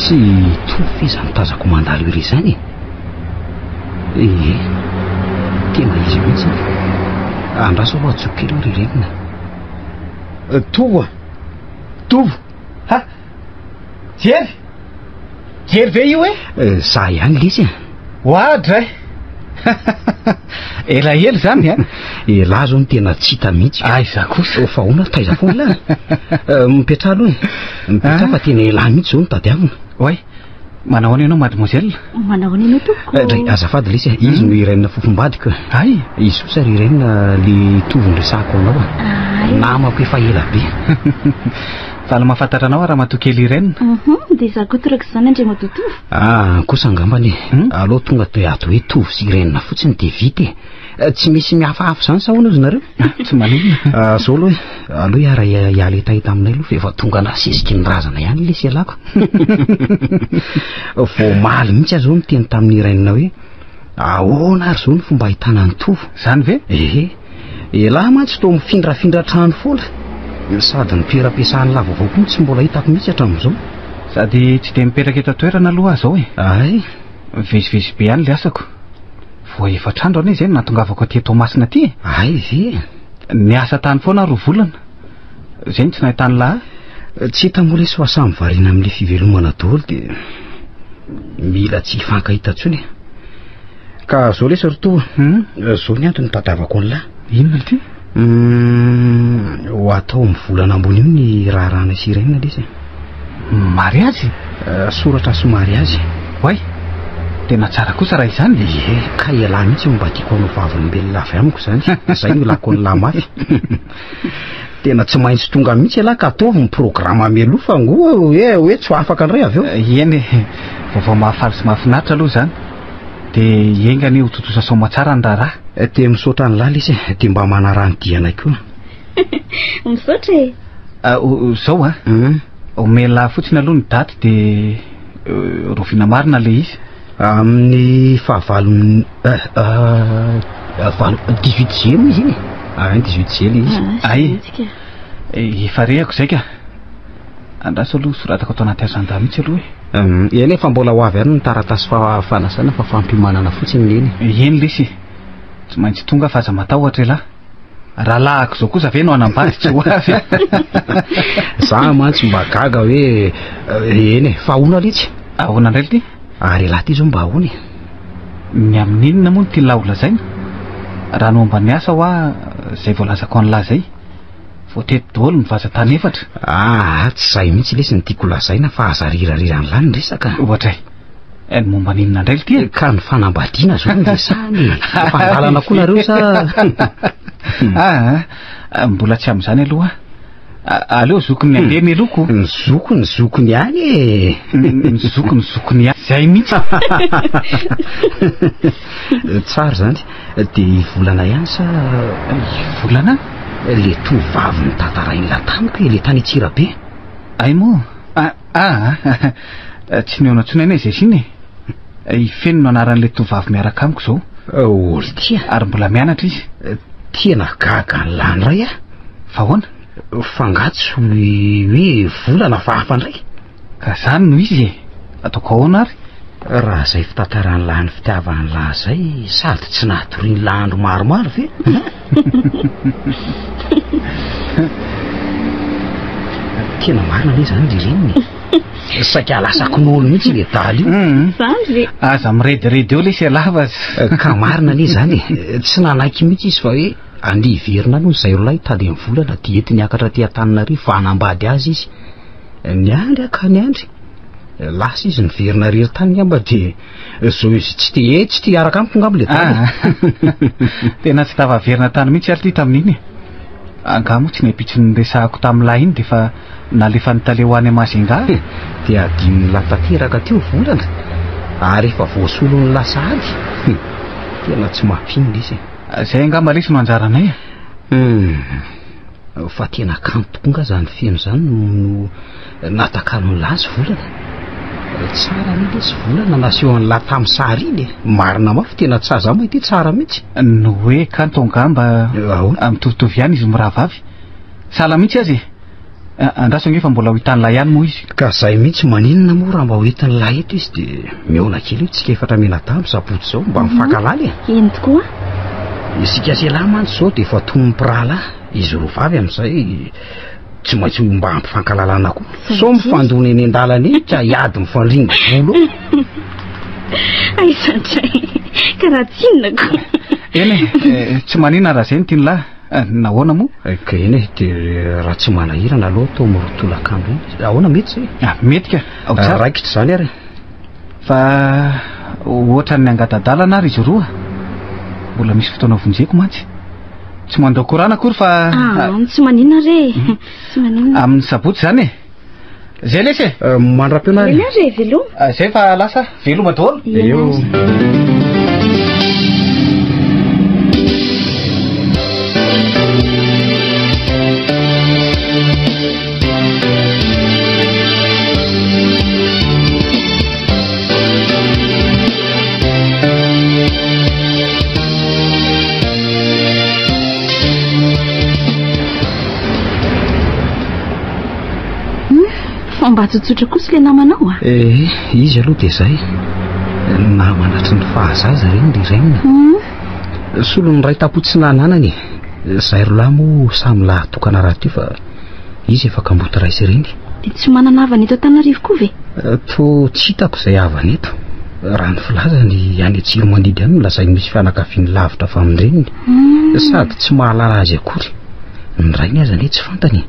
Tsy tovy izany tazako mandalo iry izany. Tena izy mihitsy. Andraso aloha atsoky kely ry renina. Tovo ha jery ve io Za ihany lizy oadra elaela zany lahy zao ny tena tsy hita mihitsy. za kosa fa ona taiza foana lahy. Mipetra aloha mipetra fa tena elahy mihitsy zao ny tadiavina. oay manao any ianao mademoiselle? Manao any ianao tompoko? Dray azafady lizy izy no irenina fofombadika. Ay izy kosa ry renina le tovony resahako anao namako efa ela be. fa la mahafantatra anao raha matokely ireny. Dia za koa toraka izany andre matotovo. Kosa angambany aloha tonga dia ato hoe tovy sy renina fotsiny dia vita tsy misy mihafahafa zany sa hoana izy nareo? Tsy maninona zao aloha aloha iara iala hitahita aminay aloha efa tonga nasesiky ny razana ihany le sy alako. Vao maly mihitsy aho zao miteny tamin'ny renina hoe ahoana ary zao ny fomba ahitana ny tovo zany ve? Elahy mantsy to mifindrafindra trano fola sady ny toeram-piasahany lava avao koa tsy mbola hitako mihitsy hatramin'izao. Sady tsy dia mipetraka eto toerana aloha zao ay vezivezy be ihany le asako. Vao efatr'andro anie izay natongavako aty Tomasina aty. Ay ve niasa tany foana ro volana izay ny tsy nahitany lahy. Tsy hita moa lesy fa samy variana amin'le fivelomana daholo dia mila tsy hifankahita intsony. Ka zao lesy rotoa zao ny antony tadiavako ny lahy. Inona ty? Ho atao mivolana ambony io ny raharahana sy renina lesy. Mariazy? Soratra sy mariazy. Oay tena tsara kosa raha izany. Ka elahy mihitsy mba tiako anao vavolombelona avy amiko zany. Zay no ilako ny lahy mafy. Tena tsy maintsy tonga mihitsy elahy ka ataovy ny programa melofa ngoa hoe tsy afaka ndray avy eo. Eny vao mahafaly sy mahafinaritra aloha zany dia engany ho totosa soma tsara ny raharaha. Te misaotra ny lahy lesy dia mba manarany dianay koa. Misaotra zao omela fotsiny aloha ny daty dia rovina marina le izy amin'ny fahavalony 18 juillet izy iny. 18 juillet izy. Ay efa rehako zay ka andraso aloha soratako atao anaty azanda mihitsy aloha eny efa mbola ho avy ary ny taratasy fanasana fa fampimanana fotsiny eny. Eny lesy tsy maintsy tonga fa aza matahotra lahy. Raha lahako zao kosa ve no anambady tsy ho avy. Za mantsy mba gaga hoe eny fa ahoana litsy. Ahoana indray ty? Ary lahy ty zao mba ahoana ny amin'inona moa no tia lahy olazaina raha no mba niasa hoa zay voalazako an'lahy zay vao teto daholo mivaza tany efatra. Tsy zay mihitsy lesy ny tiako lazaina fa aza rirariran'ny lahy ny resaka. Ohatra ny momba n'inona indray ty? Ka ny fanambadiana zao ny resahany. Fangalana koa nareo sa? Mbola tsy amin'izany aloha. Aleo zokony andeha meloko. Ny zokony any ny zokony any zay mihitsy. Tsara zany dia volana ihany sa volana le tovavy ny tantarain'la tamiko le tany Tsirabe. Ay moa tsy ny onantsona ane zay siny ifeno no anaran'le tovavy miaraka amiko zao. Olo tia ary mbola mianatra izy. Tena gaga ny lany ray fa hoana fangatsy hoe volana fa hafa ndray ka zany no izy ataoko ahoana ary raha zay fitantarany lany fitiavany lahy zay sady tsy nahatoriany lahandro maromaro ve. Tena marina le zany lireniny saika lasako n'olo mihitsy le daly io. Aza mirediredy eo le sy alava ka marina le zany tsy nanaiky mihitsy izy fa hoe andiverina aloha zay rolahy tady ny volana dia ety niakatra ty Antananarivo fa hanambady azy izy niandry aka niandry lasa izy niverina rery tany ngamba dia zao izy tsy te araka amiko ngamba le tany. Tena tsy tavaverina tany mihitsy ary ty tamin'iny angamo tsy nepitsy nyresahako tamin'lahy iny dia fa nalefa nitaleo any Majunga dia adiny latateraka teo volana ary efa voasolony lasady tena tsy mampino izy. Zay angamba lesy no anjaranay fa tena kanto tokonga zany feno zany no natakanony lazy volana tsara mihitsy lesy volana nasehoan'ny lahy tamin'ny sary iny marina mafy tena tsaza mo ity tsara mihitsy no hoe kanto angamba mitovitovy ihany izy mirahavavy sala mihitsy azy andraso ngefa mbola ho hitan'lay ihany moa izy ka zay mihitsy maninona moa raha mba ho hitan'lay eto izy dia miona kely io tsika efatra mena tambo sapoty zao mba mifankalaly eny tokoa isika selahy mantsy zao dia efa tomompirahalahy izy roa vavy amin'izay tsy maintsy mba ampifankalalana koa so mifandona eny an-dalana ka hiady mifandringa volo aisatray karaha tsinonako eny tsy manina raha zay ny tianylahy nahoana moa ka eny e dia raha tsy manahirana aloha atao mirotolakandro iny ahoana mety zay mety ka ao tsara raikitra zany ary fa ohatra ny angadadalana ary izy roa mbola misy fotoana vonjeko mantsy tsy mandao korana akory fa tsy manina re tsy manina amin'ny sabotsy zany e zay lesy mandra-peona eny re veloma zay fa lasa veloma daholo eo mba tsotsotra kosa le namanao izy aloha dia zay namanatry ny fahazaza reny dia regnina solo ny ray tapotsy nananany zay rolahy moa samy lahatokana raha teo fa izy efa kamboty raisy reny dia tsy manana avana eto Antananarivo koa ve to tsy hitako izay avana eto raha ny filazany any atsiro mandidy any lazay misy fianakaviany lavitra fa amin'ireniny sady tsy mahalala azy akory ny rainy aza ane tsy fantany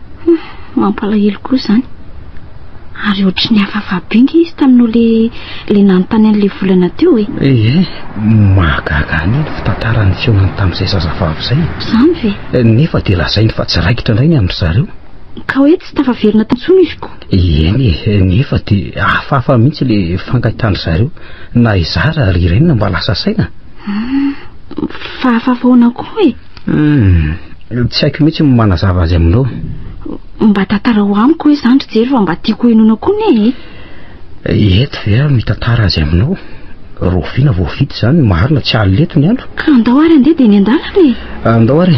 mampalahelo koa zany ary ohatry ny hafafabenga izy tamin'io le nanontany an'le volana teo mahagaga any ny fitantarany fionany tamin'izay zazavavy zay zany ve nefa dia lazainy fa tsy raikitra indray ny amin'ny zareo ka hoe tsy tafaverina tantsony izy ko eny nefa dia hafahafa mihitsy le fankahitany zareo na izara ry renina mba lasa saina fa hafahafahoana koa tsy haiko mihitsy manazava azy aminao mba tantara ho amiko hoe zandry jery fa mba tiako henona koa ne eto vera mitantara azy aminao rovina voafity zany marina tsy aleto ny andro ka andao ary andeha dia ny andala re andao ary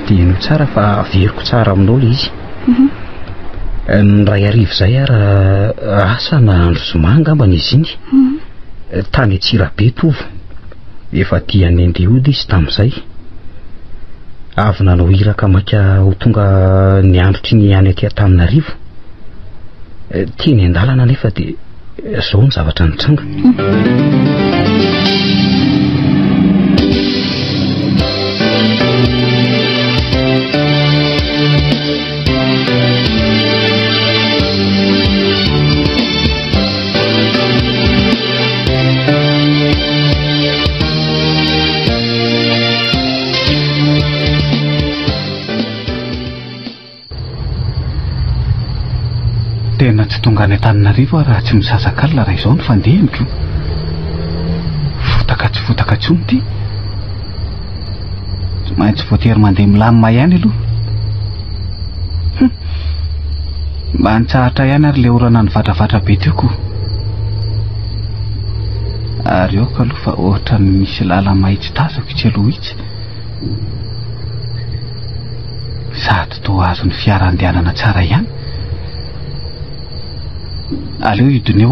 dia no tsara fa veriko tsara aminao le izy ny ray arivo zay ara asa na andro zomanga ambany izy iny tany Atsirabe tovo efa diany andeha ody izy tamin'izay avy nanao iraka maka ho tonga ny androtry ny any aty Antananarivo tiany an-dalana nefa dia zao ny zavatra nitranga tena tsy tonga any Antananarivo raha tsy misasaka alina raha izao ny fandehaniko fotaka tsy fotaka tsony ty tsy maintsy voatery mandeha milamina ihany aloha mba nitsahatra ihany ary le orana ny vatravatra be teoko ary aoka aloha fa ohatra ny misy lala mahitsy tazako itsy aloha itsy sady toa azo ny fiara andehanana tsara ihany aleo idoneo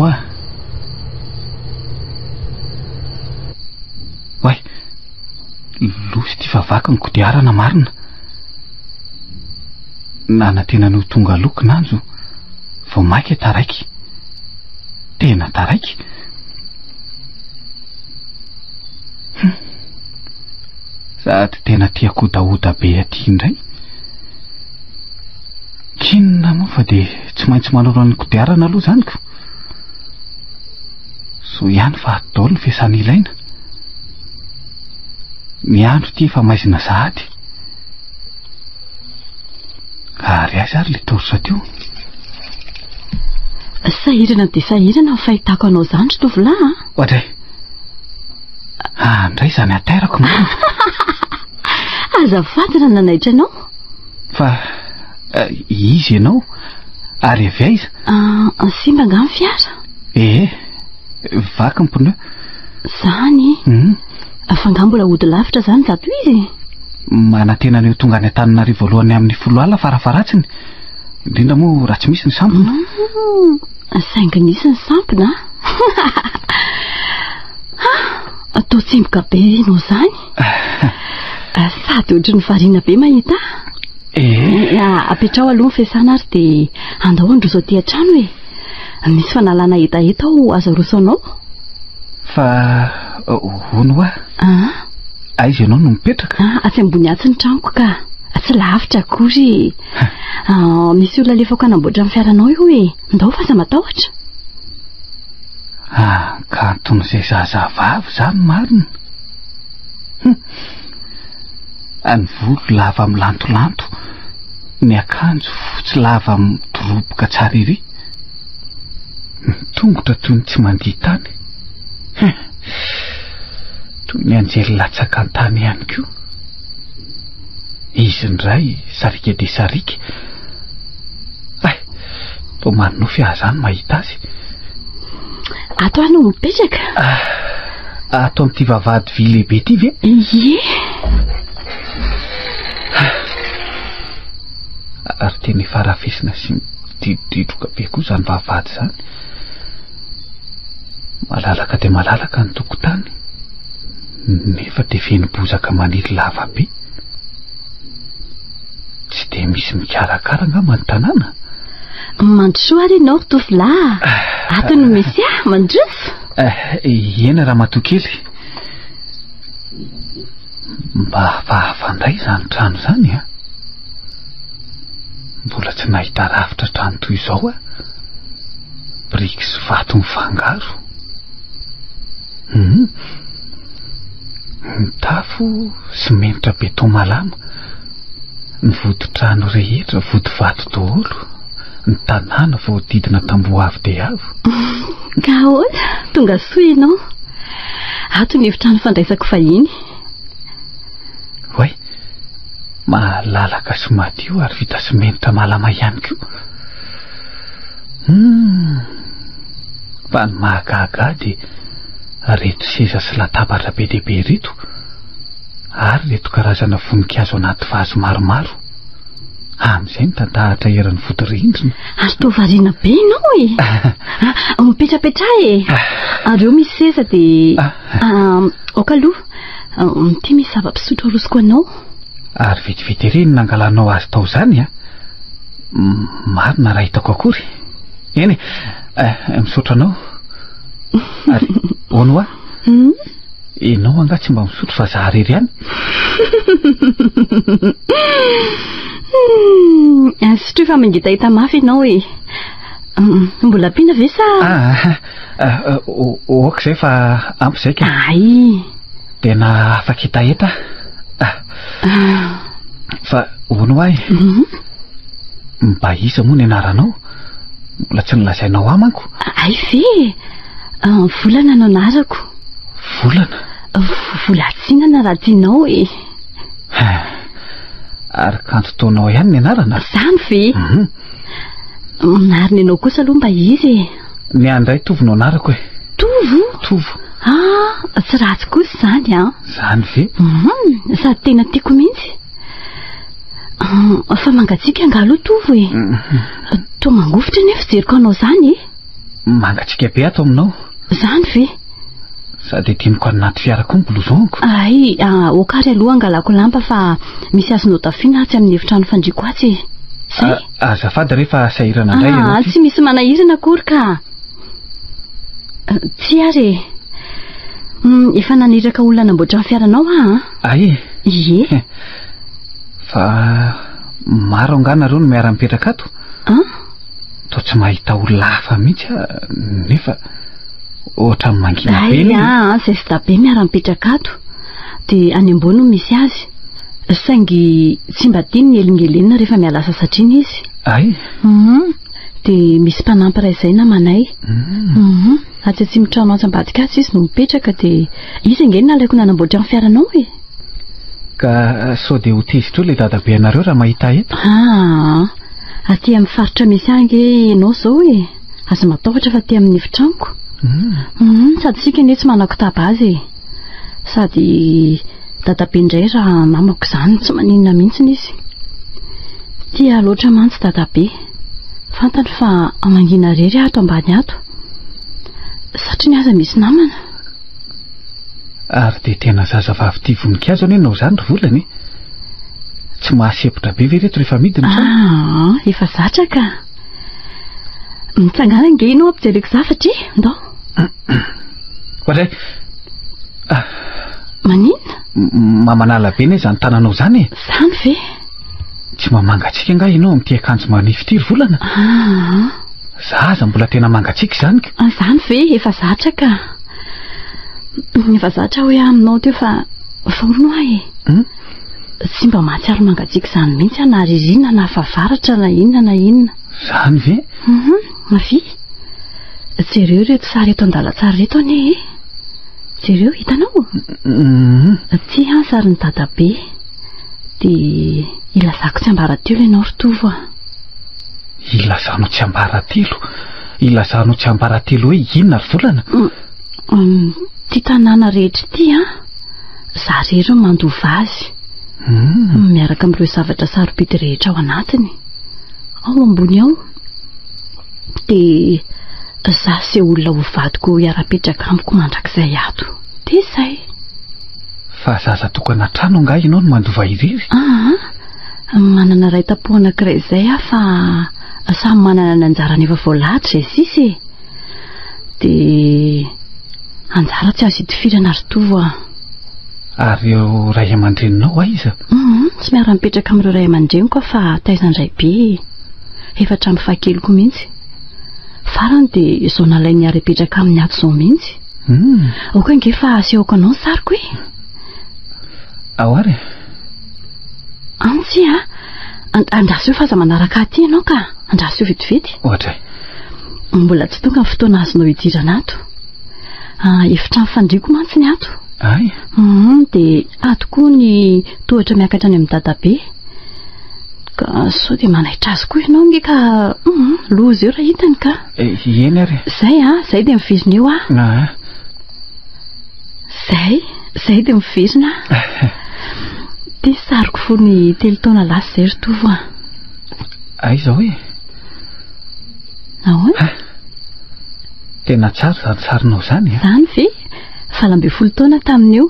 way losy ty vavaka ny kodiarana marina nanatena no tonga loko nanjo vao maika taraiky tena taraiky sady tena tiako daoda be aty indray kinona moa fa dia tsy maintsy manoro ny kodiarana aloha zany ko so ihany fa daholo ny fiasana ilaina ny andro ty efa maizina sahady ary azy ary le toritra teo sahirana dia sahirana ny fahitako anao zandry tovolahy ohatray andray zany aterako marina azafadina nanaitra anao fa izy ianao ary avy aiza simba nga ny fiara vaky ny pneu zany fa nga mbola ody lavitra zany zato izy manatena ny tonga any Antananarivo voalohany amin'ny 10 alina farafaratsiny indrindra moa raha tsy misy ny sampona sainginy isy ny sampona atao tsemboka be ianao zany sady ohatry ny variana be mahita apetrao aloha ny fiasana ary dia andao androso aty an-trano hoe misy fanalana hetaheta ao azo rosoanao fa ono a aiza ianao no mipetraka atsy ambony atsy ny tranoko ka tsy lavitra akory misy olona lefa anamboatra ny fiaranao io hoe ndao fa aza matahotra ka anton'izay zazavavy zany marina ny volo lava amin'ny lantolanto ny akanjo fotsy lava amin'ny doroboka tsara ery ny tongotra toy ny tsy mandia tany toy ny anjely latsaka an-tany ihany koa izy ndray sarika dia sarika to marinofy ahy zany mahita azy ato ano mipetraka ato amin'ity vavahady vy lehibe ty ve ie ary tena efa rafesina sy mididridroka be koa zany vavahady zany malalaka dia malalaka ny tokotany nefa dia fenibozaka maniry lava be tsy dia misy mikarakara nga manotanàna mandrosoa ary ianao tovolahy ato no misy mandroso ena raha matokely mba hafahavandray zany trano zany mbola tsy nahita rafitra trano toy izao briky sy vato mifangaro ny tafo simenitra beton malama ny vodi-trano rehetra vody vato daholo ny tanàna voadidina tamboho avy dia avo ka ahoana tonga soa ianao ato ny efitrano fandraisako fahiny hoay malalaka sy madio ary vita simenitra malama ihany koa fa ny mahagaga dia reto seza sy latabatra be dehibe reto ary reto karazana voninkazo anaty vazo maromaro amin'izay mitandahatra eran'ny vodi-rindrina ary to variana be ianao mipetrapetra ary eo misy seza dia okaloha ty misy zava-pisotro arosoko anao ary vetivety ery ny nangalanao azy tao zany marina raha hitako akory eny misotro anao ary ono ianao anga tsy mba misotro fa zaha rery ihany sotro efa mangitahita mafy ianao mbola ampiana ve sa oka izay fa ampy izay ka tena afaka hetaheta fa ono ahy mba iza moa ny anaranao mbola tsy nilazainao amanko ay ve volana no anarako volana volatsinana raha tianao ary kanto taonao ihany ny anarana zany ve nariny anao kosa aloha mba izy ny andray tovo no anarako tovo tsy ratsy kosa zany zany ve sady tena tiako mihitsy fa mangatsika angalo tovo to mangofotra nefa jeriko anao zany mangatsika be ato aminao zany ve sady tianiko anaty fiarako ny blousonko ay okary aloha angalako lampa fa misy azonao tafiana tsy amin'ny efitrano fandriko atsy zay azafady rehefa sahirana indray tsy misy manahirana akory ka tsy ary efa naniraka olona namboatra ny fiaranao ay ie fa maro anganareo no miara-mipetraka ato to tsy mahita olona hafa mihitsy nefa ohatra ny mangina be zay sy da be miara-mipetraka ato dia any ambony no misy azy saingy tsy mba tiany ny elingelenina rehefa miala sasatriny izy ay dia misy mpanampy ray izay namanay atsy mitrano antsambadika atsy izy no mipetraka dia izy angeny nalaiko nanamboatra ny fiaranao ka sao dia hotezitra eo ilay dadabe anareo raha mahita eto aty amin'ny faritra misy ange ianao zao azo matahotra fa aty amin'ny efitranoko sady sika anie tsy manako taba azy sady dadabe indray raha namako izany tsy maninona mihitsiny izy tia loatra mantsy dadabe fantany fa mangina rery ato ambany ato satria ny aza misy namana. Ary dia tena zazavavy tia voninkazo anie nao zany ry volany tsy mahasepotra be ve reto rehefa midiny trano? Efa zatra ka mitsangana nge ianao ampijereko zavatra ndao. Ohatray manina mamanala be ne zany tananao zany zany ve tsy mamangatsika nga ianao amty akanjo manify ty ry volana. Zaza mbola tena mangatsika zany ka zany ve efa zatra ka efa zatra hoe aminao teo fa olono tsy mba mahatsiaro mangatsika zany mihitsy na ririna na favaratra na inona zany ve mafy jereo reto sary eto an-dalantsara reto anie jereo hitanao ty sariny dadabe dia ilazako tsy ambaratelo ianao ritovo ilazano tsy ambaratelo ilazano tsy ambaratelo hoe inona ry volana ty tanàna rehetra ty zarero mandova azy miaraka amin'ireo zavatra sarobidy rehetra ao anatiny ao ambony ao dia za se olona ho vadiko hiara-petraka amiko mandrakizay ato dia izay. Fa zaza tokana trano nga ianao no mandova irery? Manana ray tapo anankiray izay fa samy manana ny anjarany efa voalahatra izay sisy dia anjara tsy azo hitifirana ritovo Ary eo ray aman-dreninao iza? Tsy miara mipetraka amin'ireo ray aman-dreniko fa taizandray be efatra amin'ny fahakeloko mihitsy farany dia izao nalay niara hipetraka amin'ny ato izao mihitsy. Oka ngefa asehoko anao ny sariko ao ary antsy andraso eo faza manaraka aty ianao ka andraso eo vetivety. Ohatray mbola tsy tonga ny fotoana azonao hidirana ato efitra ny fandriako mantsy ny ato ay dia ato koa ny tohatra miakatra any amin'ny dadabe ka sao dia manaitra azy koa ianao nge ka loza eo raha hitany ka eny ary zay dia miverina eo zay dia miverina dia sariko fo ny telo taona lasa zay ritovo aiza hoe tena tsara zany sarinao zany zany ve 20 taona taminy eo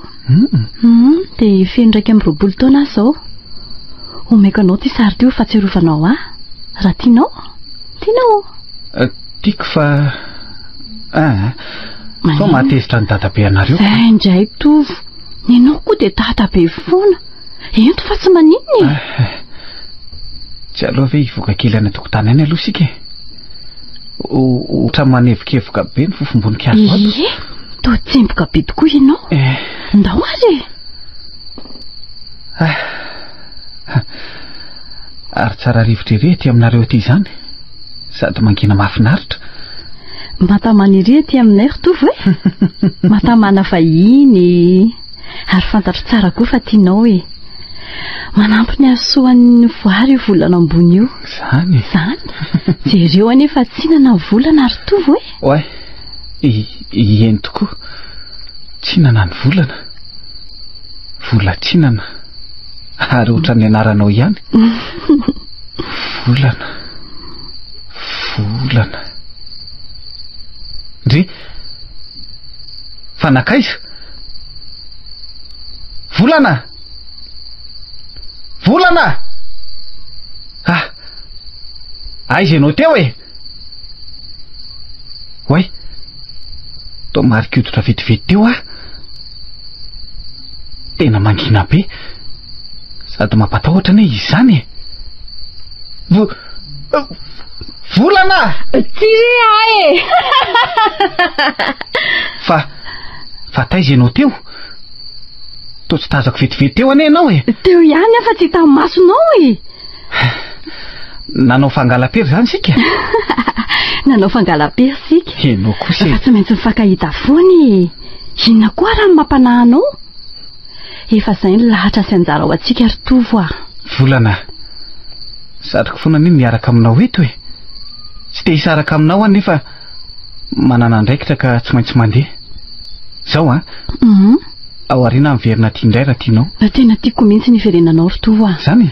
dia feno ndraiky amin'ny 20 taona zao omeko anao ty sary ty ho fahatsiarovanao raha tianao tiako fa sao mahatezitra ny dadabe anareo zay indray tovo ny anao koa dia dadabe foana ento fa tsy maninony tsy aloha ve hivoaka kely any tokotany any aloha sika otra manevokevoka be ny fofomboninkazo ato to tsemboka be tokoa ianao ndao azy ary tsara rivotra irety aminareo aty zany sady mangina mahafinaritra matamana iry aty aminay ritovo matamana vahiny ary fantatra tsara koa fa tianao manampy ny asoan'ny voary volana ambony io zany jereo anefa tsinana volana ritovo eny tokoa tsinana ny volana volatsinana ary ohatran'ny anaranao ihany volana ndry fanakaiza volana aiza ianao teo oay to marikiototra vetivety teo tena mangina be sady mampatahotra ane izy zany volana tsiry fa taiza ianao teo to tsy tazako vetivety teo ane ianao teo ihany afa tsy hita masonao nanao fangala-pery zany sika nanao fangala-pery sika enao kosa fa tsy maintsy mifankahita foany inona koa raha ny mampanahanao efa zay ny lahatra sy anjara ao atsika ritovo volana satroko foana niny miaraka aminao eto tsy te hisaraka aminao anefa manana ndraikitra ka tsy maintsy mandeha zao ao arina miverina ty indray raha tianao tena tiako mihitsy ny fiverenanao ritovo zany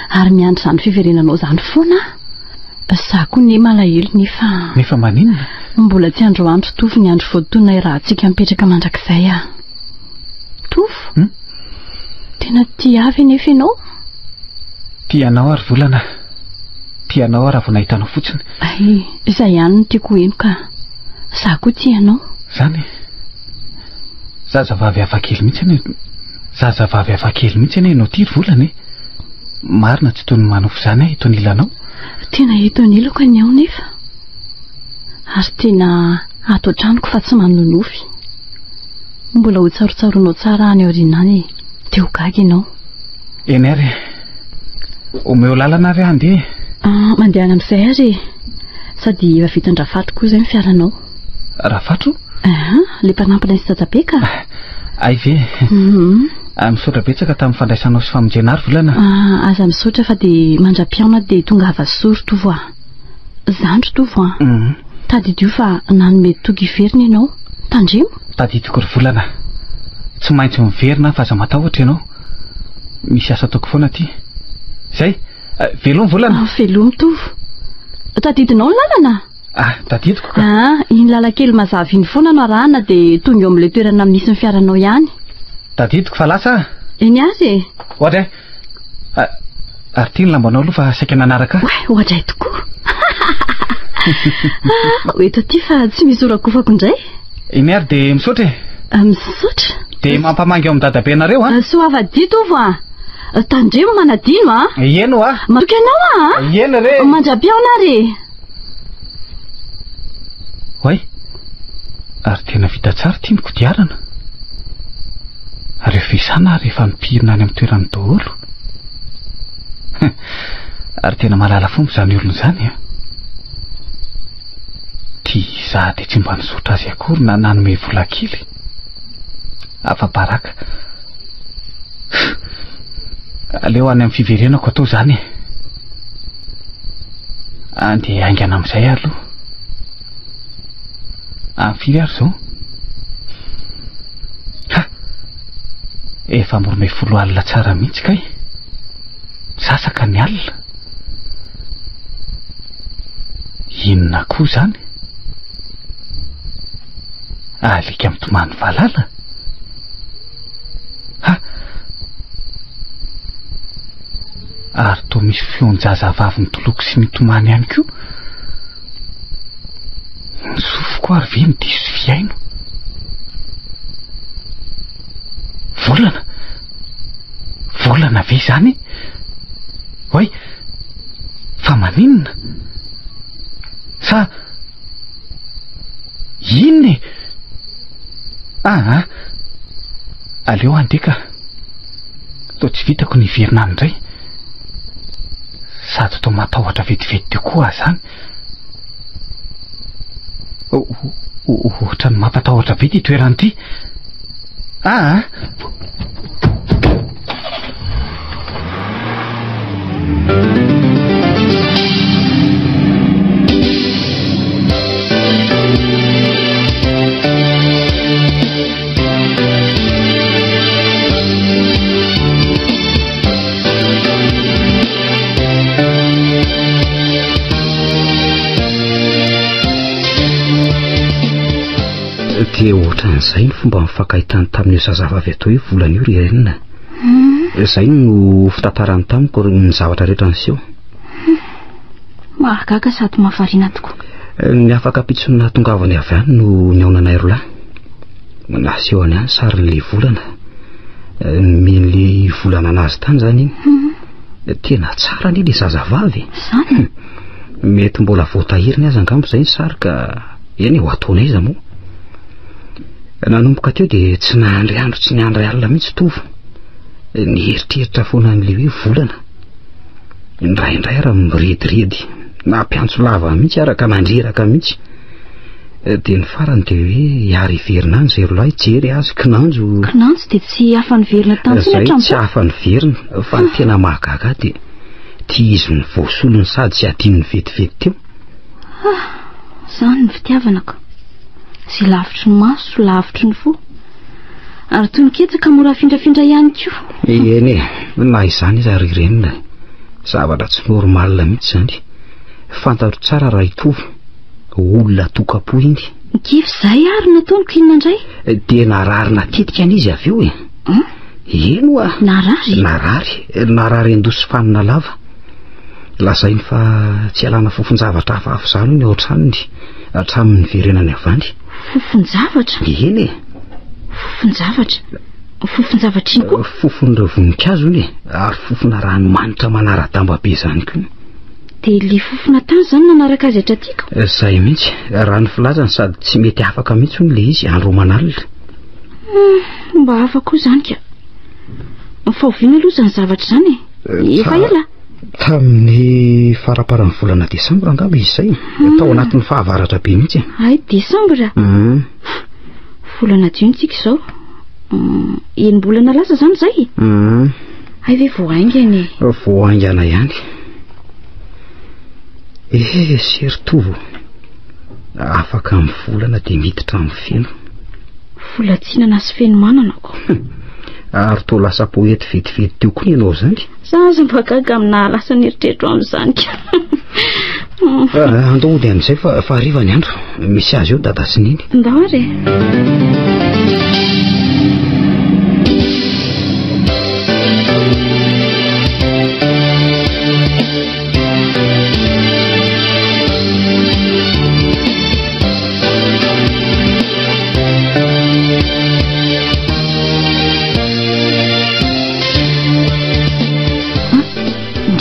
ary miandry zany fiverenanao zany foana Za koa ny malahelo nefa maninona mbola tsy androandro tofo ny andro voatona rahantsika mipetraka mandrakizay tofo tena tia avy nefa ianao tianao ary volana tianao raha vao nahitanao fotsiny izay ihany no tiako eno ka za koa tianao zany zazavavy hafakely mihitsy ane no tiry volana marina tsy toy ny manofo zany itony ilanao tena itony iloko ny ao nefa ary tena ato an-tranoko fa tsy manonofy mbola ho tsarotsaronao tsara any aorianany dia ho gaga ianao eny ary omeo lalana ary andeha mandehana amin'izay ary sady efa vitan-drafatro koa izay ny fiaranao rafatro le mpanampina isy tsatsapeka ay ve misaotra betsaka tamin'ny fandraisanao sy famonjena ary volana aza misaotra fa dia mandra-piaona dia tonga hava-sory tovo zandro tovo tadidio fa nanome toga iverina ianao tandremo tadidiko ry volana tsy maintsy miverina fa aza matahotra ianao misy asa ataoko foana ty zay velomy volana velomy tovo tadidinao ny lalana tadidiko ka iny lalakely mazava iny foana no arahana dia tonga eo amin'ilay toerana misy ny fiaranao ihany tadidiko fa lasa eny azy ohatra ary tia ny lambanao aloha fa saika nanaraka ohatra tokoa eto aty fa tsy misy orakofako indray iny ary dia misaotra misaotra dia mampamangy ao amin'ny dadabe nareo so avadito ovo tandremo manadino eno matoka ianao eny re mandra-piaona ary hoay ary tena vita tsara tia ny kodiarana rehefa isana rehefa mipirina any amin'ny toerany daholo ary tena malala fomba izany olona izany tia za dia tsy mba nisotra azy akory na nanome vola kely afa-baraka aleo any amin'ny fiverenako atao izany andeha aingana amin'izay aloha firy ary zao efa morome folo alina tsara mihitsy kay sasaka ny alina inona koa zany alika mitomany valala ary toa misy fionjazavavy mitoloko sy mitomany ihany koa misofoko ary ve midiso fiaino volana ve zany hoay fa maninona sa inona aleo andeka toa tsy vitako ny verina andray sady toa matahotra vetivety teo koa zany ohatra ny mampatahotra be ty toerany ty dia ohatran'izay ny fomba mifankahitany tamin'io zazavavy atao hoe volana io ry renina izay no fitantarany tamiko ny zavatra rehetra nyseho mahagaga sady mahavariana tokoa ny afaka pitsona tongavany avy any no ny aonanay rola naseho any any sarin'le volana men'le volana anazy tany zany iny tena tsara ny le zazavavy mety mbola voatahiriny azy angambo izay ny sary ka eny ho ataona iza moa nanomboka teo dia tsy nahandry andro tsy niandry alina mihitsy tovo ny heritreritra foana n'le hoe volana indraindray raha mirediredy nampiantso lava mihitsy araka mandreraka mihitsy dia ny farany dia hoe hiary verina any zay rolahy jery azy kinanjo dia tsy hafa ny verina zay tsy hafa ny verina fa ny tena mahagaga dia tia izy ny voasolony sady tsy adiny ny vetivety teo zany ny fitiavanako zay lavitry ny maso lavitry ny fo ary toy niketsaka mora findrafindra ihany koa eny na izany izy ary renina zavatra tsy normalina mihitsy zany fantatro tsara raha Itovo olona tokapo iny kif zay ary nataoniko inona indray dia nararina tetika an'izy avy eo eno a narary endosy fanina lava lazainy fa tsy alana fofonjavatra hafahafa zany ny ao antranony hatramin'ny verenany avany fofonjavatra eny fofonjavatra iny koa fofon'ireo voninkazo iny ary fofona ranomanitra manara-damba be zany koa dia le fofona tany zany nanaraka azy hatratiako zay mihitsy rano filazany sady tsy mety afaka mihitsy le izy andro manalina mba hafa koa zany ka fa oviana aloha zany zavatra zany efa ela tamin'ny faraparan'ny volana desambra angamba izy zay tao anatin'ny fahavaratra be mihitsy ay desambra volana diontsika izao enim-bolana lasa zany zay ay ve voaingana ihany sery Tovo afaka amin'ny volana dia miditra amin'ny feno volatsinana sy feno mananako ary to lasa poety vetivety teo koa ianao zany zaza mbagaga amina lasa nieritreritro amin'izany ka andao dia amin'izay fa hariva ny andro misy azy eo dada sy niny ndao ary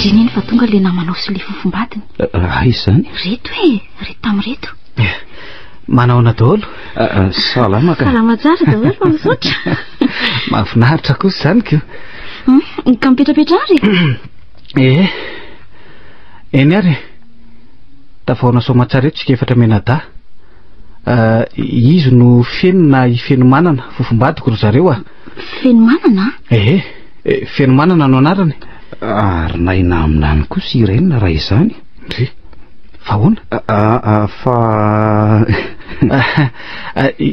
indrininy fa tonga le namanao sy le fofombadiny izy zany reto tamin'reto manao daholo salama tsara daholo fa misaotra mahafinaritra kosa zany ko ka mipetrapetra ary eny ary tafaona soamatsareto tsika efatra menada izy no fenona ifeno manana fofombadiko ro zareo feno manana feno manana no anarany ary naina aminany koa sy irenina raha izany fa hoana fa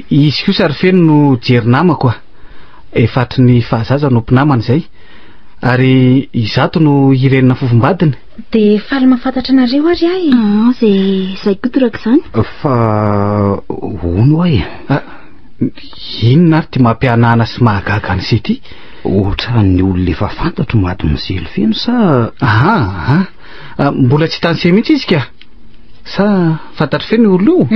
izy kosa ary feno no jerinamako efatry ny fahazaza no mpinamana izay ary izato no irenina fofombadiny dia faly mahafantatra anareo ary ahy zay kotoraka izany fa ono ahy inona ary ty mampianana sy mahagaga any sy ty ohatran'ny olona efa fantatro maty mizely feno sa mbola tsy tany se mihitsy izy ka sa fantatro feno olona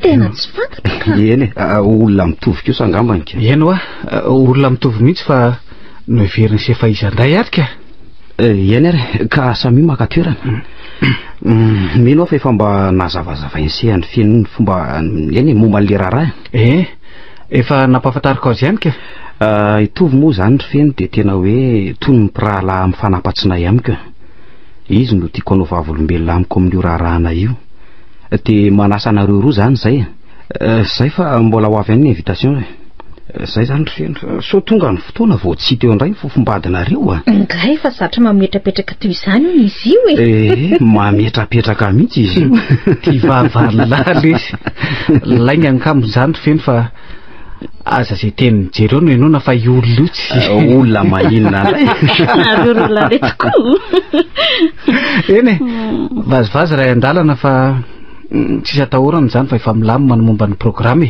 tena tsy fantatro eny olona mitovy kosa angambany ka eno olona mitovy mihitsy fa no everiny se fa izandray ary ka eny ary ka samy maka toerana mino fa efa mba nazavazavainy sehan'ny fenony fomba eny momba n'le raharaha efa nampahafantariko azy ihany ka Itovy moa zany ry feno dia tena hoe toy ny mpirahalahy amin'ny fanampatsinay amiko izy no tiako anao vavolombelona amiko amin'io raharahana io dia manasa anareo roa zany zay fa mbola ho avy any ny invitation zay zany ry feno so tonga ny fotoana vao tsy teo indray ny fofombadinareo ngay fa zatra mametrapetraka toy izany izy io mametrapetraka mihitsy izy io ty vavalala izy lainga nkambony zany ry feno fa aza zay teny jereo no enona fa iolotsy olona mahinona olona retoko eny vazivazy raha andalana fa tsisy atahorana zany fa efa milamina ny momba ny programy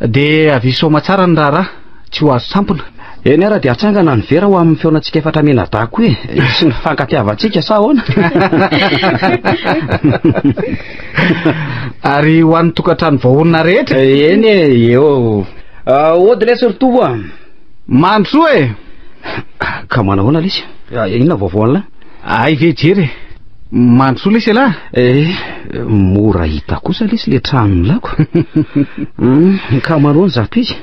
dia avisoma tsara ny raharaha tsy ho azo sampona eny ara dia atsangana ny vera ho amin'ny feonantsika efatra menadako sy ny fankatiavantsika sa ahoana ary ho an'ny tokantrano vahoana rehetra eny eo odilesy Tovo mandro ka manahoana lesy inona vaovaonla ay ve jery mandro lesy ala mora hita kosa lesy le tranony lako ka manoana zato izy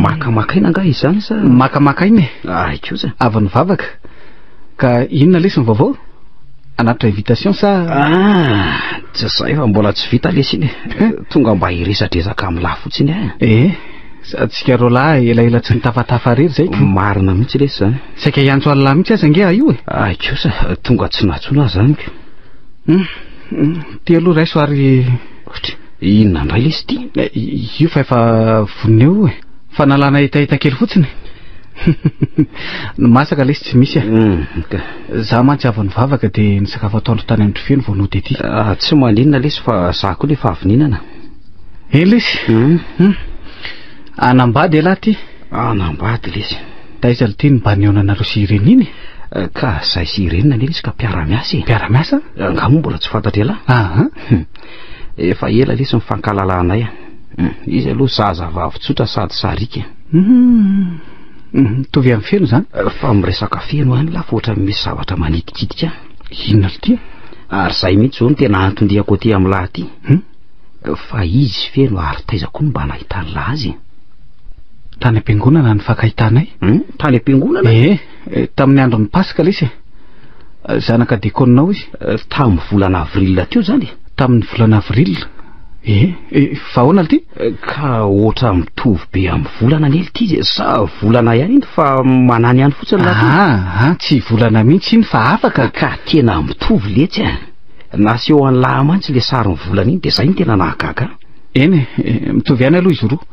makamakaina nga izy zany sa makamakaina kosa avy ny vavaka ka inona lesy ny vaovao anatitra invitation sa tsy zay fa mbola tsy vita lesy iny tonga mba hiresadresaka amin'ny lahy fotsiny tsika ro lahy elaela tsy nitafatafa rery zay marina mihitsy lesy zany saika iantso anylahy mihitsy aza nge io kosa tonga tsy natsona zany ty aloha raiso ary inona ndray lesy ty io fa efa vonina eo fa nalana hitahita kely fotsiny Masaka lesy tsy misy za mantsy avy nivavaka dia ny sakafo atoandro tany amin'ny trofeno vao nody ety. Tsy maninona lesy fa za koa lefa avy ninana. Lesy anambady elahy ty. Anambady lesy. Taiza ty mba neonanareo sy Irene iny? Ka zay sy Irene lesy ka mpiara-miasa. Mpiara-miasa? Angamba mbola tsy fantatra elahy. Efa ela lesy mifankahalalànay. Izy aloha zaza vavy tsotra sady sarika. Tovy amin'ny feno zany? Fa miresaka feno any lafa ohatra misy zavatra manitikidika. Inona ty? Ary zay mihitsy zao no tena antondihako aty amin'ny lahy ty. Fa izy feno ary taiza koa mba nahitany lazy. Tany am-piangonana ny fankahitanay? Tany am-piangonana? Tamin'ny andron'ny Pasika lesy. Zanaka diakoninao izy. Tamin'ny volana avril teo zany. Tamin'ny volana avril. Fa ahoana ty? Ka ohatra mitovy be amin'ny volana nely ty sa volana ihany iny fa manany ihany fotsiny lahy. Tsy volana mihitsy iny fa afaka. Ka tena mitovy letsy naseho any lahy mantsy le sarin'ny volana iny dia zay ny tena nahagaga. Eny mitovy ihany aloha izy roa.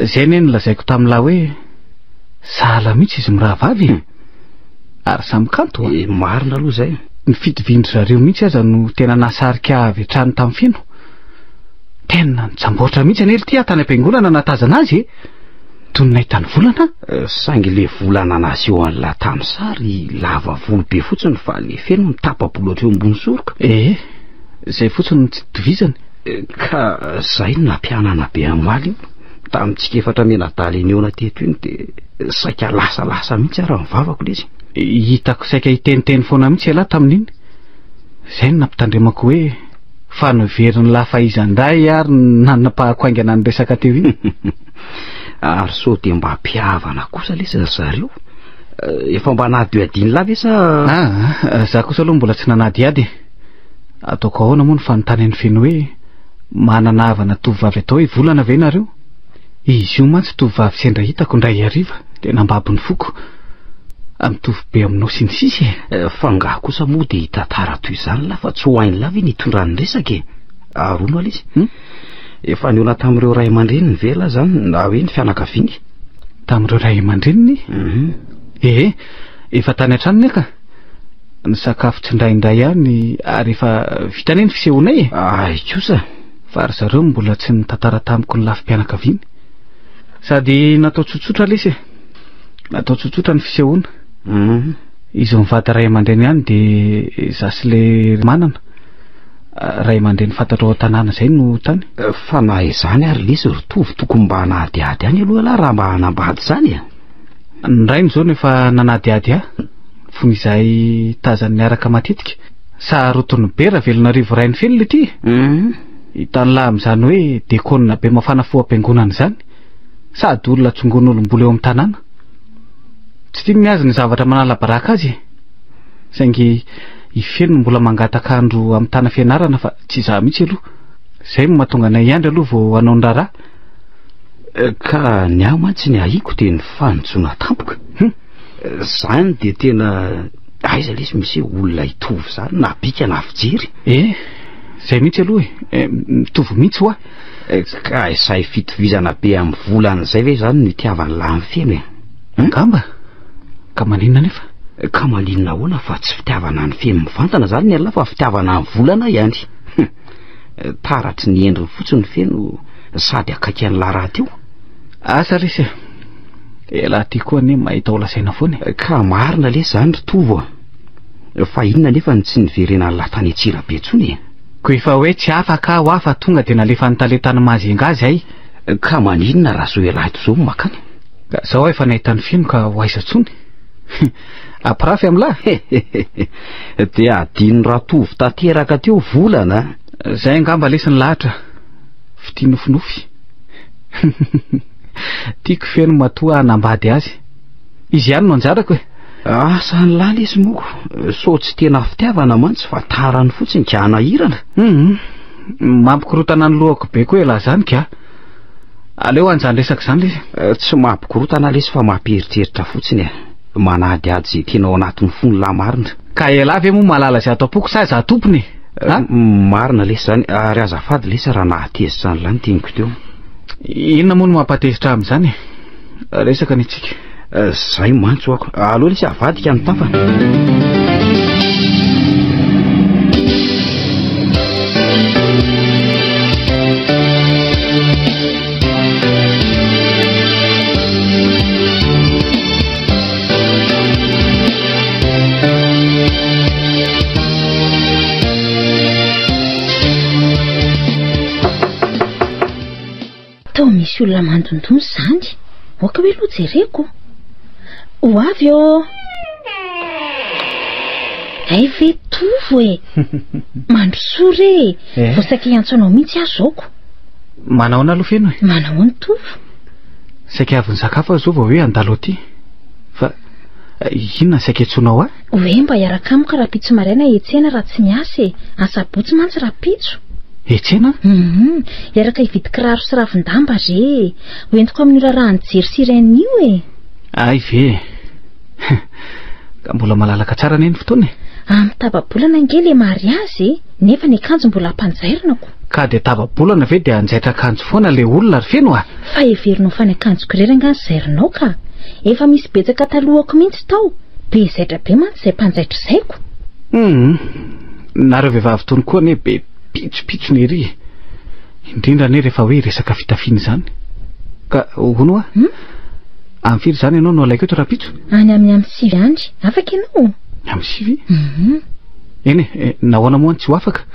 Zay ny nolazaiko tamin'lahy hoe sahala mihitsy izy mirahavavy ary samy kanto. Marina aloha zay. Ny fitovindry zareo mihitsy aza no tena nasarika avy hatrany tamin'ny feno. Tena nitsamboatra mihitsy anely ty tany am-piangonana natazana azy toy ny nahitany volana. Saingy le volana naseho an'la tamin'ny sary lava volo be fotsiny fa le feno mitapa-bolo ohatreo ambony soroka. Zay fotsiny tsy tovizany. Ka zay no nampianana be amaly tamintsika efatra menadaly eny eona teto iny dia saika lasalasa mihitsy raha mivavako lesy. Hitako saika hiteniteny foana mihitsy elahy tamin'iny. Zay no nampitandremako hoe fa noverin'ny lafaizan-day ary nanapahako-aingana ny resaka teo iny. Ary so dia mba mpiavana kosa lesy zareo. Efa mba nahady adiny lava sa? Za kosa aloha mbola tsy nanadiady. Ataoko ahoana moa ny fanontany ny feno hoe manana havana tovovavy atao hoe volana ve nareo? Izy io mantsy tovovavy sendra hitako ndray hariva dia nambabo ny foko. Mitovy be aminao sy ny sisy. Fa ngaha kosa moa dia hitantara toy izany lafa tsy ho hainy lava iny hitondran'ny resaka arono alizy. Efa niona tamin'ireo ray aman-dreniny vela zany na hoe ny fianakaviany. Tamin'ireo ray aman-dreniny? Efa tany an-tranony aka. Ny sakafo tsy ndraindray ihany ary efa vitany ny fisehoanay. Kosa fa ary zareo mbola tsy nitantara tamiko ny lafim-pianakaviany. Sady natao tsotsotra lesy. Natao tsotsotra ny fisehoana. Izy mivady ray aman-dreny ihany dia za sy le manana ray aman-dreny fantatrao an-tanàna zay no tany. Fa na izany ary lesy rotovy tokony mba nahadiady any aloha lahy raha mba hanambady zany. Ny rainy zao nefa nanadiady fony izay tazany miaraka matetika. Sa rotony be raha velonarivo ray ny feno le ty. Hitany lahy amin'izany hoe diakonina be mafana fo am-piangonana zany sady olona tsongon'olom-bola eo amin'ny tanàna. Tsy tiany azy ny zavatra manala baraka azy. Saingy ifeno mbola mangataka andro amin'ny tana fianarana fa tsy za mihitsy aloha. Zay no mahatonga anay iandry aloha vao hanao ny raharaha. Ka ny aho mantsy ny ahiko dia ny fanojona tampoka. Zany dia tena aiza lesy misy olona hitovy zany na bika na fijery. Zay mihitsy aloha mitovy mihitsy hoa. Ka izay fitovizana be amin'ny volana zay ve zany ny tiavany lahy amin'ny feno Angamba? Ka maninona nefa? Ka maninona ahoana fa tsy fitiavana ny feno mivantana zany ny alina fa fitiavana ny volana ihany. Taratry ny endriny fotsiny feno sady akaiky an'ny lahy raha teo. Asa lesy elahy ty koa ne mahita ho lasaina foana. Ka marina lesy zany ritovo. Fa inona nefa ny tsy niverena ny latany atsira be tsony. Ko efa hoe tsy afaka ho afa tonga dia nalefa ny talentany mahazingazy ay. Ka maninona raha zao elahy to zao makany. Zaho efa nahitany feno ka ho aiza tsony. Aprafy amin'lahy. Dia adino ratovo tanteraka teo volana. Zay angamba lesy ny lahatra. Fity nofinofy. Tiako feno matoa hanambady azy. Izy ihany no anjarako sany lahy lesy moko. So tsy tena fitiavana mantsy fa tarany fotsiny ka hanahirana. Mampikorotana ny lohako be koa elahy zany ka. Aleo anjany resaka zany lesy. Tsy mampikorotana lesy fa mampieritreritra fotsiny. Manadiady zay tena ao anatin'ny fony lahy marina. Ka elahy ve moa malala zay atao poko sa za tompony? Marina lesy zany ary azafady lesy raha nahatezitra zany lahy ny teniko teo. Inona moa no mampatezitra amin'izany? Resaka ny tsika. Zay mantso ako. Aloha lesy avadika ny tafa. Misy olona mandondony zany. Oka hoe loha jereko. Ho avy ô. Ay ve tovo e. Mandrosore. Vosaky antsoanao mihitsy azoko. Manao na aloha feno e. Manao ny tovo. Saika avy ny sakafo azo vao hoe andalo aty. Fa inona saika etsonao a? Hoe mba hiaraka amiko rapitso maraina etsena raha tsy miasa e. Asabotsy mantsy rapitso. Etsena? Hiaraka hividy kiraro sy ravin-damba re. Hoentiko amin'ny raharaha ny jery siren'io e. Ay ve. Ka mbola malalaka tsara ne ny fotoana e. Amin'ny taba-bolana nge le mariazy e. Nefa ny akanjo mbola ampanjairinako. Ka de taba-bolana ve de anjaitra akanjo foana le olona ary feno a? Fa heverinao fa ny akanjo kirera nga ny zairinao ka. Efa misy betsaka talohako mihitsy tao. Be zaitra be mantsy izay mpanjaitra zaiko. Nareo vehivavy tony koa ne be pitso ny ery. Indrindra ne rehefa hoe resaka fitafiana izany. Ka hono a? Amin'ny firy izany ianao no alaiko eto rapitso? Any amin'ny sivy andry. Afaka ianao? Amin'ny sivy? Eny nahoana moa tsy ho afaka?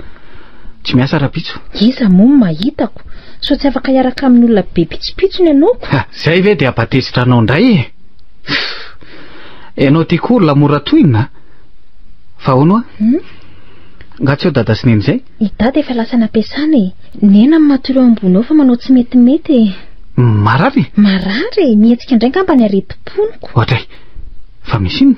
Tsy miasa rapitso? Iza moa mahitako. So tsy afaka hiaraka amin'ny olona be pitsopitsony ianao. Zay ve de ampatezitra anao indray e. Ianao ty koa olona mora tohina. Fa hono a? Nga tsy ho dada sy neny zay? I dada efa lasa nampiasana e. Nena matoro eo ambony ao fa manao tsy metimety e. Marary? Marary, mihetsika indray ngamba ny areti-poniko. Ohatray, fa misy inona?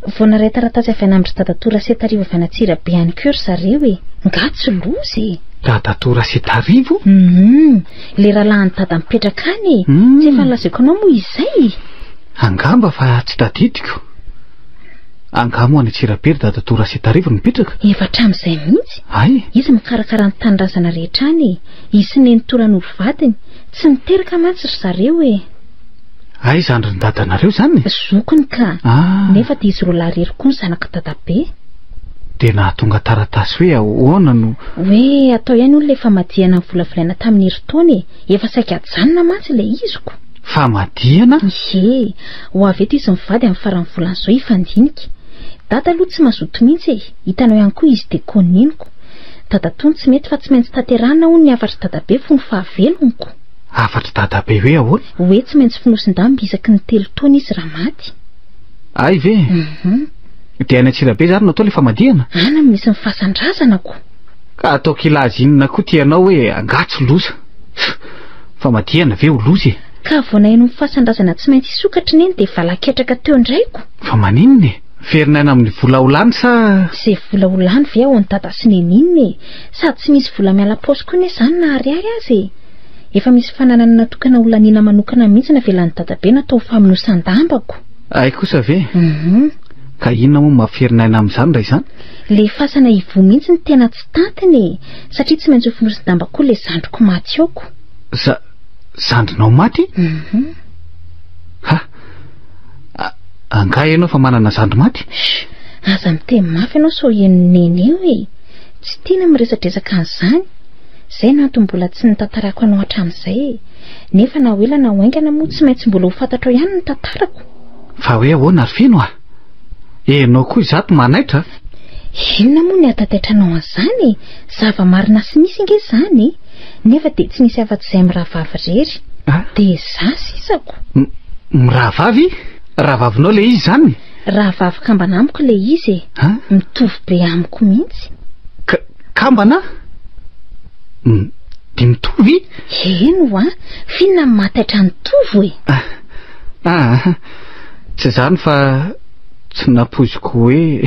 Vao naray taratasy avy anamdry dadatora setarivo avy anatsira be any keo ry zareo e. Nga tsy lozy e. Dadatora setarivo? Le rahalahy ny dada mipetraka any e. Tsy efa nolazaiko anao moa izay. Angamba fa tsy tadidiko. Angamo any Tsirabery dadatora setarivo nipetraka. Efa hatramin'izay mihitsy. Ay. Izy mikarakara ny tanindrazana rehetra any. Izy ny torany vadiny. Tsy niteraka mantsy ry zareo e. Ay, zandry ny dadanareo zany? Zokony ka. Nefa dia izy roa larery koa ny zanaka dadabe. De nahatonga taratasy hoe ahoana no... Hoe atao ihany olona efa madihana ny volavolaina tamin'ny herintaona e. Efa saika ajanona mantsy ilay iziko. Fa madihana? Ie, ho avy eto izy mivady amin'ny faran'ny volan'izao hifandinika. Dada aloha tsy mazoto mihitsy e. Hitanao ihany koa izy de koniniko. Dada tony tsy mety fa tsy maintsy tanterahana hono ny afatry dadabe fony fahaveloniko. Afatry dadabe hoe ahoana? Hoe tsy maintsy finosin-damba isaky ny 3 taona izy raha maty. Ay ve? De any Antsirabe zany natao le famadihana? Ana misy ny fahasan-drazanako. Ka atao kilazy inona koa tianao hoe angatsy loza. Famadihana ve ho lozy e? Ka voanaino ny fahasan-drazana tsy maintsy isokatra neny de valaketraka teo indraiko. Fa maninona e? Ferinaina amin'ny vola olany sa... Zay vola olany ve ao ny dada sy neninina e. Sady tsy misy vola miala paosy koa ne zany na ariary azy e. Efa misy fananana natokana olanina manokana mihitsy na velan'ny dadabe natao faminosan-dambako. Ay kosa ve? Ka inona moa mahaferinaina amin'izany raha izany? Le fasana ivo mihitsy ny tena tsy tantiny e. Satria tsy maintsy ho finosin-damba koa le zandriko maty aoko. Zandrinao maty? Ha! Anga ianao fa manana zandry maty? Aza miteny mafy ianao so henoneny eo e. Tsy tiana miresadresaka an'izany. Zay no antony mbola tsy nitantarako anao hatramin'izay e. Nefa na hoela na hoaingana moa tsy maintsy mbola ho fantatro ihany ny tantarako. Fa hoe ahoana ary feno a? Enao koa izato manaitra? Inona moa ny atataitranao an'izany e? Zava-marina sy misy nge zany e. Nefa de tsy misy afa-tsy izay mirahavavy rery. De za sisako. Mirahavavy? Rahavavinao le izy zany? Rahavavy kambana amiko le izy e. Mitovy be amiko mihitsy. Kambana? De mitovy? Eno a, finna mataitra ny tovo e. Tsy zany fa tsy napoziko hoe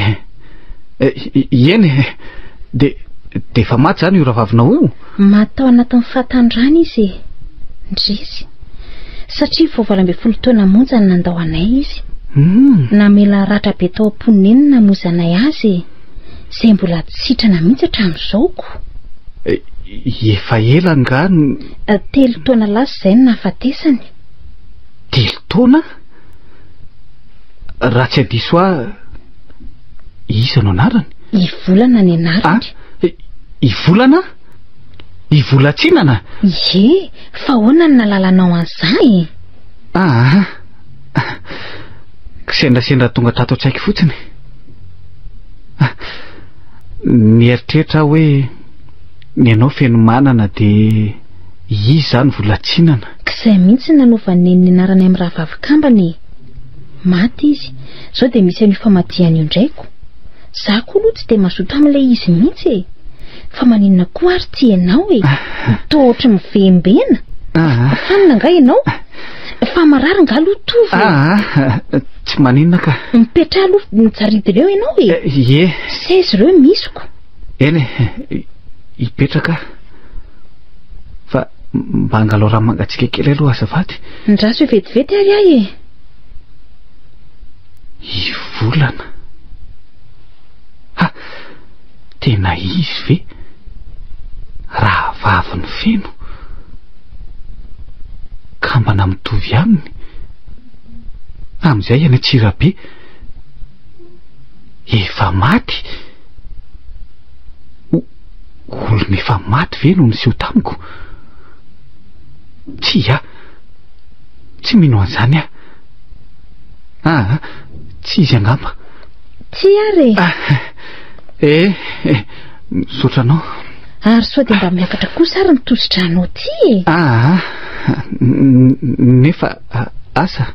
eny de fa maty zany io rahavavinao io? Matao anatin'ny fahatandrana izy e. Ndrisy. Satria vao 12 taona monja ny nandao anay izy. Namela ratra be tao am-poniny eny namoza anay azy e. Zay mbola tsitrana mihitsy hatramin'izaoko. Efa ela nga 3 taona lasa izay no nahafatesany. 3 taona? raha tsy adiso iza no anarany? Ivolana ny anarany. Ivolana? Ivolatsinana? Ye, fa ahoana ny nalalanao an'izay? Kisendrasendra tonga tato an-tsaiko fotsiny. Nieritreritra hoe ny anao feno manana dia izy zany volatsinana. Kizay mihitsy nanaovany ny anarany amin'ny raha vavikambany. Maty izy. Zao dia misy an'io famadihany io indraiko. Za koa aloha tsy dia mazoto amin'ilay izy mihitsy. Fa maninona koa ary ty ianao toa ohatry mivembena. Fanina nga ianao? Fa marary nga aloha tovy. Tsy maninona ka. Mipetra aloha nijarity ireo ianao Ye. Saizy ireo misiko. Eny hipetraka. Fa mba angalao raha mangatsika kely aloha azafady. Ndraso hoe vetivety ary ahy Ivolana. Tena izy ve? Raha vavy ny feno ka mbana mitovy aminy. Amin'izay any Antsirabe efa maty. Olona efa maty ve no niseho tamiko? Tsy mino an'izany tsy izy angamba. Tsy ary. Misaotra anao. Ary sao dia mba miakatra kosa ary mitositra anao ty. Nefa asa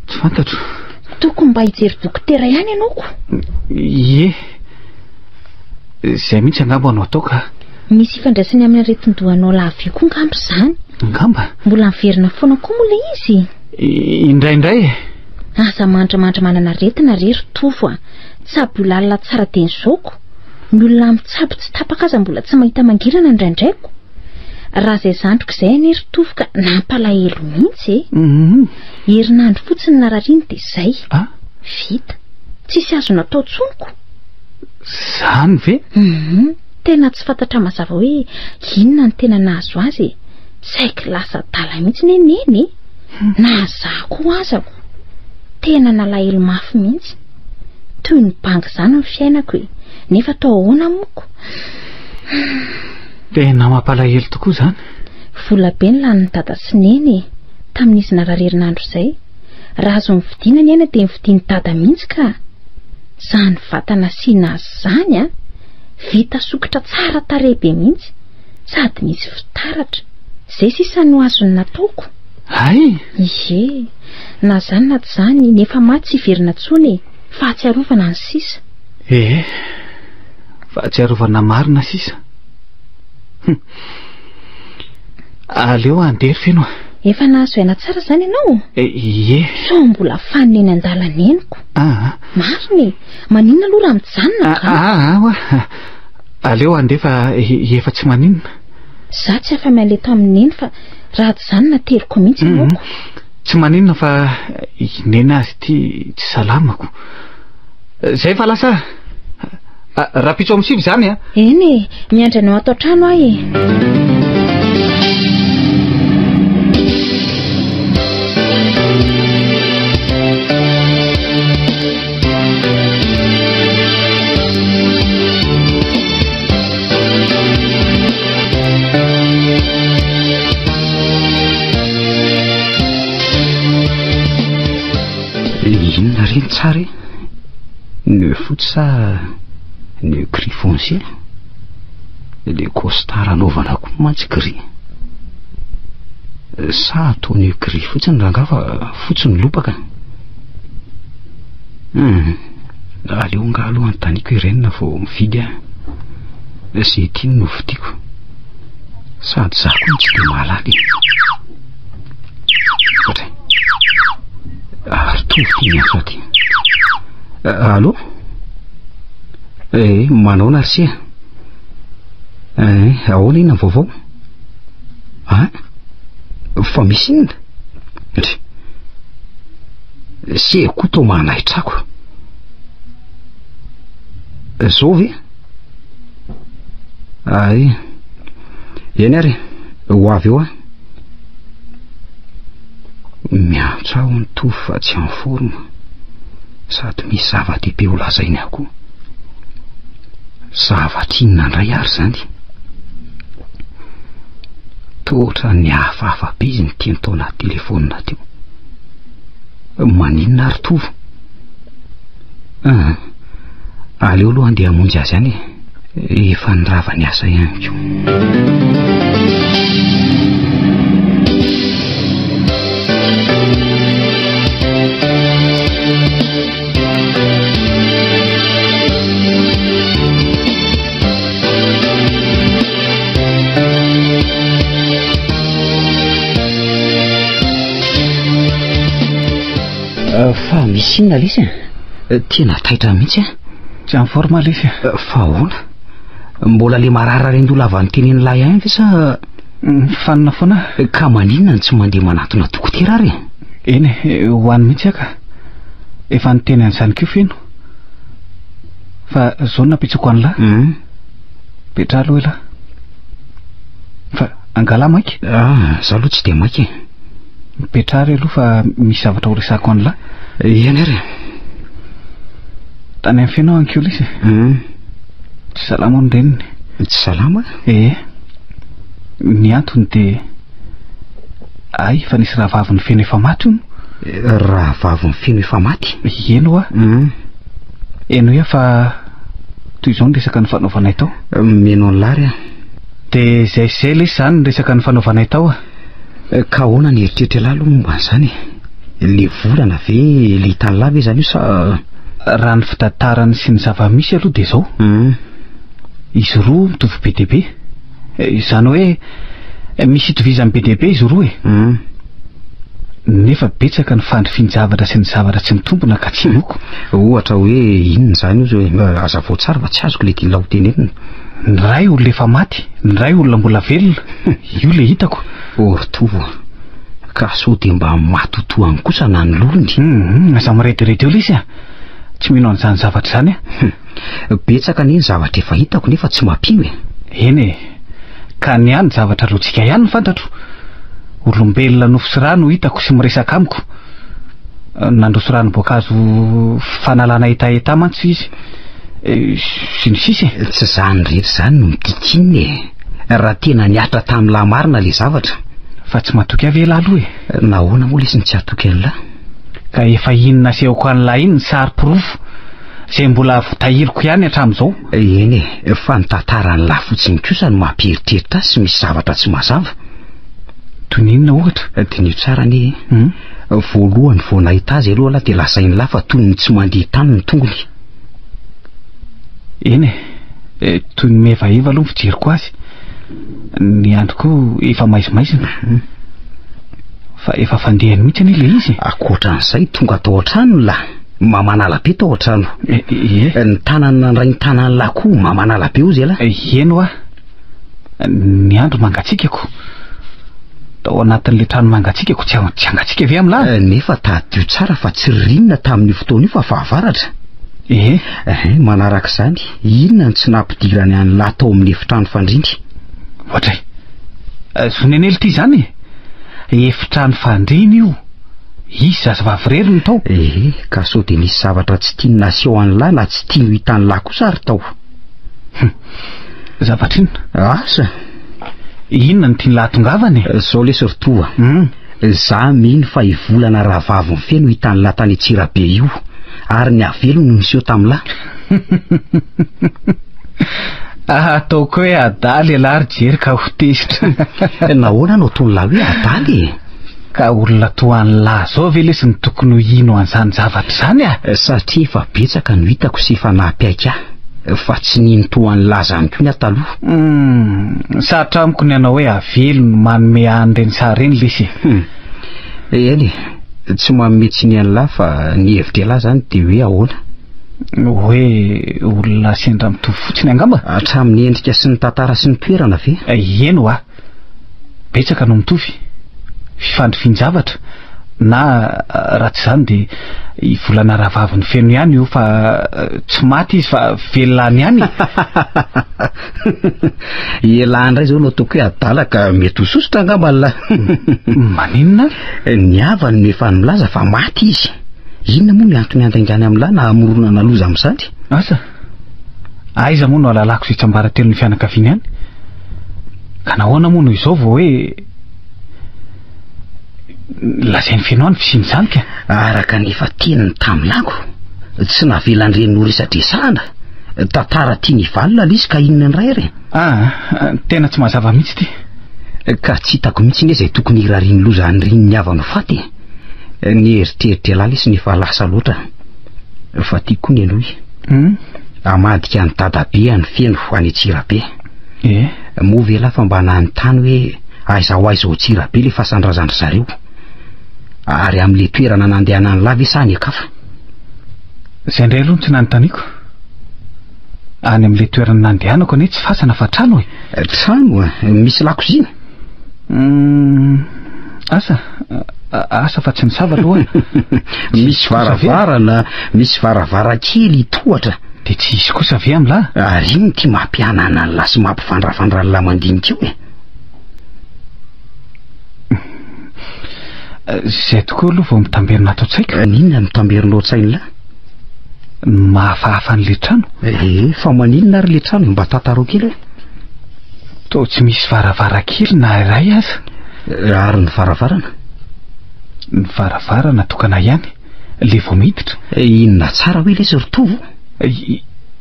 tsy fantatro. Tokony mba hijery dokotera ihany ianaoko. Ye. Izay mihitsy angamba anao atao ka. Misy ifandraisany amin'ny aretin-dohanao lavy koa angamba izany. Angamba? Mbola miverina foana koa moa ilay izy. Indraindray. Asa mandramanitra manana aretina rery tofo tsabo lalina tsara dia nyzaoko. Ny olona mitsabo tsy tapaka aza mbola tsy mahita mangirana indraindraiko. Raha izay zandriko izay any ery tofo ka nampalahelo mihitsy. Herinandro fotsiny narariany dia izay. Vita. Tsisy azo natao tsonoko. Zany ve? Tena tsy fantatra mazava hoe inona ny tena nahazo azy. Saika lasa dala mihitsy neneny. Nahazako azako. Tena nalahelo mafy mihitsy. Toy ny bangy izany ny fiainako nefa tao ahoana moko. Tena mampalahelo tokoa izany. Vola be ny lany dada sy neny tamin'izy nararerinandro izay. Raha azo mividiana ny aina dia mividiany dada mihitsy ka. Zany vatana siana azy izany vita sokatra tsara tarehy be mihitsy sady misy fitaratra. Izay sisa no azony nataoko. Ie, na zany na tsy zany nefa maty tsy hiverina tsony fa atsiarovana ny sisa. Fa atsiarovana marina sisa. Aleo andery feno. Efa nahazo aina tsara zany ianao? Ie. So mbola fanina eny an-dalana eniko. Mariny, maninona aloha raha mijanona ka? Aleo andefa efa tsy maninona. Za tsy afa-miala eto amin'ny eny fa raha tsy zany nateriko mihitsy ianoko. Tsy maninona fa inena azy ty tsy salamako. Zay fa lasa rapitso amin'ny sivy zany Eny, miandra ny ao ato trano ahy. Inona reny tsara ny fotsy sa ny gris foncé le costard anaovana koa mantsy gris sa atao ny gris fotsiny raha nga fa fotsy ny lopaka. Aleo nga aloha antaniko ireny na vao mividy zay tiany no vidiko sady za koa tsy dia mahalala tovy ny aso aty. Allo? Manao narsia? Ahoana ina vaovao? Fa misy inona? Se koa tao manaitrako. Zao ve? Eny ary ho avy eo miantso aho ny tovy fa tsy en forme. sady misy zava-dehibe ho lazainy akoho. Zavatra inona indray ary zany? Totra ny hafahafa be izy ny tiany tao anaty telefonina teo. Maninona ary tovo? Aleo aloha andeha hamonjy azy any, efa nirava ny asa ihany ko. Fa misy inona lesy? Tena taitra mihitsy. Tsy amin'ny forma lesy. Fa ahoana? Mbola le marara rendolo avy nyteneny lahy ihany ve sa fanina foana? Ka maninona tsy mandeha manatona dokotera ary? Eny, ho any mihitsy aka. Efa niteny an'izany keo feno. Fa zao napitsako an'lahy. Petra aloha ela. Fa angala maiky? Zaho aloha tsy dia maiky. Petra ary aloha fa misy zavatra ho resako an'lahy. Eny ary. Tany amin'ny fenao ankeo lesy. Tsy salama ny reniny. Tsy salama? Ny antony dia fa nisy rahavavy ny feno efa maty hono. Rahavavy ny feno efa maty? Eno a. Eno ia fa toy izao ny resaka ny fanaovanay tao. Meno an'lary a. Dia zay lesy zany ny resaka ny fanaovanay tao a. Ka ahoana ny eritreritra lahy aloha momba an'izany? Le volana ve le hitany lahy ve zany io sa raha ny fitantarany sy ny zava-misy aloha dia zao. Izy roa mitovy be dia be. Izany hoe misy itovizany be dia be izy roa nefa betsaka ny fandrifian-javatra sy ny zavatra tsy mitombona ka tsy loko. Ohatra hoe inona zany io aza vao tsara fa tsy azoko le tiana ho tenenina. Ny ray olona efa maty, ny ray olona mbola velona. Io le hitako. Oritovo. Ka sao dia mba matotoany kosa na ny lolony. Aza mirediredy eo lesy a. Tsy mino an'izany zavatra zany a. Betsaka ny zavatra efa hitako nefa tsy mampino e. Eny ka ny any zavatra lotsika ihany fantatro. Olombelona nofo sy rano hitako sy miresaka amiko. Nandroso ranom-boankazo fanalana etaeta mantsy izy. Sy ny sisy. Tsy zany rehetra zany no midikininy e. Raha tena niatra tamin'ny lahy marina le zavatra. Fa tsy matoky avy lahy aloha e. Nahoana moa lesy ny tsy atoky an'lahy? Ka efa inona sehoko an'lahy iny ny sary pirofo zay mbola voatahiriko ihany hatramin'izao. Eny e, fa ny tantaran'ny lahy fotsiny kosa no mampieritreritra sy misy zavatra tsy mazava. Toy ny inona ohatra? Dinio tsara ny voalohany vao nahita azy aloha lahy dia lasainy lahy fa toy ny tsy mandeha tany ny tongony. Eny toy ny mevaiva aloha ny fijeriko azy. Ny androko efa maizimaizina. Fa efa fandehany mihitsy any le izy. Akoatran'izay tonga tao an-trano lahy. Mamanala be tao an-trano. Ny tanany nandray ny tanany lahy koa mamanala be ozy lahy. Eno a. Ny andro mangatsikako. Tao anatin'le trano mangatsikako tsy angatsika ve amin'lahy. Nefa tadio tsara fa tsy rinona tamin'ny fotoana io fa fahavaratra. Manaraka izany inona ny tsy nampidirany any lahy tao amin'ny efitrano fandrindry. Ohatray. Zonenely ity zany efitrano fandriny io. Izy zazavavy rery ny tao. Ka sao dia nisy zavatra tsy tiany naseho an'ny lahy na tsy tiany hitan'ny lahy kosa ary tao. Zavatra inona? Asa. Inona ny tiany lahy tongavany? Zao lesy ritoa. Za mino fa ivolana rahavavy ny feno hitan'ny lahy tany Antsirabe io ary ny avelo no niseho tamin'lahy. Ataoko hoe adaly alary jery ka ho tezitra. Nahoana no ataony lahy hoe adaly? Ka olona toa an'ny lahy zao ve lesy ny tokony ho ino an'izany zavatra zany a? Satria efa betsaka no hitako sy efa nahapiaika fa tsy nino toa an'ny lahy zany koa ny ataloha. Sarotra amiko ny anao hoe avelo no manome an'ireny sary ireny lesy. Eny tsy manome tsy ny an'ny lahy fa ny hevitra lahy zany dia hoe ahoana? Hoe olona sendra mitovy fotsiny angamba? Hatramin'ny endrika sy ny tantara sy ny toerana ve? Eno a. Betsaka no mitovy. Fifandrifian-javatra na raha tsy zany dia ivolana rahavavy ny feno ihany io fa tsy maty izy fa velona ihany. Ialahy indray zao no ataoko hoe adala ka mety ho sosotra angamba lahy. Maninona? Ny havany no efa milaza fa maty izy. inona moa ny antony antaingany amin'lahy na amorona na loza amin'izany? Asa aiza moa no alalako sy tsambara-telo ny fianakaviany any ka nahoana moa no izao vao hoe lazainy feno any fisiny zany ka araka nefa teniny tamilako tsy navelandreny noresatresahana tantara tia ny valona lisy ka inona ny ray re tena tsy mazava mihitsy ty ka tsy hitako mihitsy ny izay tokony irariny loza ny riny ny avano faty ny eritreritra lala isy nefa lasa loatra fa tiako koa ny enoy amadika ny dadabe any feno ho any Tsirabe moa vela fa mba nany tany hoe aizaho Tsirabe le fasandrazandry zareo ary amin'le toerana nandehana ny lava isany akafa zay indray aloha tsy nanontaniako any amin'le toerana nandehanako ane tsy fasana fa trano trano misy lakozina asa fa tsy misava aloha misy varavarana misy varavarakely tohatra de tsy isy kosa ve am'la ary iny ty mampianana ny lasy mampifandravandra ny lamandinika io zay tokoa aloha vao mitamberina ato tsaika ninona mitamberinao tsainy la mahafahafa n'le trano fa maninona ary le trano mba tantarao kely to tsy misy varavarakely na iray aza ary ny varavarana tokana ihany le vao miditra inona tsara hoe le sy ritovo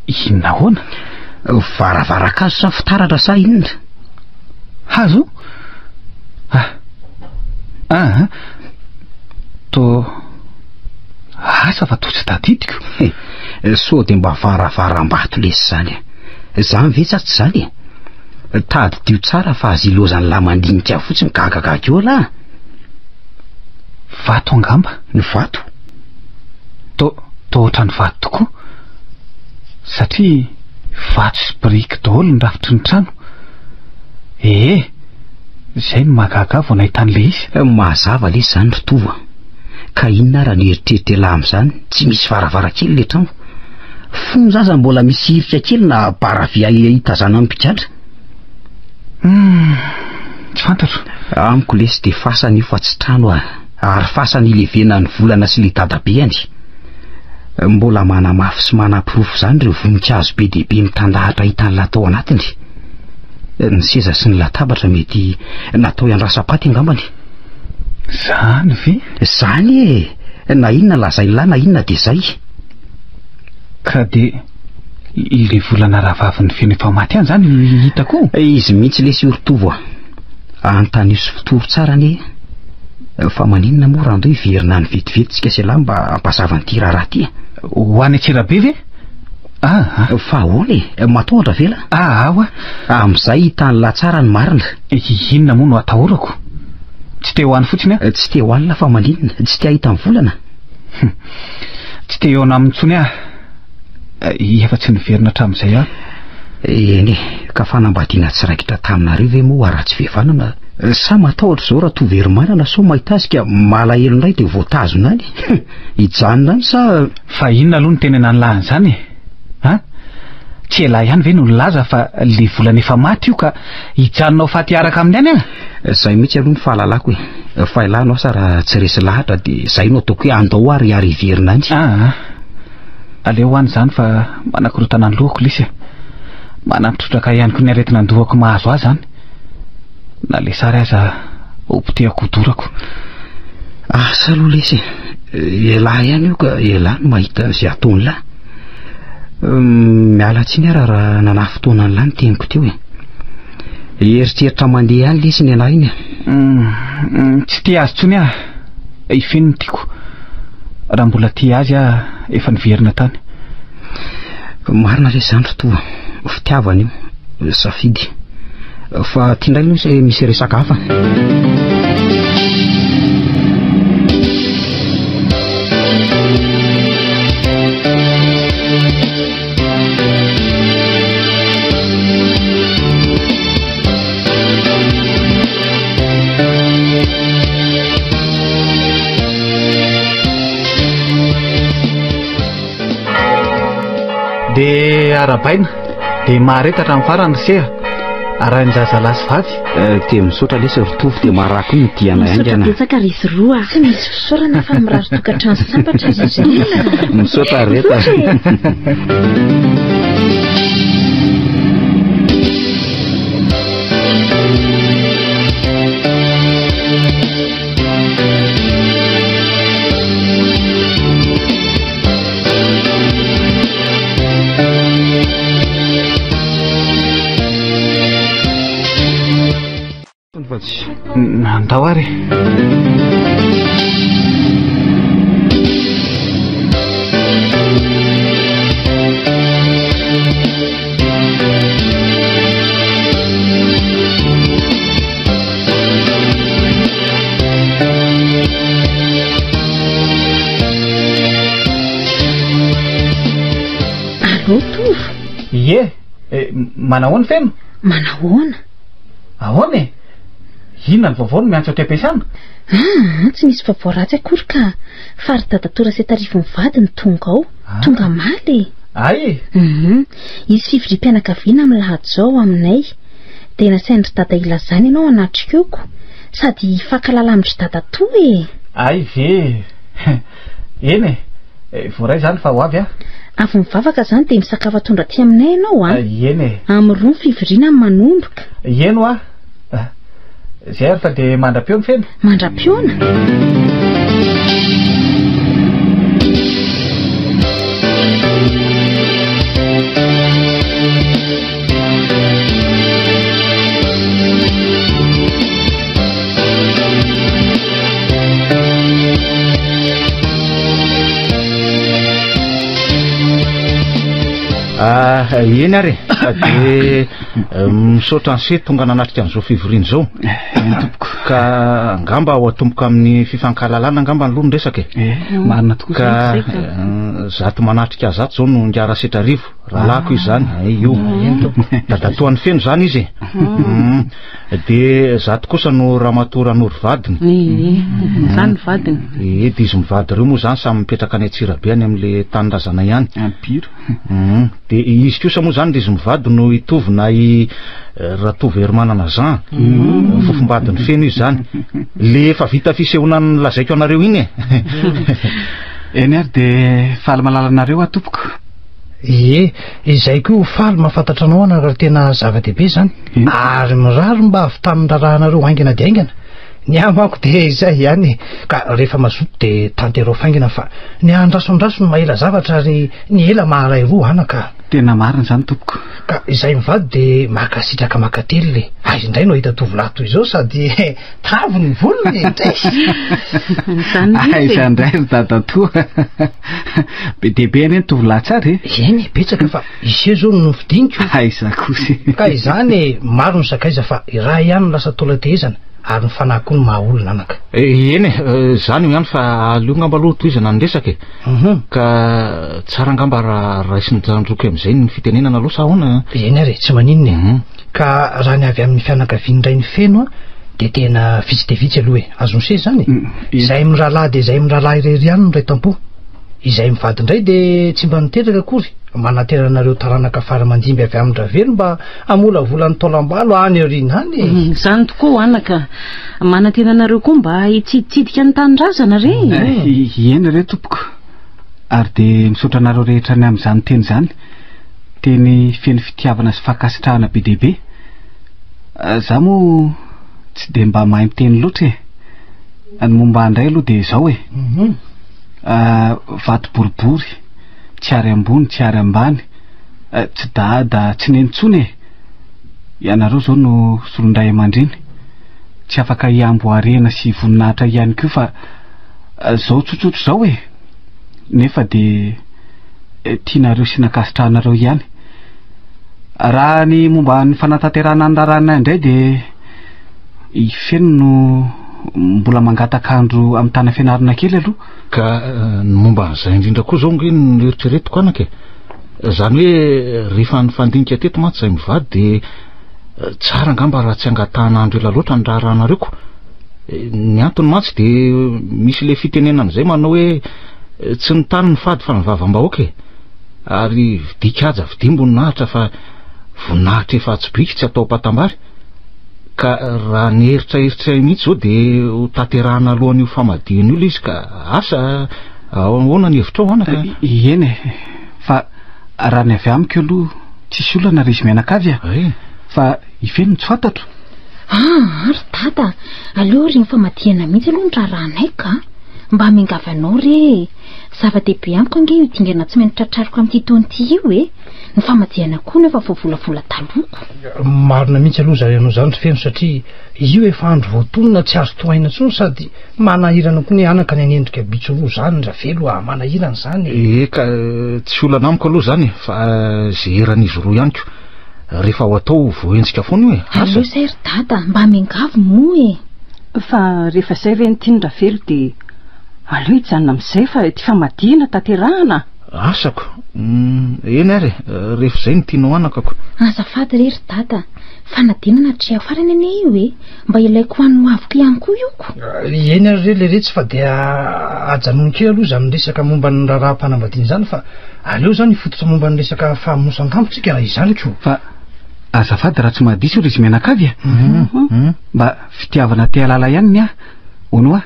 inona hoana varavarakazo sa fitaratra sa inona hazo to asa fa to tsy tadidiko so de mba varavaram-bato lesy zany zany ve tsatsy zany tady dio tsara fa azy ilozany lamandinika fotsiny gagagaga eo la vato angamba ny vato to ohatrany vato tokoa satria vato sy biriky daholo ny rafitry ny trano zay ny mahagaga vao nahitan'le izy mazava lesy zany ritovo ka inona raha ny eritreritra lahy amin'izany tsy misy varavarakely le trano fony zaza mbola misy iritra kely na baravia hitazana amin'ny mpigadra tsy fantatro amiko lesy de fasana io fa tsy trano ary fasana ilevena ny volana sy le dadabe any mbola manamafy sy manampirofo zany ireo voninkazo be dehibe mitandahatra hitan'la tao anatiny ny seza sy ny latabatra mety natao iandrasapaty angambany zany ve zany na inona lazay lahy na inona de zay ka de ile volana rahavaviny feno efa maty any zany hitako izy mihitsy lesy oritovo antany sy fitoro tsara ane fa maninona moa raha andao hiverina ny vetivetitsika sy lahy mba ampazavany ty raharaha ty ho any Tsirabe ve fa ahoana matohatra vela amin'izay hitany la tsara ny marina inona moa no atahorako tsy te ho any fotsiny tsy te ho anina fa maninona tsy te ahita ny volana tsy te eo amin'ntsony efa tsy niverina hatramin'izay eny ka fanambadiana tsiraikitra taminareo ve moa araha tsy vevanana sa matahotra zao raha toverymanana so mahita azy ka malahelo indray de voatazona any hijanona any sa fa inona aloha ny tenena ny lahan'izany tsy ela ihany ve no nilaza fa le volana efa maty io ka hijanonao faty araka amin'ny any zay mihitsy aloha ny fahalalako fa ilanao sa raha tsy resy lahatra de zay no ataoko hoe andao ary hiverina any aleo any zany fa manakorotana ny lohako lisy manampitrotraka ihany ko ny aretina andohako mahazo azy zany na le sary aza opitehako dorako asa aloha lesy elahy ihany io ka elahy no mahita zay ataony lahy miala tsiny raha nanahy fotoana ny lahy ny teniko teo eritreritra mandeha ihany lesy ny anahy iny tsy tia azy tsony ifenony tiako raha mbola tia azy efa niverina tany marina lesy zany fotoa fitiavana io safidy fa tiandray misy resaka hafa de arabaina de mahareta hatramin'ny farany seha aran'jazalasy vavy dia misaotra lesa ritovy dia marako ny diana aingana betsaka ry izy roa tsy misy fisaorana fa mirary tokantrano sambatra izy izay misaotra reta andao ary allo tovo ie manahoana feno manahoana ahoana e inona ny vaovao no miantso aty ampiasana tsy misy vaovao ratsy akory ka fary dadatora sy tarivo mivady ny tonga ao tonga maly ay izy fivoriam-pianakaviana amin'ny lahajao aminay dia nasaindry dada ilazany ianao anatrikoko sady fankalala amindry dada to e ay ve eny e voaray zany fa ho avy avy mivavaka zany dia misakava tondra aty aminay ianao eny e amin'ny roa ny fivoriana ny manomboka eno zay ary fa dia mandra-piona feno mandra-piona eny ary dia misaotra anse tonga nanatrika an'izao fivoriana zao tompoko ka angamba ho atomboka amin'ny fifankahalalana angamba ny lohany resaka marina tokoa ka zato manatrika zato zao no ngiara setra rivo rahalako izy zany io dadatoan'ny feno zany izy dia zato kosa no ramatora nory vadiny zany vadiny dia izy mivady reo moa zany samy mipetraka any Antsirabe any amin'le tany-drazana ihany ampiro dia izy kosa moa zany dia izy mivady no hitovy na i ratovy hermanana zan fofombadiny feno izy zany le efa vita fisehoana ny lazaiko anareo iny eny ary dia faly malalanareo atompoko izay koa faly mahafantatra anao ana raha tena zava-dehibe zany ary mirary mba avitamindrarahanareo aingana dia aingana ny amako dia izay ihany ka rehefa mazoto dia tanterao faingana fa ny andrasondraso no mahela zavatra ary ny ela maharay roa anaka tena marina zany tompoko ka izay mivady dia makasitraka makately le aizy indray no hita tovolahy toy izao sady tavo ny volony indray aiza indray ry dadatoa be dehibe any tovolahy tsara eny betsaka fa ise zao no fidiniko aiza kosy ka izany maro ny sakaiza fa iraha ihany no lasa tolatehezana ary ny fanahy koa no mahaolona anaka eny zany io ihany fa aleo ngamba aloha toizana ny resaka ka tsara ngamba raha raisiny jandroko amin'izay ny fitenenana aloha sa ahoana eny ary tsy maninona ka raha ny avy amin'ny fianakaviany iray ny feno dia tena vitsy dia vitsy aloha azonse zany izay mirahalahy dia izay mirahalahy irery ihany no ray tampo izay mivady indray dia tsy mba niteraka akory manateranareo taranaka fara mandimby avy amin'ny ravelo mba amola volany taolambalo any arina any zany tokoa anaka manateranareo koa mba hitsiditsidika ny tanindrazana re eny re tompoko ary dia misaotra anareo rehetra ny amin'izany teny zany teny feno fitiavana sy fankasitrahana be dehibe za moa tsy dia mba mahay miteny loatra ny momba andray aloha dia zao vato boribory tsy ary ambony tsy ary ambany tsy dada tsy nentsony ianareo zao no solondray aman-dreny tsy afaka hiamboarena sy voninahitra ihany koa fa zao tsotsotro zao nefa dia tianareo sy nakasitrahanareo ihany raha ny momba ny fanatanterahana ny rarana indray dia ifeno no mbola mangatakandro amin'ny tana fianarana kely aloha ka ny momba an'izay indrindra koa zao nge ny eritreretiko anaka zany hoe rehefa ny fandinika teto mantsy izay mivady dia tsara ngamba raha tsy angatahan'andro ela loatra ny raharanareko ny antony mantsy dia misy le fitenenana izay manao hoe tsy ny tany ny fady fa ny vavam-bahoaka ary vidika aja vidimbony nahitra fa voninahitra efa tsy briky tsy atao patambary ka raha nieritraeritra mihitsy zao de ho tanterahana alohan'io famadihana io le izy ka asa ahoana ny hevitra ao anaka eny fa raha ny avy amiko aloha tsisy olana ry izy mianakavy fa ifeno tsy fantatro ary dada aleo ry ny famadihana mihitsy aloha ny raharanay ka mba mingavanao re zava-dehibe amiko ange io dingana tsy mainty tratrariko amin'ity taon'ity io ny famadihana koa nefa voavolavola taloko marina mihitsy aloha zay anao zany feno satria io efa andro voatonona tsy azo toaina tsony sady manahirana koa ny anaka ny anendrika bitsoroa zany ra velo manahirana zany ka tsy olana amiko aloha zany fa zay eran'izy roa ihany ko rehefa ho atao voenjika foana io aleo zay ry dada mba mingavo moa fa rehefa zay reny tiany ra velo de aleo hijanona amin'izay fa ty famadihana tanterahana asako eny ary rehefa zay ny tianao anakako azafady re ry dada fanadinana tre afarany ane io mba ilaiko hoanno avoko ihany koa ioko eny ary re le retsy fa de ajanony kely aloha zany resaka momba ny raha-panambadiana zany fa aleo zany ifototra momba ny resaka fahamosan-tampotsika raha izany ko fa azafady raha tsy mahadisy ry izy mianakavy mba fitiavana te alala ihany ny ono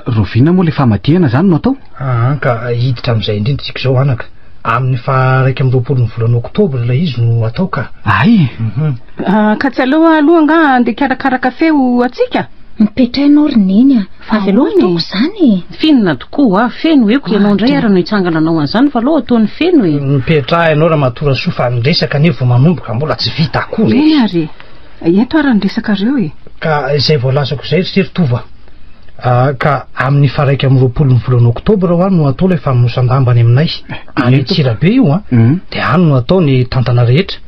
rovina moa le famadihana zany no atao ka hiditra amin'izay indrindra tsika zao anaka amin'ny faharaiky amin'ny 20 ny volana oktobra ilay izy no atao ka ay ka tsy aloha aloha andeha karakaraka feo atsika mipetrainao ry neny avy aloha ataoko zany finona tokoa feno eko ianao indray ary no hitsangana anao an'izany fa aloha ataony feno mipetra ianao raha matora soa fa nyresaka nevo manomboka mbola tsy vita akory eny ary eto ary ny resaka reo ka izay voalazako zay ry tova ka amin'ny faraiky amin'ny 20 ny volana oktobra ho any no atao ilay famosan-dambany aminay any Tsirabe io de any no atao ny tantana rehetra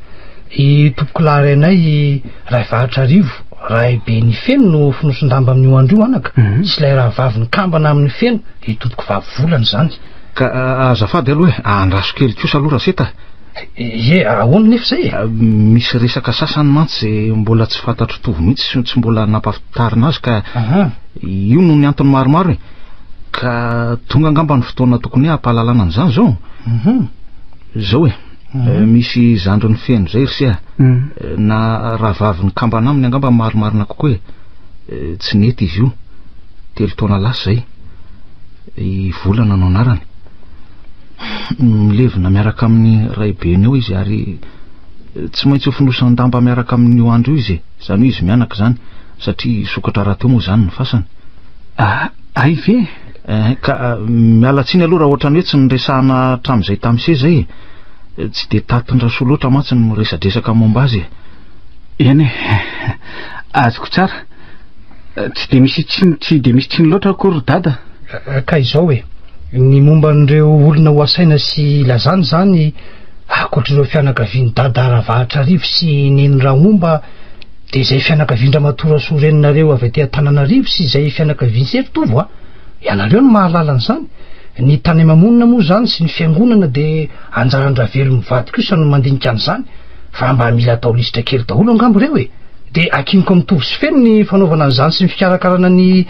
i tompoko laharainay ray varatra arivo ray be ny feno no finoson-damba amin'io andro io anaka tsy ilay raha vavy ny kambana amin'ny feno i tompoko vavy volana zany ka azafady aloha andraso kely kosa aloha raha seta ahoana nefa zay misy resaka sasany mantsy zay mbola tsy fantatro tovo mihitsy tsy mbola nampafitarina azy ka io no ny antony maromaro ka tonga angamba ny fotoana tokony hampahalalana an'izany zao zao misy zandro ny feno zay ry na raha vavy ny kambana aminy angamba maromarina kokoa tsy nety izy io 3 taona lasa zay i volana no anarany milevina miaraka amin'ny ray beny eo izy ary tsy maintsy ho finosana-damba miaraka amin'io andro io izy zany izy mianaka zany satria sokatra raha teo moa zany ny fasany ay ve ka mialatsiny aloha raha ohatrany hoe tsy niresahana hatramin'izay tamin'se zay tsy de tatin-draso loatra mantsy ny resadresaka momba azy eny azoko tsara tsy de misy tsiny loatra akory dada ka izao ny momba n'ireo olona ho asaina sy lazany zany akoatr'ireo fianakaviany dada Ravahatra Arivo sy neny Rahomba de zay fianakavian-dra matora soreninareo avy aty Antananarivo sy zay fianakaviany Seritovo ianareo no mahalala an'izany ny tany mamonina moa zany sy ny fiangonana de anjaran-dra velo mivady kosa no mandinika an'izany fa mba mila atao lisitra kely daholo angambo reo de akinoko mitovy sy feno ny fanaovana an'izany sy ny fikarakarana ny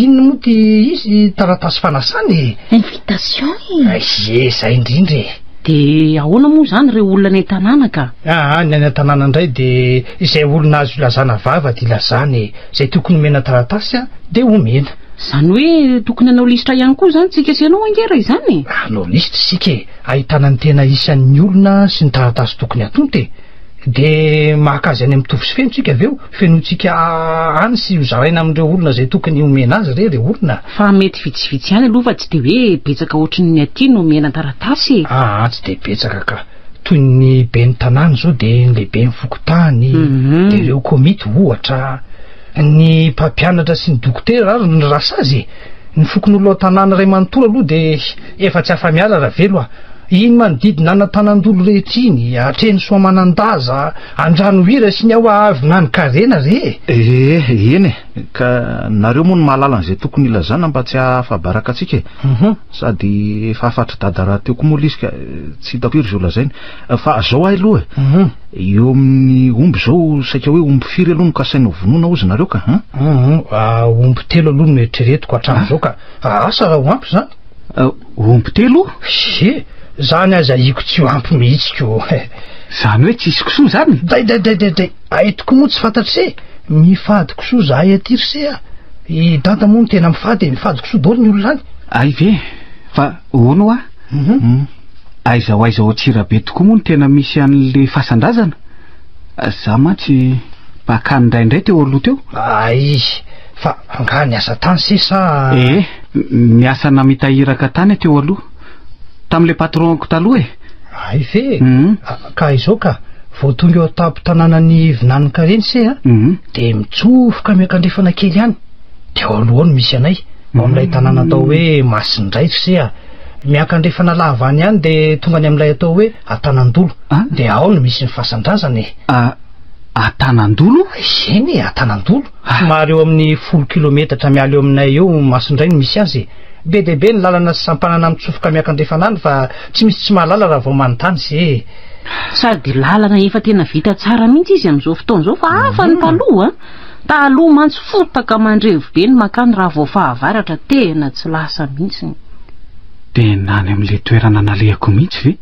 inona moa ty izy taratasy fanasany invitation zay indrindra de ahoana moa zany reo olona ny tanàna ka ny any tanàna indray de izay olona azo ilazana vava de ilazany zay tokony mena taratasy de omena zany hoe tokony anao lisitra ihany koa zany tsika sy anao angera izany anao lisitra sika ahitana ny tena isan'ny olona sy ny taratasy tokony atonta de mahakazy any amin'ny tovy sy fenotsika aveo fenotsika any sy hozaraina amin'ireo olona zay tokony omena azy re olona fa mety vitsivitsy ihany aloha fa tsy de hoe betsaka ohatrany ny aty no omena taratasy tsy de betsaka ka toy ny be ny tanàna zao de ny lehibe ny fokotany de ireo komity ohatra ny mpampianatra sy ny dokotera ary ny rasa azy ny fokon'olo tanàna ray manontolo aloha de efa tsy afa-miala raha velo iny manodidina anatanandolo rehetra iny atreny soamanandaza andrano hira sy ny ao avy nany karena re eny ka nareo moa no mahalala an'izay tokony ilazana mba tsy hafabaraka atsika sady efa afatra dada raha teo koa moa lisika tsy hitako iry zao lazainy fa zao ahy aloha eo amin'ny omby zao saika hoe omby firy aloha no kasaina vonona ozy nareo ka omby telo aloha no eritreretiko hatramin'izao ka asa raha ho ampy zany omby telo zany aza iko tsy ho ampy mihitsiko Zany hoe tsisy kosoa zany? Day aetiko moa tsy fantatry mifady kosoa zahay aty ry I dada moa tena mifady kosoa daholo ny olona any. Ay ve fa ono a aiza tsirabe tokoa moa ny tena misy an'le fahasandrazana. Za mantsy pakany indraindray teo aloha teo. Ay fa nga niasa tany sa niasa namitahiraka tany teo aloha tam'le patronko taloha Ay ve ka izao ka vao tonga eo tapo tanànany Vinanika reny de mitsofoka miakandrefana kely any teo alohany misy anay ao amin'ilay tanàna atao hoe Masindraitra miakandrefana lava any any de tonga any amin'ilay atao hoe Atanandolo de ao no misy ny fahasandrazana Atanandolo? Eny Atanandolo somary eo amin'ny 10 kilometatra miala eo aminay eo Masindray no misy azy be de be ny lalana sy sampanana mitsofoka miakandrefana any fa tsy misy tsy mahalala raha vao manontany se sady lalana efa tena vita tsara mihitsy izy amin'izao fotoan'izao fa hafa ny taloha mantsy fotaka mandrevo be ny makany raha vao fahavaratra tena tsy lasa mihitsy de nany amin'le toerana nalehako mihitsy ve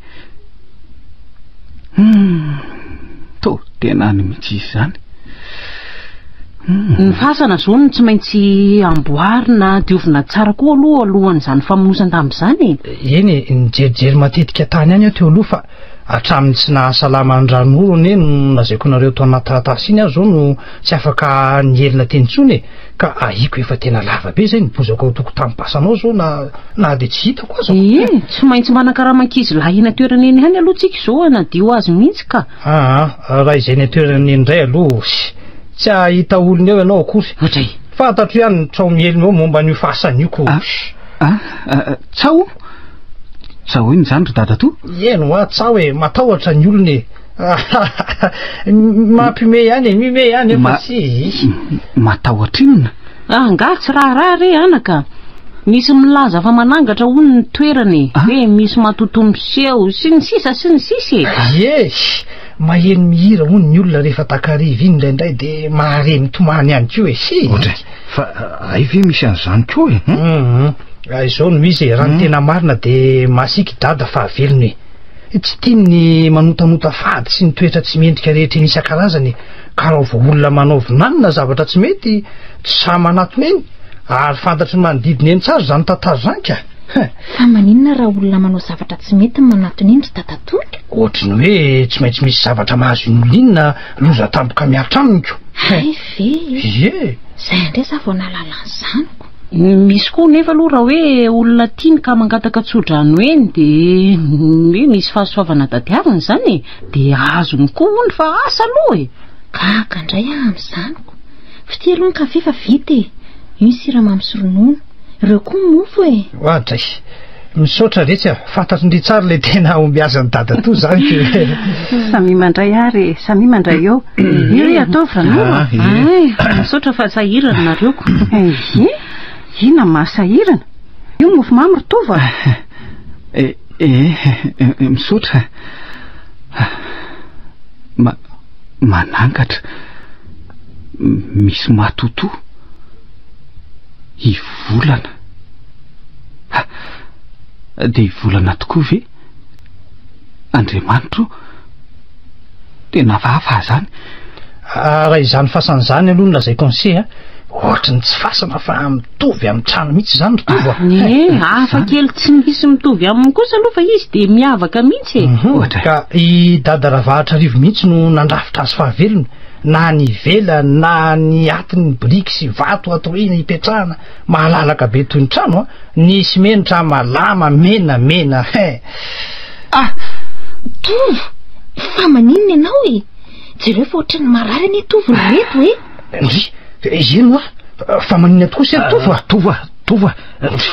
to tena ny mihitsy izy zany ny fasana zao no tsy maintsy amboarina diovina tsara koa aloha alohan'izany famonosan-dambo zany eny nijerijery matetika tany any teo aloha fa hatramin'ny tsy nahasalama ny ran'orony nazaiko nareo tao anaty taratasy iny aho zao no tsy afaka nielina teny intsony ka ahiko efa tena lava be zay nibozako ao toko-tampaasanao zao na de tsy hitako azo tsy maintsy manakaramankizy lahina toerana eny hany aloha tsika izao anadio azy mihitsy ka raha izay ny toerana eny indray aloha tsy ahita olona eo ianao akory fantatro ihany trao mielina eo momba n'io fahasan'io ko tsao iny zany ry dada to eno tsao matahotra ny olona mampime ihany mime ihany efa tsy matahotra inona nga tsy raha re anaka misy milaza fa manangatra hono ny toerany hoe misy matotombo seho sy ny sisa maheno mihira hono ny olona rehefa takariva iny indraindray de mahare mitomany ihany ko fa ay ve misy an'izany ko izao no izy raha ny tena marina de masiky dada fa avelony tsy tiany manotanota fady sy ny toetra tsy mendrika rehetra isan-karazany ka raha vao olona manao vinanina zavatra tsy mety tsy sa manatona eny ary fantatry ny manodidina eny tsara zany tantara zany ka fa maninona raha olona manao zavatra tsy mety manatona eny ry tatatoka ohatrany hoe tsy maintsy misy zavatra mahazo iny olinona loza tampoka miatra aminy ko zay ndray za vao nalalan'izany misy koa nefa aloha raha hoe olona tiany ka mangataka tsodrano eny de hoe misy fahasoavana tadiaviny zany de azony koa hono fa asa aloha kaka ndray amin'izanyko fity aloha ny kafe fa vita io siramamy sy ronono ireo koa mofo oadray misaotra retsy fantatry ndry tsara le tena ombiazany dada to zany samy mandray ary samy mandray eo io ataovy ranao misaotra fa sahirana nareoko ina mahasahirana io mofo mamy ry tova misaotra manangatra misy matoto ivolana de ivolana tokoa ve Andriamanitro tena hafahafa zany raha izany fasan'izany aloha nolazaiko an'se ohatra ny tsy fasana fa mitovy amin'ny trano mihitsy zany ritova hafa kely tsy misy mitovy aminy kosa aloha fa izy de miavaka mihitsy ka i dada ravahatra rivo mihitsy no nandrafitra azy fahavelona na ny vela na ny atiny briky sy vato atao iny hipetrahana mahalalaka be toy ny trano ny simenitra malama menamena tovo fa maninona ianao jereo fa ohatrany marary any tovo ny reto ino fa maninona tokoa sy tova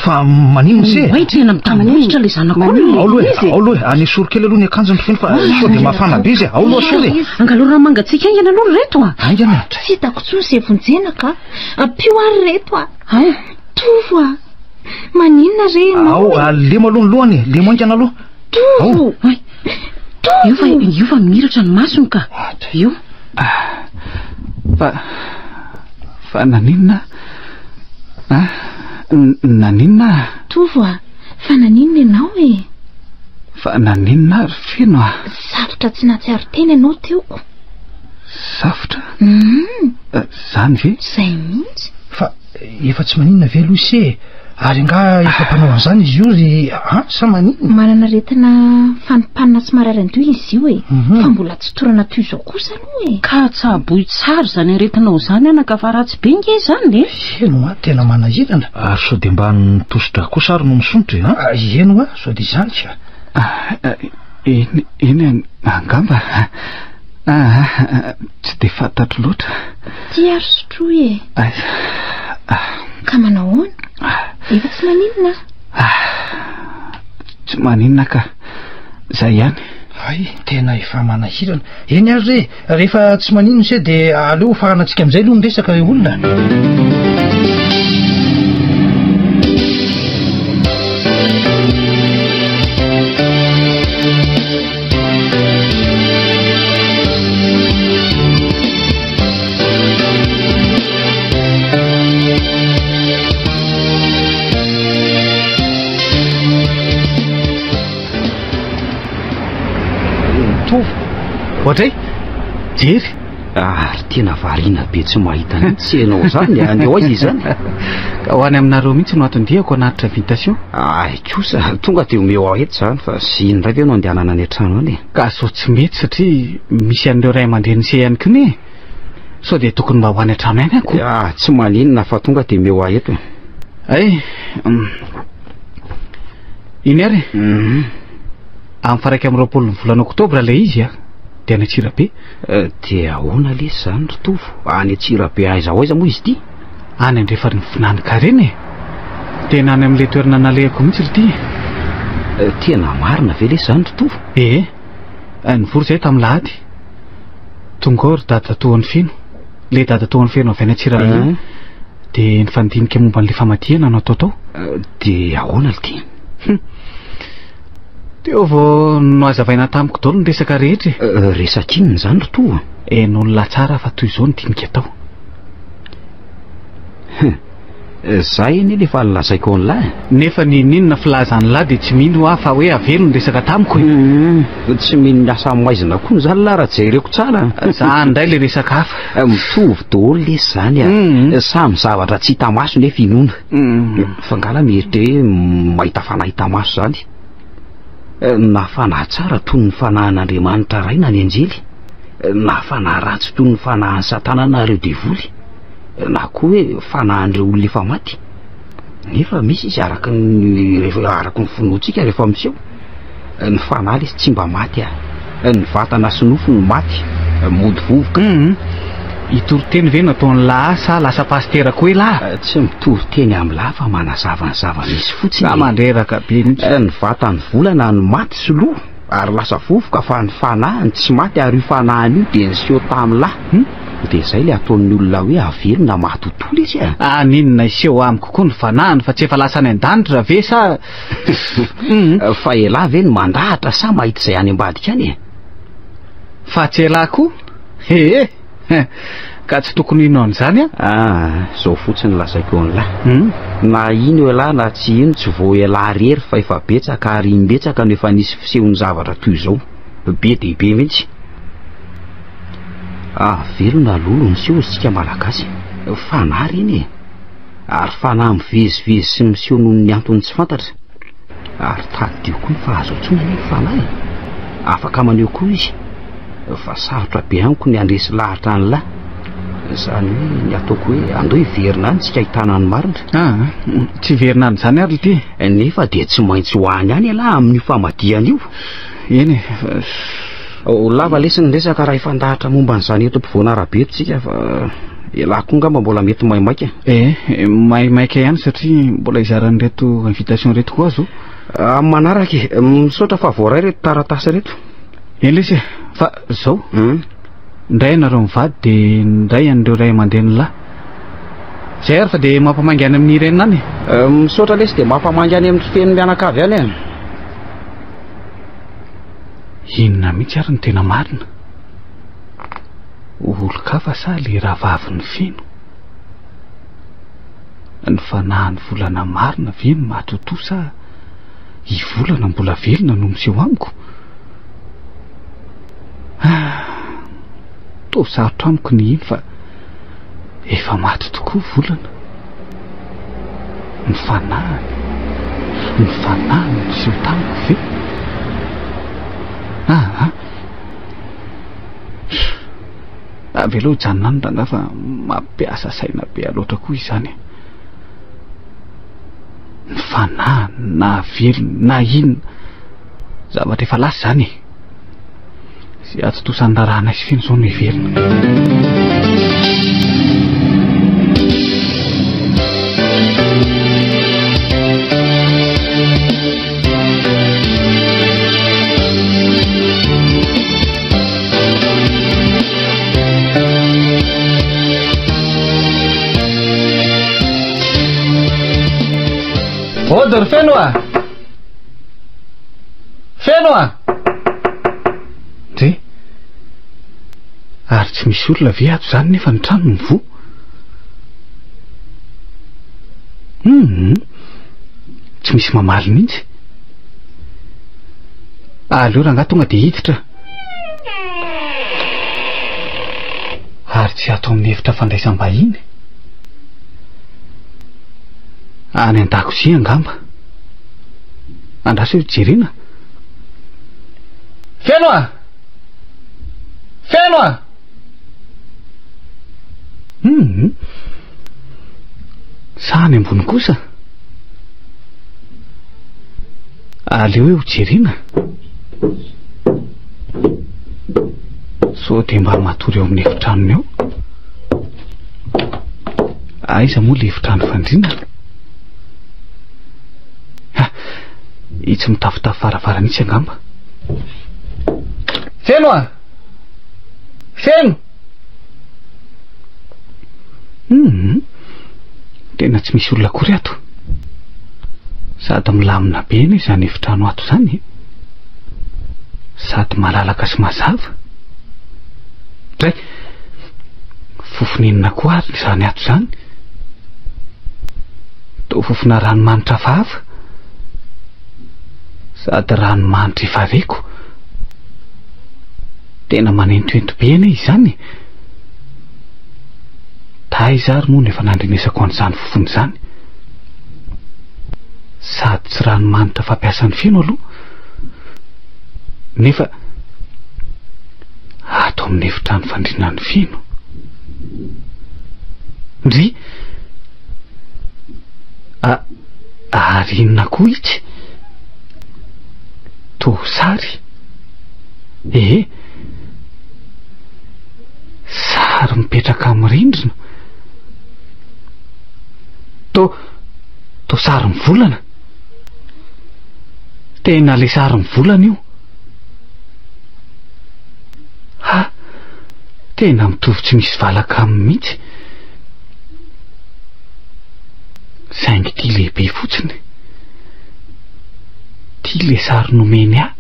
fa maninona se tena mitamiditra le aloha any soro kely aloha ny akanjony feno fa so de mafana be izy aloha sore angalora mangatsika aingana aloha reto aingana tsy hitako tsoa se vonjena ka ampio ary reto tovo maninona renao lemo aloha ny lohany lemo aingana aloha tovo io fa miratra ny masony ka io fa naninona naninona tovo fa naninona ianao fa naninona ary feno sady safotra tsy natsiaro teny ianao teoko. Safotra? Zany ve? Zay mihitsy. Fa efa tsy maninona ve aloha se ary nga efa mpanao an'izany izy io ry sa maninona? Manana retina fanimpanina tsy mararan-dio izy io e. Fa mbola tsy torana toy izao kosa aloha e. Ka tsaboy tsara zany aretinao zany anaka fa ratsy be nge zany eno a tena manahirana. Ary sao dia mba nitositra kosa ary no misontra eno a sao dia izany ka. Eny angamba tsy dia fantatro loatra. Ty ary sotroy e. Ka manao hoana? Efa tsy maninona? Tsy maninona ka. Zay ihany. Ay, tena efa manahirana. Eny ary rehefa tsy maninona se dia aleo faranantsika amin'izay aloha miresaka olona. Ohatray? Jery? Ary tena variana be tsy mahita tsy ianao zany andeo aiza izany? Ka ho any aminareo mihitsy no atondihako anatitra invitation. Ay kosa tonga dia omeo aho eto zany fa sy indray ve no andehanana any an-trano any. Ka sao tsy mety satria misy an'ireo ray aman-dreny se ihany koa ne. Sao dia tokony mba ho any an-trano ihany ako. Tsy maninona fa tonga dia omeo aho eto. Ay iny ary amin'ny faraika amin'ny 20 volana oktobra ilay izy dia any Antsirabe. Dia ahoana lesy zany ritovo? Any Antsirabe aiza ho aiza moa izy ity? Any andrefa ny finanika reny tena any amin'ilay toerana nalehako mihitsy ry ity. Tena marina ve lesy zany ritovo? Nivory izay tamin'ny lahady. Tonga ao ry dadatoan'ny feno. Ilay dadatoan'ny feno avy any Antsirabe dia nifandinika momba n'ilay famadihana no atao tao. Dia ahoana ity? Teo vao no azavaina tamiko daholo ny resaka rehetra. Resaka inona zany ritovo? N'olona tsara fa toy izao ny dinika tao. Zay eny efa nilazaiko an'lahy. Nefa ny ninona filazany lahy dia tsy mino aho fa hoe avelo ny resaka tamiko. Tsy mino ny asa maizina koa zany lahy raha jereko tsara. Za indray le resaka hafa. Mitovy daholo lesy zany samy zavatra tsy hita maso nefa inona. Fa ngala mihiritra hoe mahita fanahy hita maso zany. Na fanahy tsara toy ny fanahin'Andriamanitra ray na ny anjely, na fanahy ratsy toy ny fanahin'ny Satana na ireo devoly, na koa hoe fanahin'ireo olona efa maty. Nefa misy izy araka ny finoantsika rehefa miseho. Ny fanahy lesy tsy mba maty ny vatana sy nofo no maty, mody vovoka. Itoriteny ve nataon'ny lahy sa lasa pastera koa lahy? Tsy mitoriteny amin'ny lahy fa manazava ny zava-misy fotsiny. Mandreraka be mihitsy. Ny vatany volana no maty sy loha ary lasa vovoka fa ny fanahy tsy maty ary io fanahy io dia niseho tamin'ny lahy. Dia izay le ataon'ny olona hoe averina maty ho tola izy. Ninona iseho amiko koa ny fanahiny fa tsy efa lasa any an-danitra ve sa? Fa elahy ve ny mandahatra sa mahita izay any ambadika any? Fa tsy elahy koa? Ka tsy tokony ino an'izany zao fotsiny lazaiko an'lahy. Na ino elahy na tsy ino tsy vao elahy rery fa efa betsaka ary imbetsaka no efa nisy fisehon'ny zavatra toy izao. Be dia be mihitsy. Velona lolo miseho isika malagasy. Fanahy reny ary fanahy mivezivezy sy miseho noho ny antony tsy fantatra. Ary tadio koa ny fahazoantsona ny fanahy. Afaka maneho koa izy. Fa sarotra be amiko ny andresy lahatra an'lahy. Izany hoe ny ataoko hoe andao hiverina any tsika ahitana ny marina. Tsy verina any izany ary ity. Nefa dia tsy maintsy ho any any lahy amin'io famadihana io. Eny lava lesy ny resaka raha ifandahatra momba n'izany eto ampovoana arabe eto tsika fa elahy koa ngamba mbola mety maimaika. Maimaika ihany satria mbola izaran'ireto invitation reto koa azo. Amin'ny manaraka misaotra fa voaray reto taratasy reto. Eny lesy fa zao ndray ianareo mivady dia ndray an'ireo ray aman-dreny lahy. Zay ary fa dia mampamangy any amin'ny ireny any. Misaotra lesy dia mampamangy any amin'ny feno mianakavy any. Inona mihitsy ary ny tena marina? Olo-kafa sa le rahavavy ny feno? Ny fanahin'ny volana marina ve ny matoto sa i volana mbola velona no miseho amiko? to sarotra amiko ny iny fa efa maty tokoa volana. Ny fanahany sy ho tamiko ve? Avy aloha janonany ranga fa mampiasa saina be aloatra koa izany. Ny fanahany na velona na inona zavatra efa lasa zany. Sy atotosan'ny rarahana sy feno zao no ivelona. Odor, feno Dre, ary tsy misy olona ve ato zany nefa ny trano mivoa? Tsy misy mamaly mihitsy. Aleo raha tonga de hiditra. Ary tsy ato amin'ny efitra fandraisam-bahiny. Any an-dakozia angamba. Andraso eo jerena. Feno Sany ambony kosa. Aleo eo jerena. So de mba matory eo amin'ny efitranony eo. Aiza moa le efitrano fandriana? Itsy mitafotafo faravara mihitsy angamba. Feno tena tsy misy olona akory ato. Sady milamina be ny izany efitrano ato zany. Sady malalaka sy mazava. Dray fofonenina koa ary izany ato zany. To fofona ranomanitra fahafa. Sady ranomanitra efa reko. Tena manentoento be ane izany. Taizary moa nefa nandrinesako an'izany fofony zany. Sady tsy ranomanitra fampiasan'ny feno aloha. Nefa ato amin'ny efitrano fandrinan'ny feno. Ndry ary inona koa itsy? Sary. Sary mipetraka amin'ny rindrina. To sary mivolana. Tena le sary mivolana io. Tena mitovy tsy misy valaka aminy mihitsy. Saingy ty lehibe fotsiny. Ty le sary nomeny aho.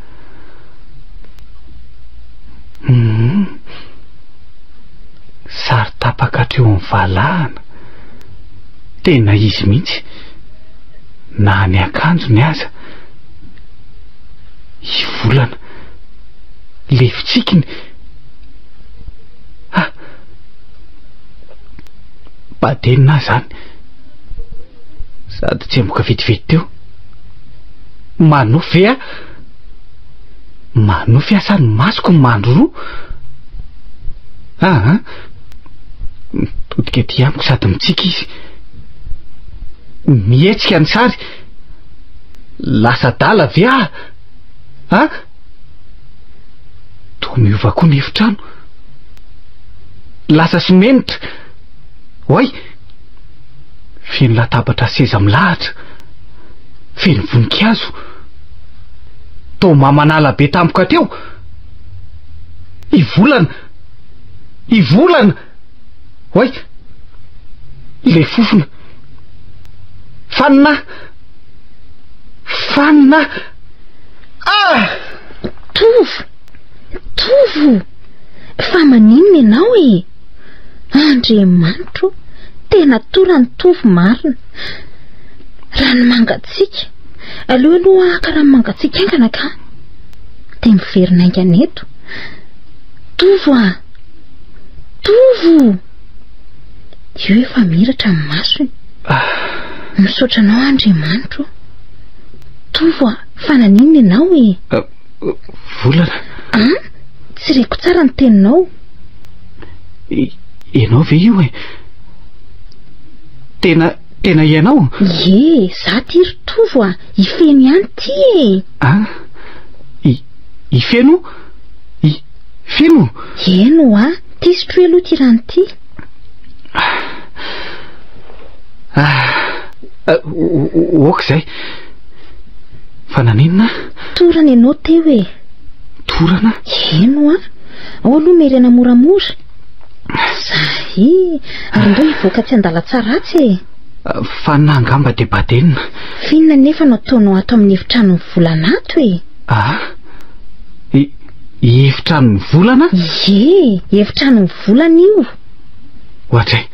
Sary tapaka hatreo amin'ny valahana. Tena izy mihitsy. Na ny akanjo ny aza. I volana. Le fitsikiny. Badenina zany. Sady tsy amboka vetivety teo. Manofy asany masoko ny mandro roa. Mitodika ty amiko sady mitsika izy. Mietsika ny sary. Lasa dala ve to miova koa ny efitrano. Lasa simenitra. Oay. Feno latabatra seza milahatra. Feno voninkazo. To mamanala be tampoka teo. I volana. Oay. Le fofona. Fanina. Tovo. Fa maninona ianao e? Andriamanitro. Tena torany tovo marina. Rano mangatsika. Aloha ka rano mangatsika aingana ka. De miverina aingana eto. Tovo tovo io efa miratra ny masony misaotra anao Andriamanitra tovo fa naninona ianao volana tsy reko tsara ny teninao ianao ve io tena ianao za ty ry tovo ifeno ihany ty ifeno feno eno tisitro aloha ty rano ty oka zay fa naninona torana ianao teo torana eno ao aloha merena moramora zay ary ndao hivoaka tsy andala tsaratsy fa nangamba de badenina finona nefa nataonao ato amin'ny efitrano ny volanato efitrano ny volana efitrano ny volana io ohatray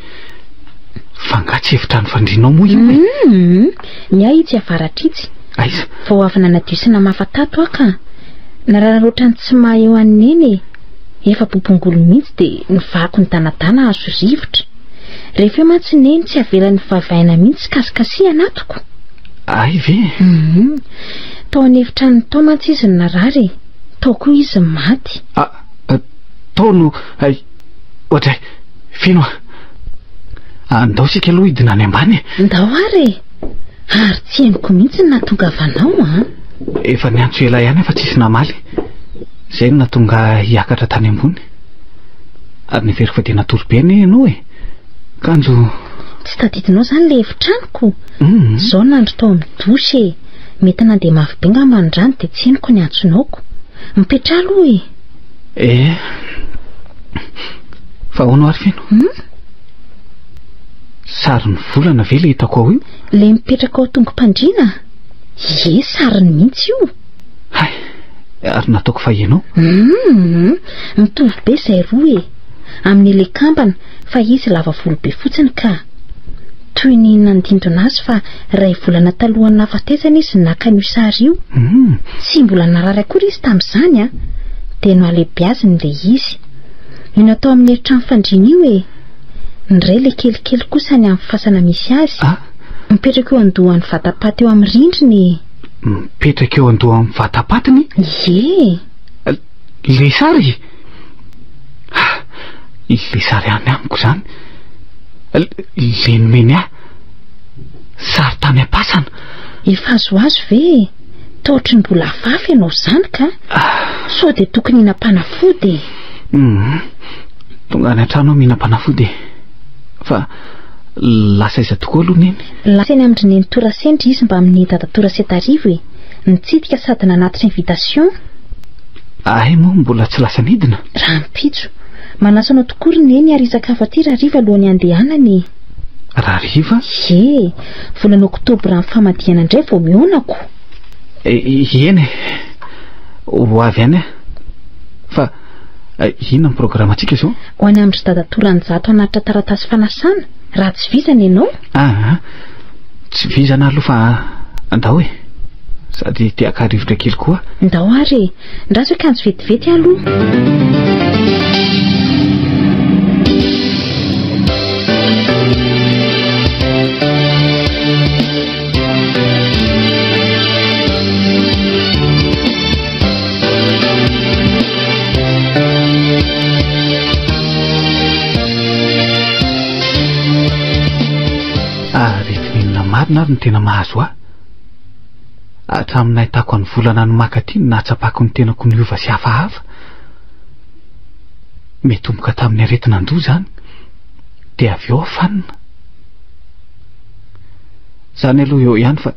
fangatsy efitrano fandrinao moa io miahy itsy avaratra itsy aiza vao avy nanadiosina mafatato aka nararoatra ny tsy maha eo aneny efa bobongolo mihitsy de nivako ny danadana azo rivotra rehefa eo mantsy neny tsy avelan'ny vavaina mihitsy kasikasi anatoko ay ve tao an'efitrano tao mantsy izy ny narary tao koa izy maty taono ohatray fino andao sika aloha hidina any ambany ndao ary tsy henoko mihitsy ny nahatonga avanao efa niantso ela ihany efa tsisy namaly zay no natonga hiakatra tany ambony ary neferiko fa de natory be ane ianao kanjo tsy tadidinao zany le efitranoko zao nandro tao amin'ny dosy mety nandeha mafy be ngambandrano de tsy henoko ny antsonaoko mipetra aloha fa ahoana ary feno sariny volana ve le hitako ao io le mipetraka ao tongo-pandriana sariny mihitsy io ary nataoko fa ianao mitovy be zay roa amin'ny le kambana fa izy lava volo be fotsiny ka toy ny nandindona azy fa ray volana talohany nafatezana izy nakany io sary io tsy mbola narary akory izy tamin'izany de no alehibe azy ny le izy io natao amin'ny efitrano fandriana io ndray le kelikely kosa ny amin'ny fasana misy azy mipetraka eo andohan'ny vatapaty eo amin'ny rindriny mipetraka eo andohan'ny vatapatiny le sary le sary any amiko zany le nomeny sary tany am-pasana efa azoazo ve taotry ny mbola afafy ianao zany ka so de tokony hinam-panafody tonga any an-trano ao mihinam-panafody fa lasa iza tokoa aloha neny lasa eny amin'ny neny torasendry izy mba amin'ny dada torasetarivo nitsidika sady nanatitra invitation ay moa mbola tsy lasa nidina raha mipitso manasa anao tokory neny ary izakafo aty raha riva alohan'ny andehanany raha riva volana oktobra amin'ny famadihana indray vao mionako eny ho avy any fa inona ny programantsika zao ho any amin'ny ry dada toran'zato anatitra taratasy fanasana raha tsy vizana ianao tsy vizana aloha fa andao sady tiaka rivotra kely koa ndao ary ndraso akanjo vetivety aloha retinina marina ary ny tena mahazo hatraminay tako any volana ny makatiny nahatsapako ny tenako ny ova sy hafahafa metomboka tamin'ny aretina andoha zany de avy eo afanina zany aloha eo ihany fa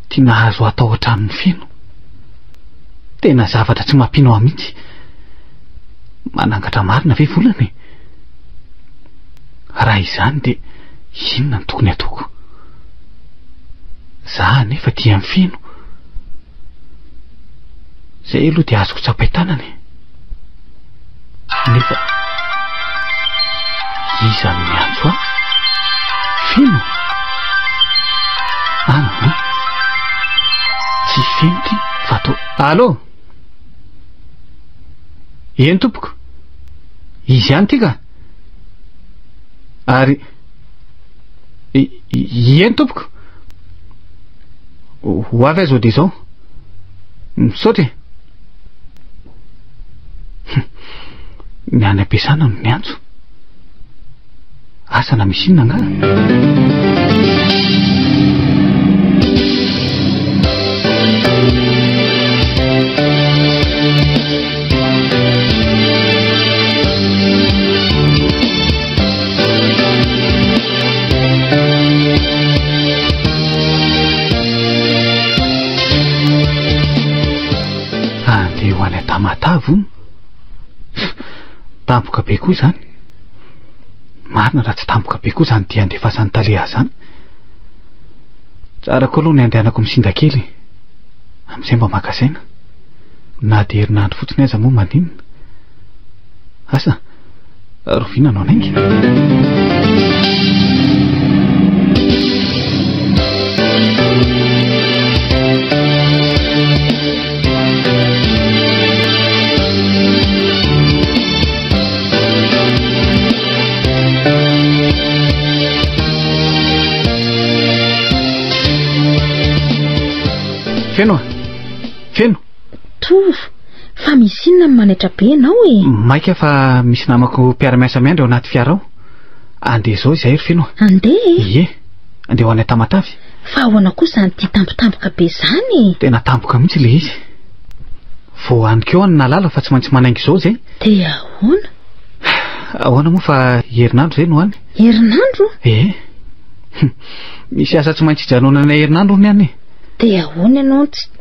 tia nahazo atao atranony feno tena zavatra tsy mampinao amitsy manangatra marina ve volany raha izany de inona ny tokony ataoko za nefa tia amin'ny feno zay aloha de azoko tsapaitanany nefa iza ny miantso feno tsy feno ty fa to allo eny tompoko izy ihany ty ka Ary ien tompoko ho avy azo dia zao misaotra ny any am-piasana no ny antso asana misy inona nga ho any tamatavony tampoka be koa zany marina raha tsy tampoka be koa zany dia andefasan'ny taleha zany tsara koa aloha ny andehanako misinda kely amin'izay mba makasaina na dia herinandro fotsiny aza moa mandinina asa roviana anao nainga feno feno tovo fa misy inona ny manaitra be ianao e maika fa misy namako mpiara-miasa miandry ao anaty fiara ao andeha zao izay ry feno andeha ie andeha ho any Tamatavy fa ahoana kosa ny tia tampotampoka be zany tena tampoka mihitsy le izy vao anykeo any nalala fa tsy maintsy manaingo izao zay dia ahoana moa fa herinandro zay no any herinandro misy asa tsy maintsy hijanonana herinandro ny any dia ahoana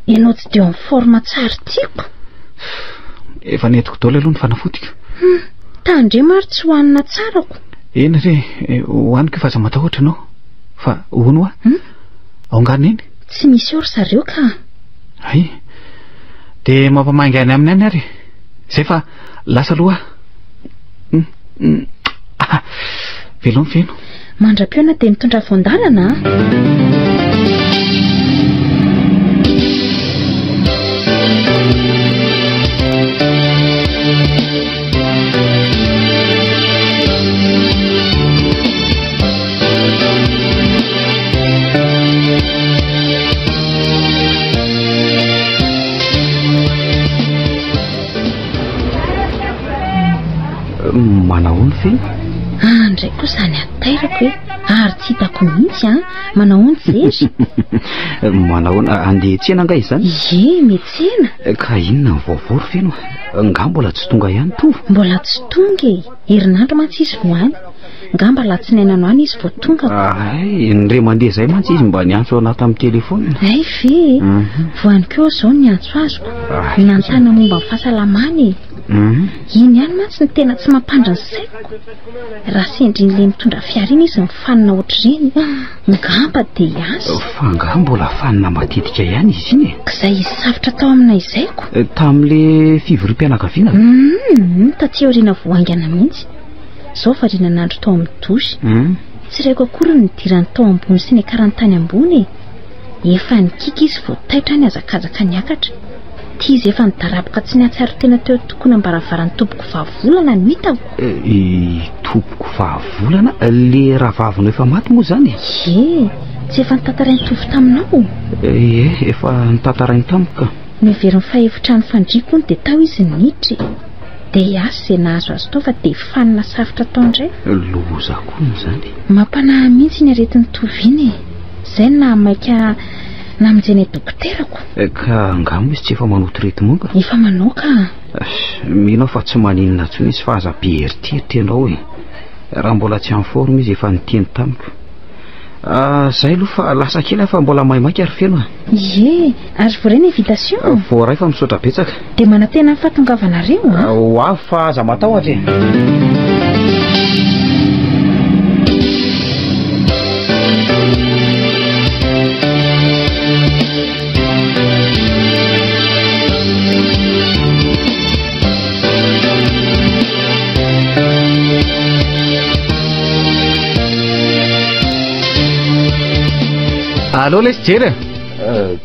ianao tsy deo amin'ny forma tsara tiako efa netiko daoly aloha ny fanafotika tandre maro tsy hohanina tsarako eny re hohaniko efa aza matahotra anao fa hono a ao ngany eny tsy misy oro zareo ka ay dia mampamainga any aminy any ary zay fa lasa aloha velony feno mandra-piona dia mitondra voandalana manahoany feno ndray koa zany atairako hoe ary tsy hitako mihitsy manahoany zery manahoana andeha tsena nga izany metsena ka inona ny vaovory feno nga mbola tsy tonga ihany to mbola tsy tonga herinandro mantsy izy voany nga mba latsinainano any izy vao tonga ay nre mandeha zay mantsy izy mba niantso anaty amin'ny telefona ay ve voany keo zao niantso azoko nantana momba ny fahasalamany iny ihany mantsy ny tena tsy mampandra ny saiko raha sendrin'le mitondra fiara iny izy mifanina ohatr'ireny ngamba dia asa fa nga mbola fanina matetika ihany izy iny izay izy safitra tao amina izaiko tamin'le fivorim-pianakaviana taty aoriana voaingana mihitsy zao varinanandro tao amin'ny dosy tsy raiko akory ny dirany tao ambony sy ny akarantany ambony efa nikika izy vao taitra ny azakazaka niakatra tia izy efa nidaraboka tsy niatsaro tena teo tokony ambaravarany tompoko vahavolana no hitako tompoko vahavolana le rahavavino efa maty moa zany tsy efa nitantarainy tovy taminao efa nitantarainy tamika ny veriny fahevitra ny fandriko ny dia tao izy nitry dia asy izay nahazo azy tao fa dia fanina safitra tao indray loza koa zany mampanahy mihitsy ny aretin'ny tovy iny izay nahamaika namin'izay dokoterako ka angamo izy tsy efa manoto retimanga efa manao ka minao fa tsy maninona tsony izy fa aza be heritierity ianao raha mbola tsy amin'ny forme izy efa niteny tamiko zay aloha fa lasa kely fa mbola maimaika ary feno ary voarena invitation voaray fa misaotra betsaka dia manantena ny fahatongavanareo ho avy fa aza matahotra allo lesy jera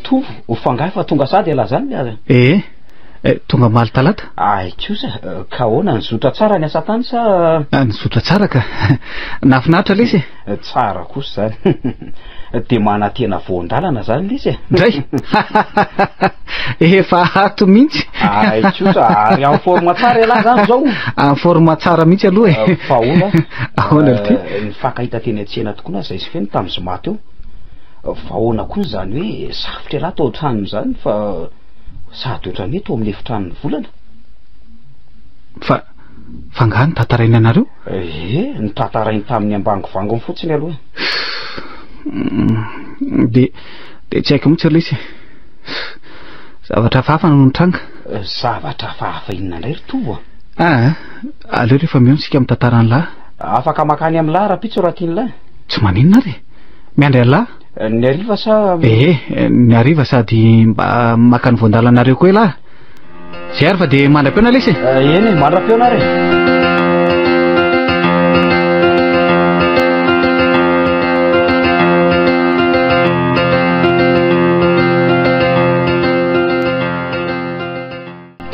to ho fangahy fa tonga sady ala zany miaza tonga maly talata kosa ka hoana nizotra tsara ny asa tany sa nizotra tsara ka nafinahitra lesy tsara kosa zany de mana tena voandalana zany lesy ndray efa ato mihitsy kosa ary amin'ny forma tsara elahy zany zao amin'ny forma tsara mihitsy aloha fa hoana ahoana ty ny fakahita teny an-tsena tokoa na zay sy feno tamin'ny zoma teo fa hoana koa zany hoe safotra elahy tao tranony zany fa sady ohatrany eto amin'ny efitran'ny volana fa ngany tantarainy anareo ny tantarainy tamin'ny ambangovango fotsiny aloha de tsy haiko mihitsy lesy zavatra fahafa no nitranga zavatra fahafa inona indray ritovo aleo rehefa mihonsika amin'ny tantarany lahy afaka makany amin'ny lahy raha-pitso raha tiany lahy tsy maninona ary miandry alahy ny ariva sa ny ariva sady mba maka ny voandalanareo koa lahy zay ary fa de mandra-peona lesy eny mandra-peona ary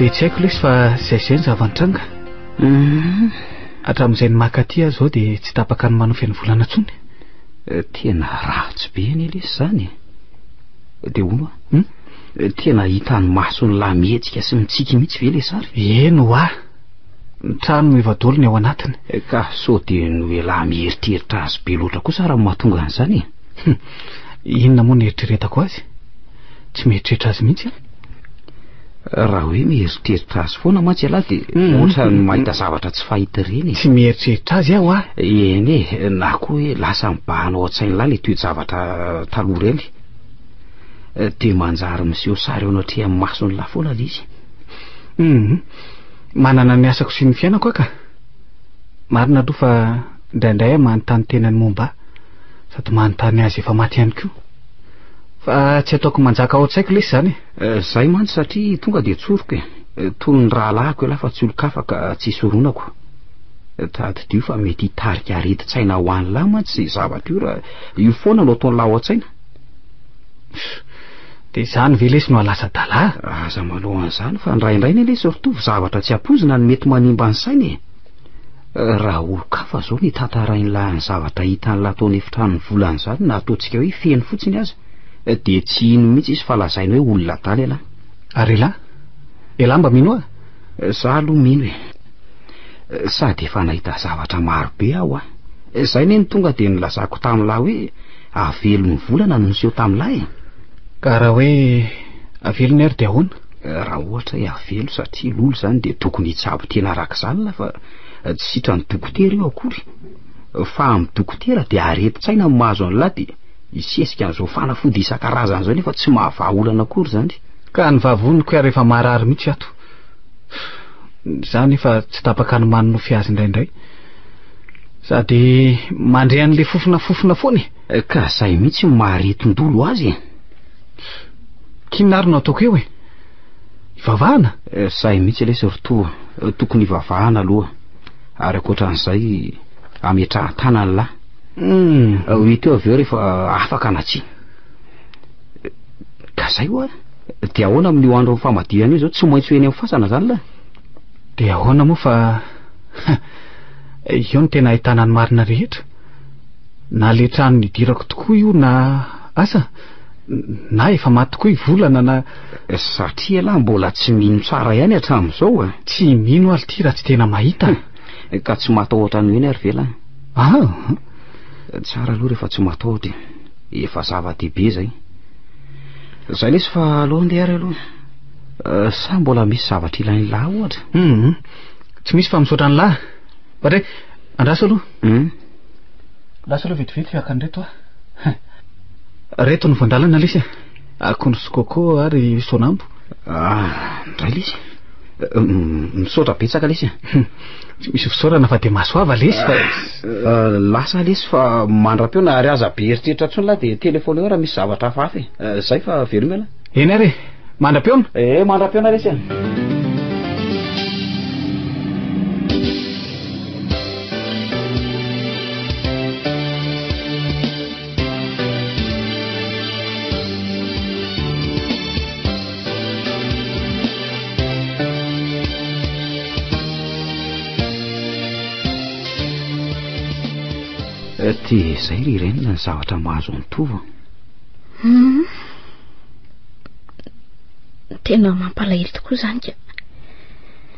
de tsy haiko lesy fa zay ny zavanitranga hatramin'izay ny makaty azy zao de tsy tapaka ny manofa ny volana ntsony tena ratsy be ny lesy zany de ono tena hitany masony lahy mihetsika sy mitsiky mihitsy ve le sary eno ny trano evadolo ny ao anatiny ka so de no lahy mieritreritra azy be loatra kosa raha mahatonga an'izany inona moa ny eritreretako azy tsy mieritreritra azy mihitsy raha hoe mieritreritra azy foana mantsy alahy de ohatra ny mahita zavatra tsy fahita reny tsy mieritreritra azy aho eny na koa hoe lasa mibahanao an-tsainy lahy le toejavatra taloha reny de manjary miseho sary ao anatria amin'ny masony lahy foana le izy manana ny asako sy ny fiainako aka marina aloha fa indraindray manontany tenany momba sady manontany azy efa maty ihany koa fa tsy ataoko manjaka ao an-tsaiko lesy zany zay mantsy satria tonga de tsoroka toy ny rahalahiko lahy fa tsy olokafaka tsy soronako tady dio fa mety hitarika areti-tsaina ho any lahy mantsy zay zavatra io raha io foana no ataony lahy ao an-tsaina de zany ve lesy no alasa dalà aza maloha an'izany fa ndraindray ny lesy rotovy zavatra tsy ampozina ny mety manimba ny sainy raha olo-kafa zao ny tantarain'lahy ny zavatra hitan'lahy taony efitran'ny volana zany na ataontsika hoe feno fotsiny azy de tsy ino mihitsy izy fa lazainy hoe olona daly alahy ary elahy mba mino za aloha mino sady efa nahita zavatra marobe aho zay ne ny tonga de nilazako tamin'lahy hoe avelony volana no niseho tamin'lahy ka raha hoe avelony ary de ahoana raha ohatra hoe avelo satria lolo zany de tokony hitsabo tena arak'izany la fa tsy sitra ny dokotera io akory fa amin'ny dokotera de areti-tsaina ny mahazo an'lahy de isesika an'izao fanafody isan-karazany zao nefa tsy mahavaolana akory zany ka ny vavoniko ary efa marary mihitsy ato zany efa tsy tapaka ny manonofy azy indraindray sady mandre an'le fofona foany ka zay mihitsy maharetondolo azy kinary no ataoko eo ivavahana zay mihitsy lesy rotoa tokony ivavahana aloha ary akoatran'izay ametrahan-tanany lahy hita eo avy eo rehefa afaka na tsy ka zay oa de ahoana amin'io andro famadihana io zao tsy maintsy eny amin'ny fasana zany lahy de ahoana moa fa io no tena ahitana ny marina rehetra na le trano nidirako tokoa io na asa na efa maty tokoa ivolana na satria lahy mbola tsy mino tsara ihany hatramin'izao tsy mino aly ty raha tsy tena mahita ka tsy matahotra ny eny ary ve lahy tsara aloha rehefa tsy matahotra efa zava-dehibe zay lesy fa aloha ndeha ary aloha sa mbola misy zavatra ilainy lahy ohatra tsy misy fa misaotra ny lahy fatre andraso aloha lasa aloha vetivety fiakan'reto reto ny voandalana lesy akondro sy coco ary sonambo ndray lesy misaotra betsaka lesy tsy misy fisaorana fa de masoava lesy fa lasa lesy fa mandram-peona ary aza be eritreritra ntsony lahy de telefona eo raha misy zavatra hafahafa zay fa velomy ala eny ary mandram-peona mandram-peona lesy ty izay ry renina ny zavatra mahazo ny tova. Tena mampalahelo tokoa zany ka.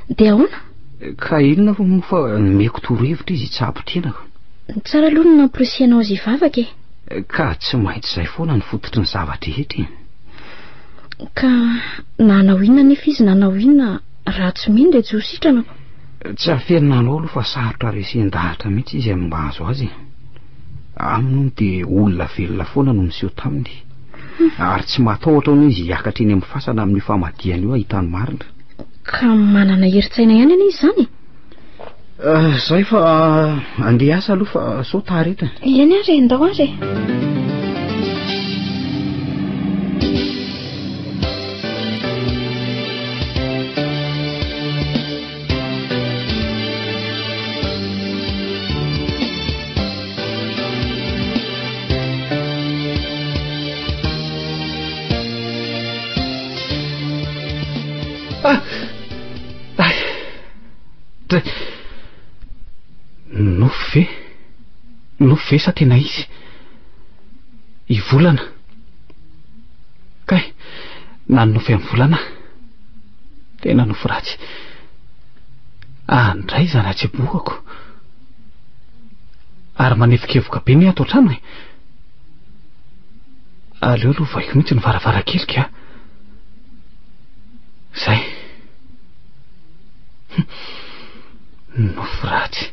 Dia ahoana? Ka inona fa meko torohevitra izy tsy ampitrianako. Tsara aloha no namporisianao azy hivavaka e. Ka tsy maintsy izay foana ny fototry ny zavatra rehetra. Ka nanao inona nefa izy nanao inona raha tsy mino dia tsy ho sitranako. Tsy aferinanao aloha fa sarotra resin-dahatra mihitsy izy amin'ny mahazo azy. Aminy dia olona velona foana no miseho taminy. Ary tsy matahotra hono izy hiakatra eny amin'ny fasana amin'ny famadiany io ahitany marina. Ka manana heritsaina ihany ana izy zany? Zay fa andeha asa aloha fa sao tareta. Eny ary andao ary. Nofo ve sa tena izy i volana? Kay nanofo amin'ny volana tena nofo ratsy. Andray zanatsy bokako ary manefokevoka be ny ato an-trano e. Aleo lovaiko mihitsy ny varavarankelika. Zay nofo ratsy.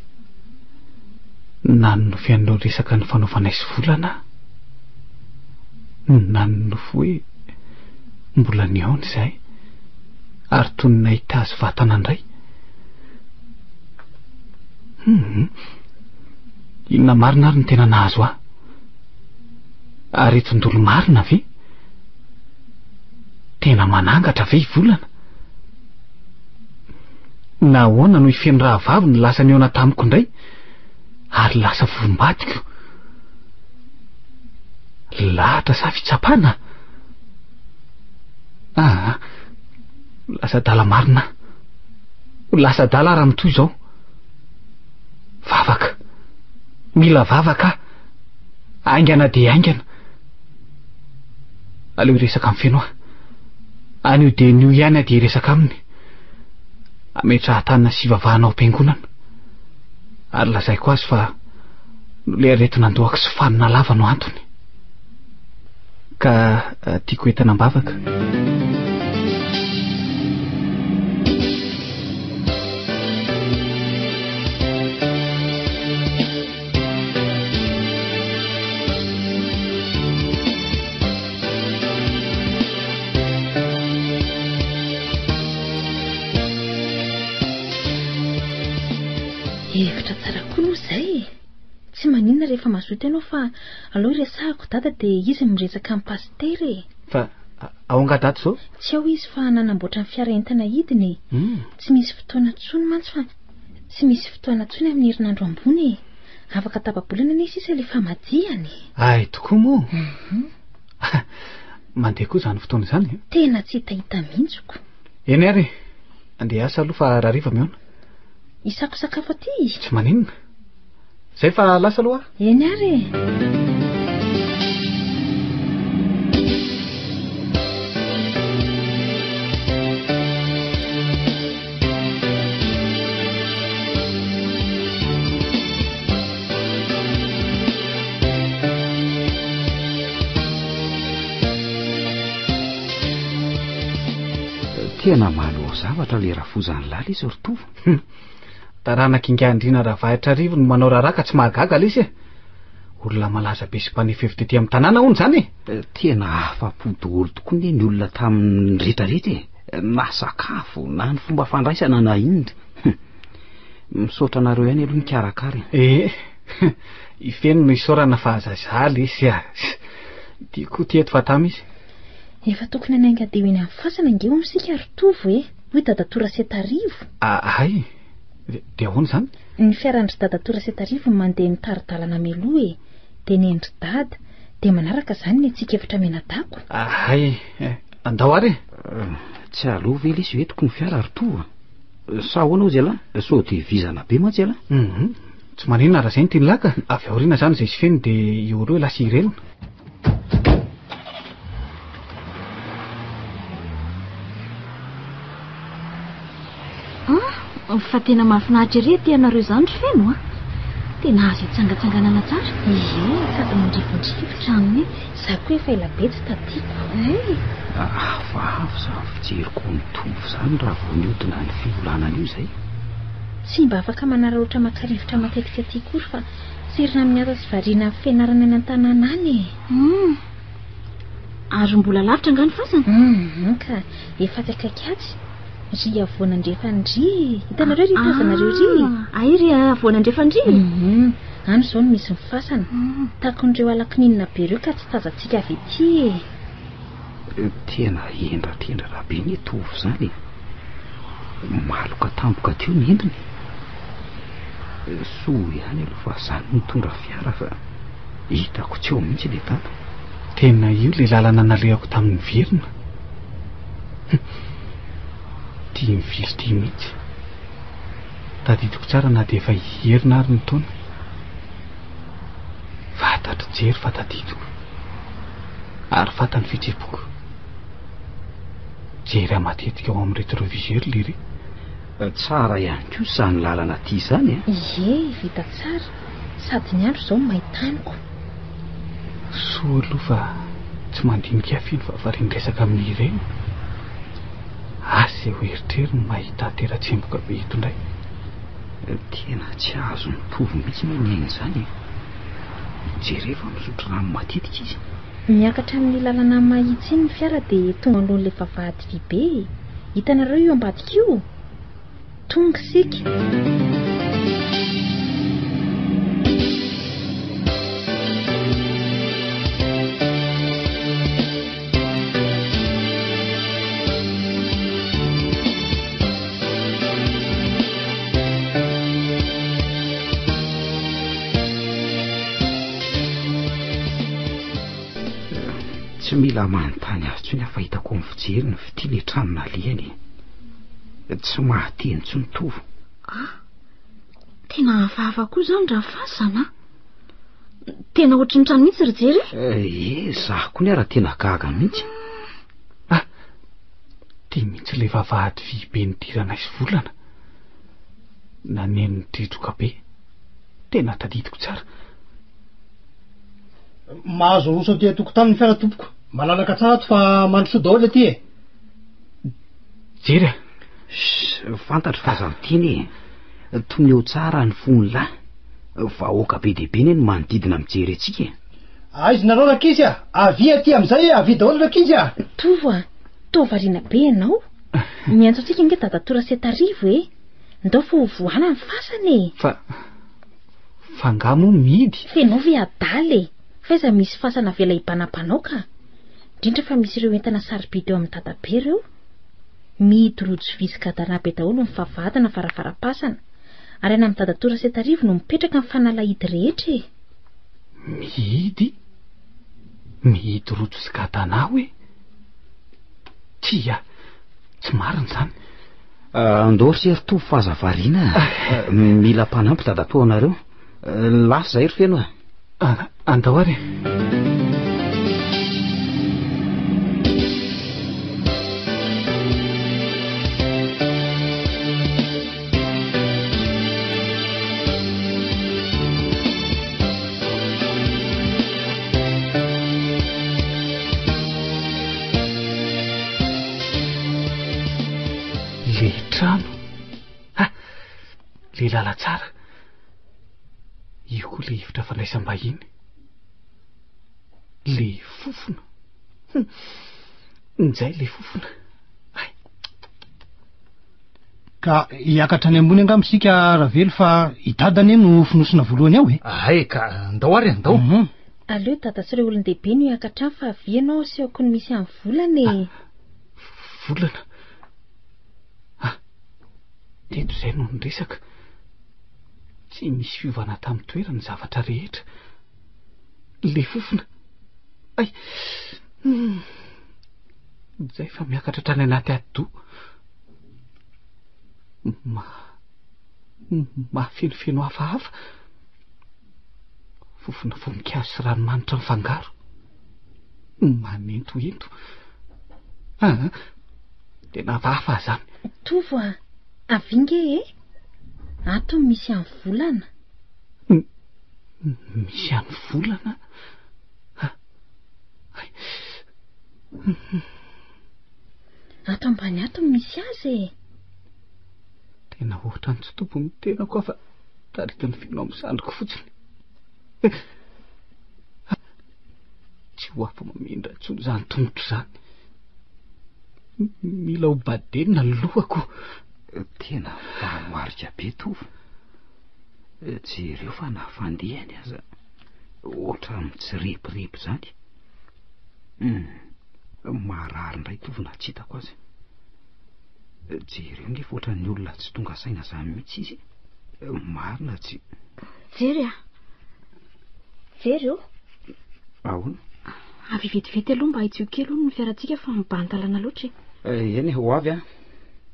Nanofo an'ireo resaka ny fanaovanay sy volana. Nanofo hoe mbola niaona izay ary toy ny nahita azy vatana indray. Inona marina ary ny tena nahazo ahy? Ary tondolo marina ve? Tena manangatra ve i volana? Nahoana no ifeny raha vavy ny lasa ny eona tamiko indray ary lasa vombadiko? Lahatra sa fitsapana? Lasa dala marina. Lasa dala raha mitoy izao. Vavaka. Mila vavaka. Aingana dia aingana. Aleo resaka amin'ny feno aho. Anio dia nio ihany dia resaka aminy. Ametrahan-tanina sy vavahanao am-piangonana. Ary lazaiko azy fa le aretina andohako sy fanina lava no antony. Ka tiako entana am-bavaka. Hevitra tsara koa no zay. Tsy maninona rehefa mazoto ianao fa aleo resahako dada dia izy miresaka amin'ny pasitera e. Fa ao angadato zao? Tsy ao izy fa nanamboatra ny fiara entana hidiny. Tsy misy fotoana tsony mantsy fa tsy misy fotoana tsony amin'ny herinandro ambony e. Afaka tapabolana anie sisa rehefa madihany. Ay, tokoa moa. Mandeha koa izany fotoana izany. Tena tsy hitahita mihitsiko. Eny ary, andeha asa aloha fa rariva mihaona. Isako sakafo aty. Tsy maninona. Zay fa lasa aloha. Eny ary. Tena malo zavatra le rafozany lala izy ritovo. Tarana kingaandrina raha vahitra rivo no manao raraka tsy mahagaga lesy e. Olona malaza be sy mpanefa hevitra etỳ amin'ny tanàna hono zany e. Tena afa-po daholo tokoa ne ny olona tamin'ny rehetrarehetra e. Na sakafo na ny fomba fandraisana na inona. Misaotra anareo ihany aloha ny karakara. Ifeno no isaorana fa azazaly izy. Tiako tieto fatama izy. Efa tokony anainga dia eny amin'ny fasana ingeo misika ritovo e. Hoy dadatora Setarivo. Ay. Dia ahoana zany? Ny fiarandry dadatora Setarivo mandeha mitaridalana meloa e. Dia ny endry dada dia manaraka zany ny tsikevitra menadako. Ay. Andao ary? Tsy alova ela izy hoe tokony fiara ritovo. Sa ahoana ho zela? Sao dia vizana be mantsy ela? tsy maninona raha izay ny tianylaka avy aoriana izany izay sy feno dia io aloha lasa irelona. Fa tena mahafinaritra ery aty ianareo izany ry feno a. Tena azo hitsangatsanganana tsara. Sady mandrivondrivotra mihitsy. Za koa efa elabe tsy tadiako. Avo za fijeriko mitombo izany raha vao niodina ny fiolanana io izay. Tsy mba afaka manararaotra maka-rivotra matetika aty kory fa sirina amin'ny asa sy variana amin'ny fianarana any an-tanàna any. Ary mbola lavitra angano fasana? Ka efa tsy akaiky ry avoanandrefandry. Hitanareo ry tazanareo ry. Ay ry avoanandrefandry. Any izao no misy mifasana. Takon'ireo alakininina be ireo ka tsy tazantsika avy ety. Tena endratendra raha be ny tovy izany. Maloka tampoka teo ny endriny. Soa ihany aloha fa izany mitondra fiara fa hitako tsy eo mihitsy ilay tata. Tena io ilay lalana nalehako tamin'ny verina. Tia mivily tia mihitsy. Tadidiko tsara na dia efa hierina ary ny taona. Fantatra jery fa tadidiko. Ary fantany fijepoko. Jery matetika ao amin'ny rétroviseur lery. Tsara ihany koa izany lalana ity izany. Vita tsara. Sady ny andro izao maitaniko. Soa aloha fa tsy mandinika fino fa variany resaka amin'ny ireny. Asa ho eritreriny mahita tera-tsemboka be eto indray. Tena tsy azo mitovy mihitsy ny aina izany. Jerefa misotro rano matetika izy. Miakatra amin'ny lalana mahitsy iny ny fiara dia tonga alohan'ilay vavahady vy be. Hitanareo io ambadika io. Tonga sika. Tsy mila manontany azy tsy ny afahitako amin'ny fijeriny fitily etranona lehany. Tsy mahateny tsy mitovy. Tena hafahafa koa izany raha fasana. Tena ohatry ny trano mihitsy ry jery. Zaho koa ny raha tena gaga mihitsy. Tia mihitsy ilay vavahady vy be nidirana isy volana. Naneno ny tridroka be. Tena tadidiko tsara. Mahazo roso aty an-tokotany ny fiara tompoko. Malalaka tsara to fa mandroso daholo aty e. Jery. Fantatra fa zaho tiany tomeo tsara ny fony lahy. Vahoaka be dia be ny manodidina mijery antsika. Aizy nareo rakizy avy aty amin'izay avy daholo rakizy Tovo tovariana be ianao. Miantso antsika nge dadatora setarivo ndao fo voana ny fasany. Fa ngamo mihidy. Fenao ve adaly faiza misy fasana vela hibanampanao ka. Indrindra fa misy ireo entana sarobidy eo amin'ny dadabe ireo. Mihidy rojo visika danabe daholo ny favadana farafarapasana. Ary any amin'ny dadatora setarivo no mipetraka amin'ny fanalahidy rehetra. Mihidy rojo sikadana hoe. Tia, tsy marina izany. Andao ry tovy fahazavariana. Mila mpanampy dadato anareo. Lasa zay ry feno andao ary. Le trano. Le lala tsara. Io koa le hivitra fandraisam-bahiny. Le fofona. Nizay le fofona. Ka hiakatra any ambony angamsika ravelo fa hitadany no finosona voalohany ao Ay ka andao ary andao. Aleo dada sy ireo olon-dehibe no hiakatra fa avianao sy aoko ny misy amin'ny volana. Volana. Teto izay no niresaka. Tsy misy fiovana tamin'ny toerany zavatra rehetra. Le fofona. Izay fa miakatra trany anaty ado. Mahafenofeno hafahafa. fofona voninkazo sy ranomanitra mifangaro manentoento tena vafa zany. Tovo avinge ato misy any volana. Misy any volana? Ato ambany ato misy azy. Tena ohatra ny tsy tompony tenako afa tarika ny finao misandriko fotsiny. Tsy ho afa mamindra intsony zany tongotra zany. Mila ho badenina ny lohako. Tena vamarika be Tovo. Jereo fa nafandehany aza ohatra mitsirepirepy zany. Marary indray Tovo na tsy hitako azy. Jereo nefa ohatra ny olona tsy tonga saina zany mihitsy izy. Marina tsy. Jereo ahoana? Avy vetivety aloha mba hitsio kely olo ny fiarantsika fa mibantalana loatra. Eny ho avy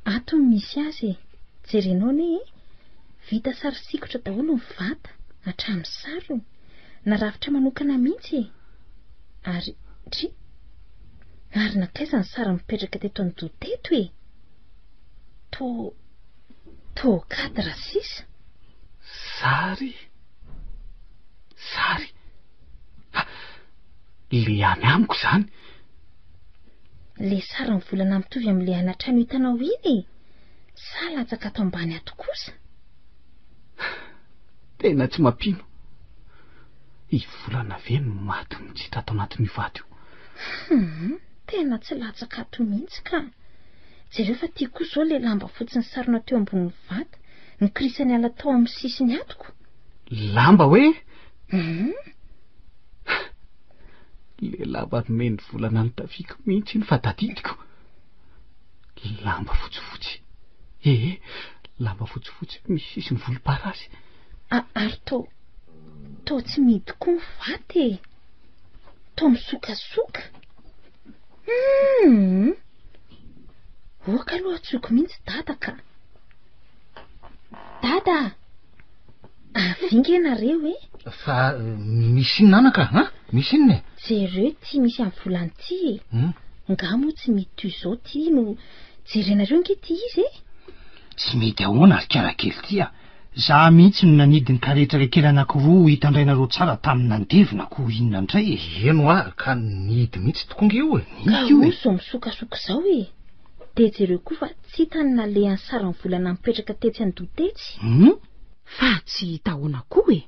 ato misy azy. Jerenao ne vita sary sikotra daholo ny vata hatramin'ny sarony na rafitra manokana mihitsy. Ary nakaiza ny sary mipetraka teto an-doha teto to cadre sisa. Sary le any amiko zany. Le sary ny volana mitovy amin'le anatrano hitanao iny. Sa latsaka ato ambany ato kosa. Tena tsy mampino. I volana ve no maty mitsitra ato anatin'ny vato io. Tena tsy latsaka ato mihitsy ka. Jereo fa tia kosa zao le lamba fotsiny sarona teo ambonin'ny vata nikirisany ala tao amin'ny sisiny atoko. Lamba hoe? Le lamba nomeny volana ny tafika mihitsy ny fadadidiko. Lamba fotsifotsy. Lamba fotsifotsy misy sisiny volomparasy. Ary to tsy midy koa ny vaty. To misokasoka. Oka aloha atsoko mihitsy dada ka. Dada avinge nareo fa misy nanaka misy inona? Jereo ty misy amin'ny volany ty. Nga moa tsy mity toy izao ty no jerenareo nge ty izy Tsy mety ahoana ary karakely ty Za mihitsy no nanidy ny karetraka kely anankiroa hitandrainareo tsara tamin'ny nandevina ko inona indray Eno ka nidy mihitsy tokonge io Oso misokasoka zao De jereo koa fa tsy hitany na le any sary ny volana mipetraka tetsy an-doha tetsy. Fa tsy hita ahoana koa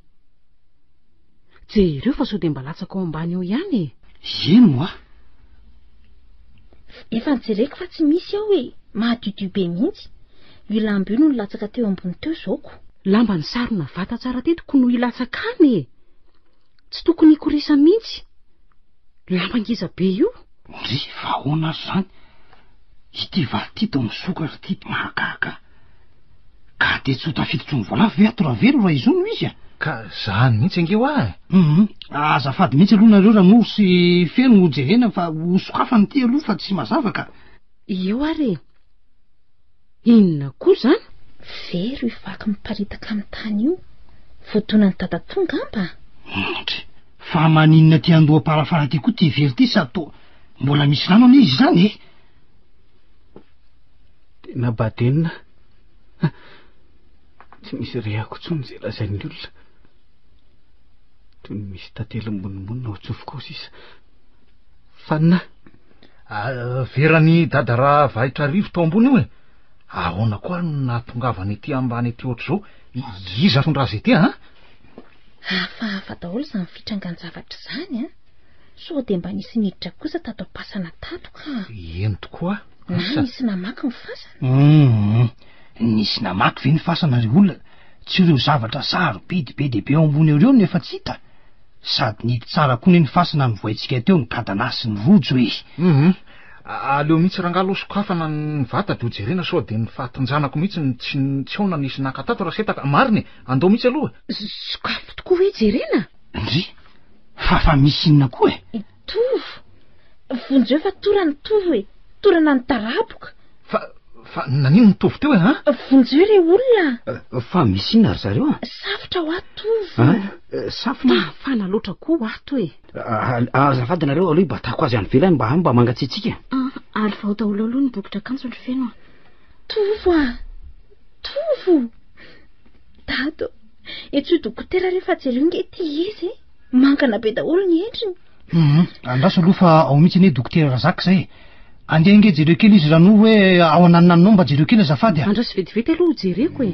jereo fa sao de mba latsaka ao ambany eo ihany Eno Efa nijereko fa tsy misy ao mahadudu be mihitsy. Io lamba io no latsaka teo ambony teo zaoko. Lamba ny sarona vata tsara tetiko no ilatsaka any Tsy tokony hikorisa mihitsy. Lamba ngeza be io. Ry fa ahoana zany? Ity vary ty to misokatra ty mahagaga. Ka de tsy ho tafiditra ny voalavo ve ato raha velo raha izono izy Ka zany mihitsy angeo azafady mihitsy aloha nareo raha no sy feno ho jerena fa ho sokafany ty aloha fa tsy mazava ka. Eo ary inona koa zany? Vero ivaky miparitaka amin'ny tany io. Voadona ny dada tonga amba. Fa maninona ty andoha parafara ty koa ty very ty sa to mbola misy rano ane izy zany Tena badenina. Tsy misy rehako tsony zay lazain'ny olona. Toy ny misy tantely mbonimbonina ao tsofoko sisa. Fanina. Verany dada raha vahitra rivo tao ambony io ahoana koa no natongavany ety ambany ety ohatr'izao iza tondraza ety Hafahafa daholo zany fitrangan-javatra zany So de mba nisy niditra kosa tato am-pasana tato ka. Eno tokoa. Na nisy namaky ny fasana. Nisy namaky ve ny fasana ry olona. Tsy ireo zavatra sarobidy be dia be ao ambony ireo nefa tsy hita. Sady nidy tsara koa ny fasana mivoaitsika teo ny kadana sy ny rojo Aleo mihitsy rangalo sokafana ny vata de jerena sao de ny fahatonjanako mihitsy tsy ona nisy nakatato raha setaka mariny andao mihitsy aloha. Sokafo tokoa jerena? Ndry fa misy inona koa Tovo vonjeo fa torany tovo torana ny taraboka. fa nanino nitovy teo e ha vonjeo re olona fa misy inona ry zareo a safotra ho atovo safotra fana loatra koa ato e azafady nareo aloha batako azy any velany mba mangatsitsika ary vao daholo aloha ny bokotra kanjo ny feno tovo a tovo dado etsy dokotera rehefa jereo nge ty izy mankana be daholo ny endriny andraso aloha fa ao mihitsy ny dokotera razaka zay andeha nge jereo kely izy raha no hoe ao ananonanao mba jereo kely azafady andraso vetivety aloha jereko e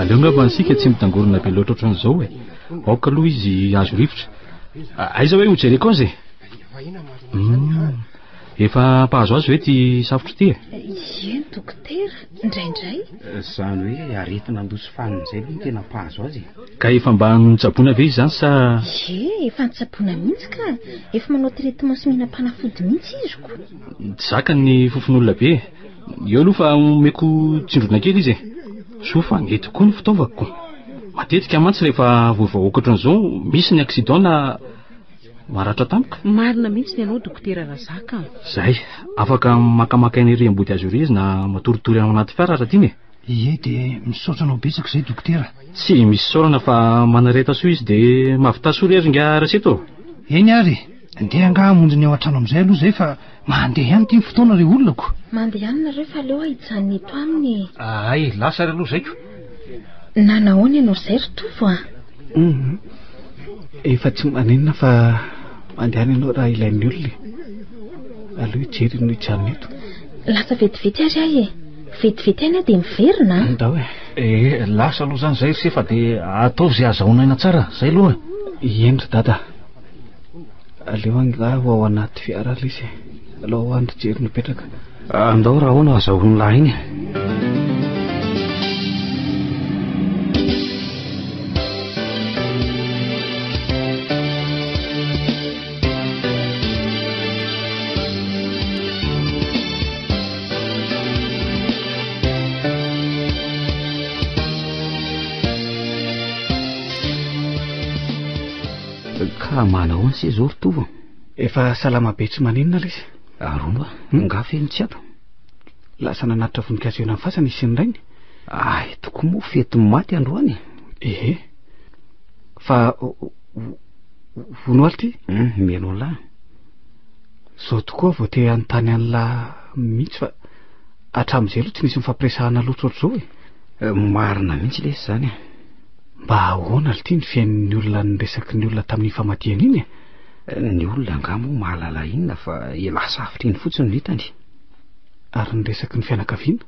aleo ngamba ansika tsy mitangorona be loatra ohatran'izao e aoka aloha izy azo rivotra aiza hoe hojereko azy efa mpahazo azy hoe ty safotra ty e eny dokotera indraindray zany hoe aretina ndoso fanin'izay aloha tena mpahazo azy ka efa mba notsaboana ve izy zany sa efa notsaboana mihitsy ka efa manao traitement sy mihina-panafody mihitsy izy ko zaka ny fofon'olona be eo aloha fa omeko tsindrona kely izy so fa ngety koa ny fitaovako matetika mantsy rehefa voavahoaka ohatran'izao misy ny accident na maratra tampoka marina mihitsy ny anao dokotera razaka zay afaka makamaka iny rem-body azy iry izy na matoritory ao anaty fiara raha tiany ie de misaotranao betsaka zay dokotera tsy misy saorana fa manareta soa izy de mavitasory azy nga raseto eny ary andeha nga hamonjy ny ao an-trano am'izay aloha zay fa mandeha ihany ty ny fotoana re olonako mandeha ihany nareo fa aleo hijanony eto aminy ay lasa ry aloha zaiko nanahoana ianao zay ry tovo a efa tsy manenina fa mandehany ianao raha ilain'ny olona aloha hijery no hijanona eto lasa vetivety ary ahy e vetivety any a de miverina da hoe lasa aloha zany zay ry fa de ataovy zay azahonaina tsara zay aloha endry dada aleo anga ao anaty fiara la izy alao andro jery mipetraka andao raha hoana azahoany lahy iny ka manahoany sy zao ritovo efa salama be tsy maninona la izy aromba nga feno tsy ato lasa nanatitra voninkazo eo nafasana izy ny rainy toko moa fety maty androany fa vonoaly ty mianao lahy zao tokoa vao te anontany an'la mihitsy fa hatramin'izay aloha tsy nisy mifampiresahana loatra ohatr'izao e marina mihitsy lesy zany mba ahoana ly ty ny fiain'ny olona ny resaky ny olona tamin'ny famadiana iny ny olona angamo mahalala inona fa lasa afitra iny fotsiny vitany ary ny resaky ny fianakaviana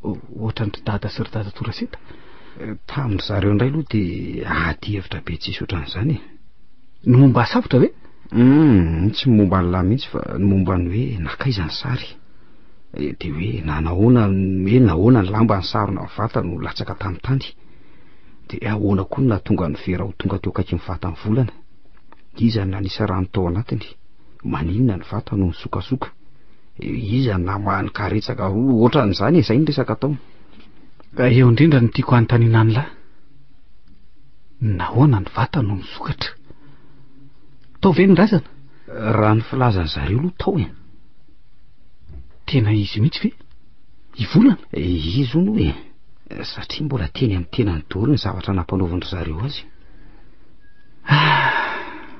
ohatran'ny dada sy ry dada toraseta tamin'ny zareo indray aloha de ady hevitra be tsisy ohatran'izany ny momba safotra ve tsy momba ny lahy mihitsy fa ny momba ny hoe nakaizany sary de hoe nanahoana hoe nahoana ny lamba ny sarona vata no latsaka tamin'ny tany de ahoana koa na tonga ny vera ho tonga teo akaiky ny vata ny volana izany nanisa rano tao anatiny maninona ny vata no misokasoka izany namahany karetsaka ohatran'izany zay ny resaka tao eo indrindra ny tiako anontaniana any lahy nahoana ny vata no misokatra tao ve ny razana raha ny filazany zareo aloha tao tena izy mihitsy ve ivolana izy ono hoe satria mbola teny amin'ny tenany daholo ny zavatra nampanaovandry zareo azy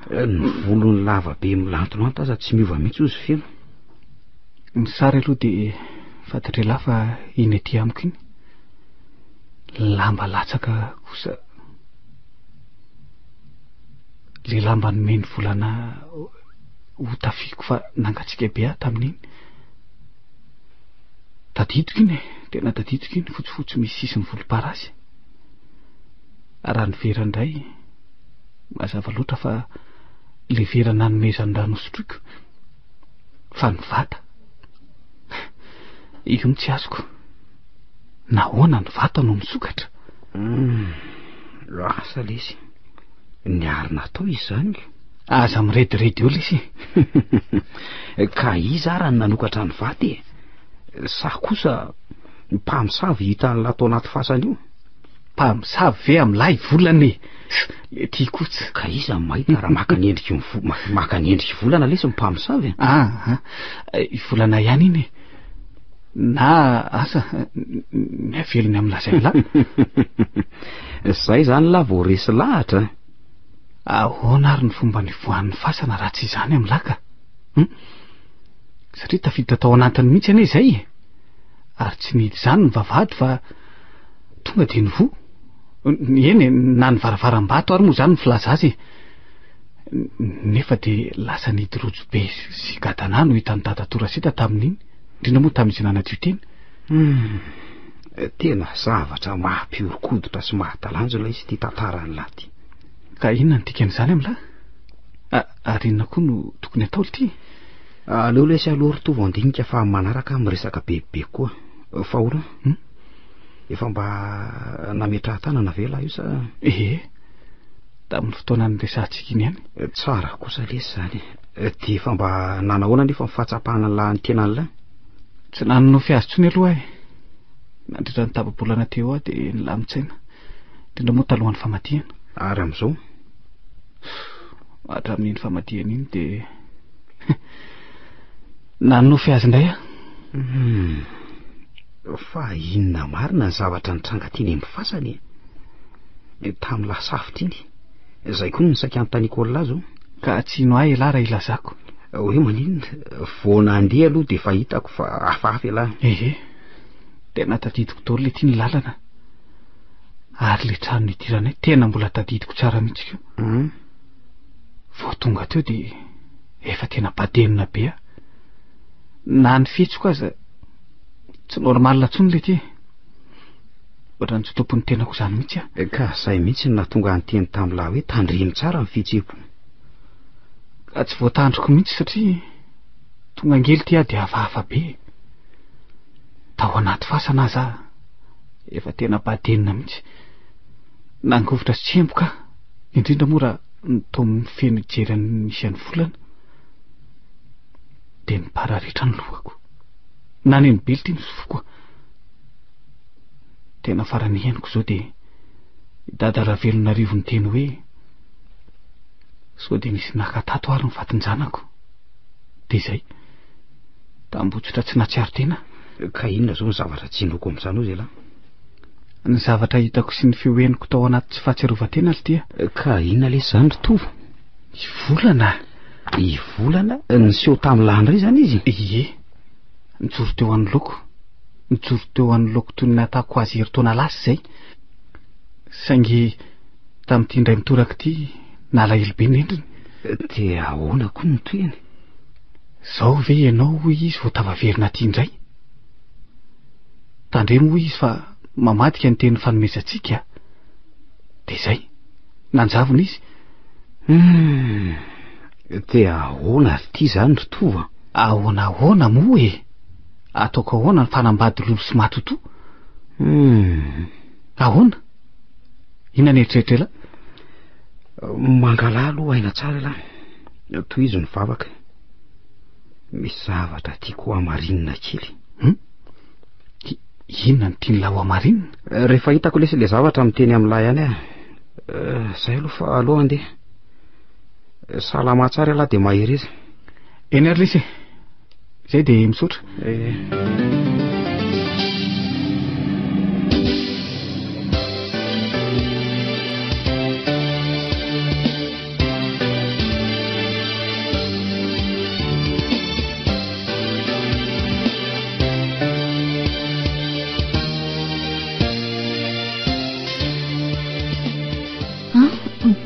ny volony lava be milantona anto aza tsy miova mihitsy ozy feno ny sary aloha de fantatre lahy fa iny aty amiko iny lamba latsaka kosa le lamba nomeny volana ho tafiko fa nangatsika be aho tamin'iny tadidiko iny tena tadidiko iny fotsifotsy misy sisiny volomparasy raha ny vera indray mazava loatra fa le vera nanomezany rano sotroiko fa ny vata io ny tsy azoko nahoana ny vata no misokatra asa lesy ny arina atao izy zany aza mirediredy eo lesy ka iza ara ny nanokatra ny vaty sa kosa mpamosavy hita ny latao anaty fasana io mpamosavy ve am'lahy volana le ty kotsy ka iza mahita raha maka ny endriky volana lesy mpamosavy volana ihany iny na asa ny avelony am'lazay la zay zany la vao resy lahatra ahoana ary ny fomba ny voan'ny fasana raha tsy izany am'laka satria tafiditra tao anatiny mihitsy ane zay ary tsy nidy zany ny vavahady fa tonga de ny vo eny na ny varavaram-bato ary moa zany ny filaza azy nefa de lasa nidy rojo be sy gadana no hitany dadatorasita tamin'iny indrindra moa tamin'izay nanadio teny tena zavatra mahampiorokoditra sy mahatalanjona izy ty tantarany laty ka inona ny dikan'izany am'la ary inona koa no tokony atao ty aleo lesy aloha ritovo andinika fa manaraka miresaka bebe koa fa ora efa mba nametra tanana ve la io sa tamin'ny fotoana ny resantsika iny ihany tsara kosa lesy zany de efa mba nanahoana nefa mifatsapahana laha ny tena an'la tsy nanonao fiazo-tsony aloha nandritra ny tababolana teo de nilamitsaina indrindra moa talohan'ny famadihana ary am'izao hatramin'iny famadihana iny de nanonao fiazo indray fa inona marina ny zavatra nitranga tiny mifasany tamin'ny lasafitra iny zay koa ny saky anotaniako olona azo ka tsy ino ahy ela raha ilazako hoe maninona vao nandeha aloha de fa hitako fa hafahafa elahy tena tadidiko daholo le ty ny lalana ary le trano nidiranay tena mbola tadidiko tsara mihitsy ko vao tonga teo de efa tena badenina be na ny fihetsiko aza tsy normalina tsony le ty ohatra ny tsy tompony tenako zany mihitsy ka zay mihitsy no natonga nyteny tamin'lahy hoe tandremy tsara ny fihetseko ka tsy voatandroko mihitsy satria tonga angely ty de hafahafa be tao anaty fasana aza efa tena badenina mihitsy nangovitra sy tsemboka indrindra moa raha nytao mifeno jerany misy any volana de nipararitra ny lohako na ny bely ty nosofokoa tena farany henoko zao de dadara velona rivo ny teny hoe sao de nisy nakatato ary ny vatinjanako de zay tambotsitra tsy natsiaro tena ka inona zao ny zavatra tsy inoko am'izany io zay la ny zavatra hitako sy ny fioeniko tao anaty tsy fahatsiarovatena ly tia ka inona lesy zany ritovo ivolana niseho tamin'lany ray zany izy nijoro teo an'ny loko toy ny natako azy heritaona lasy zay saingy tamin'ity indray mitoraka ty nalahelo be nendriny de ahoana koa ny toeny zao ve ianao hoy izy vo tavaverina ty indray tandremo hoy izy fa mamadika ny teny fanomezantsika de zay nanjavona izy de ahoana ty zany ritova ahoana moa ataoko ahoana ny fanambady lolo sy matoto ahoana ina ny eritreretra ela mangala aloha aina tsara la toy izy ny vavaka misy zavatra tiako amarinina kely inona ny tiany la ho amarinina rehefa hitako lesy le zavatra miteny am'lahy ihany zay aloha fa aloha andeha salama tsara lahy de mahereza eny ary lesy zay de misaotra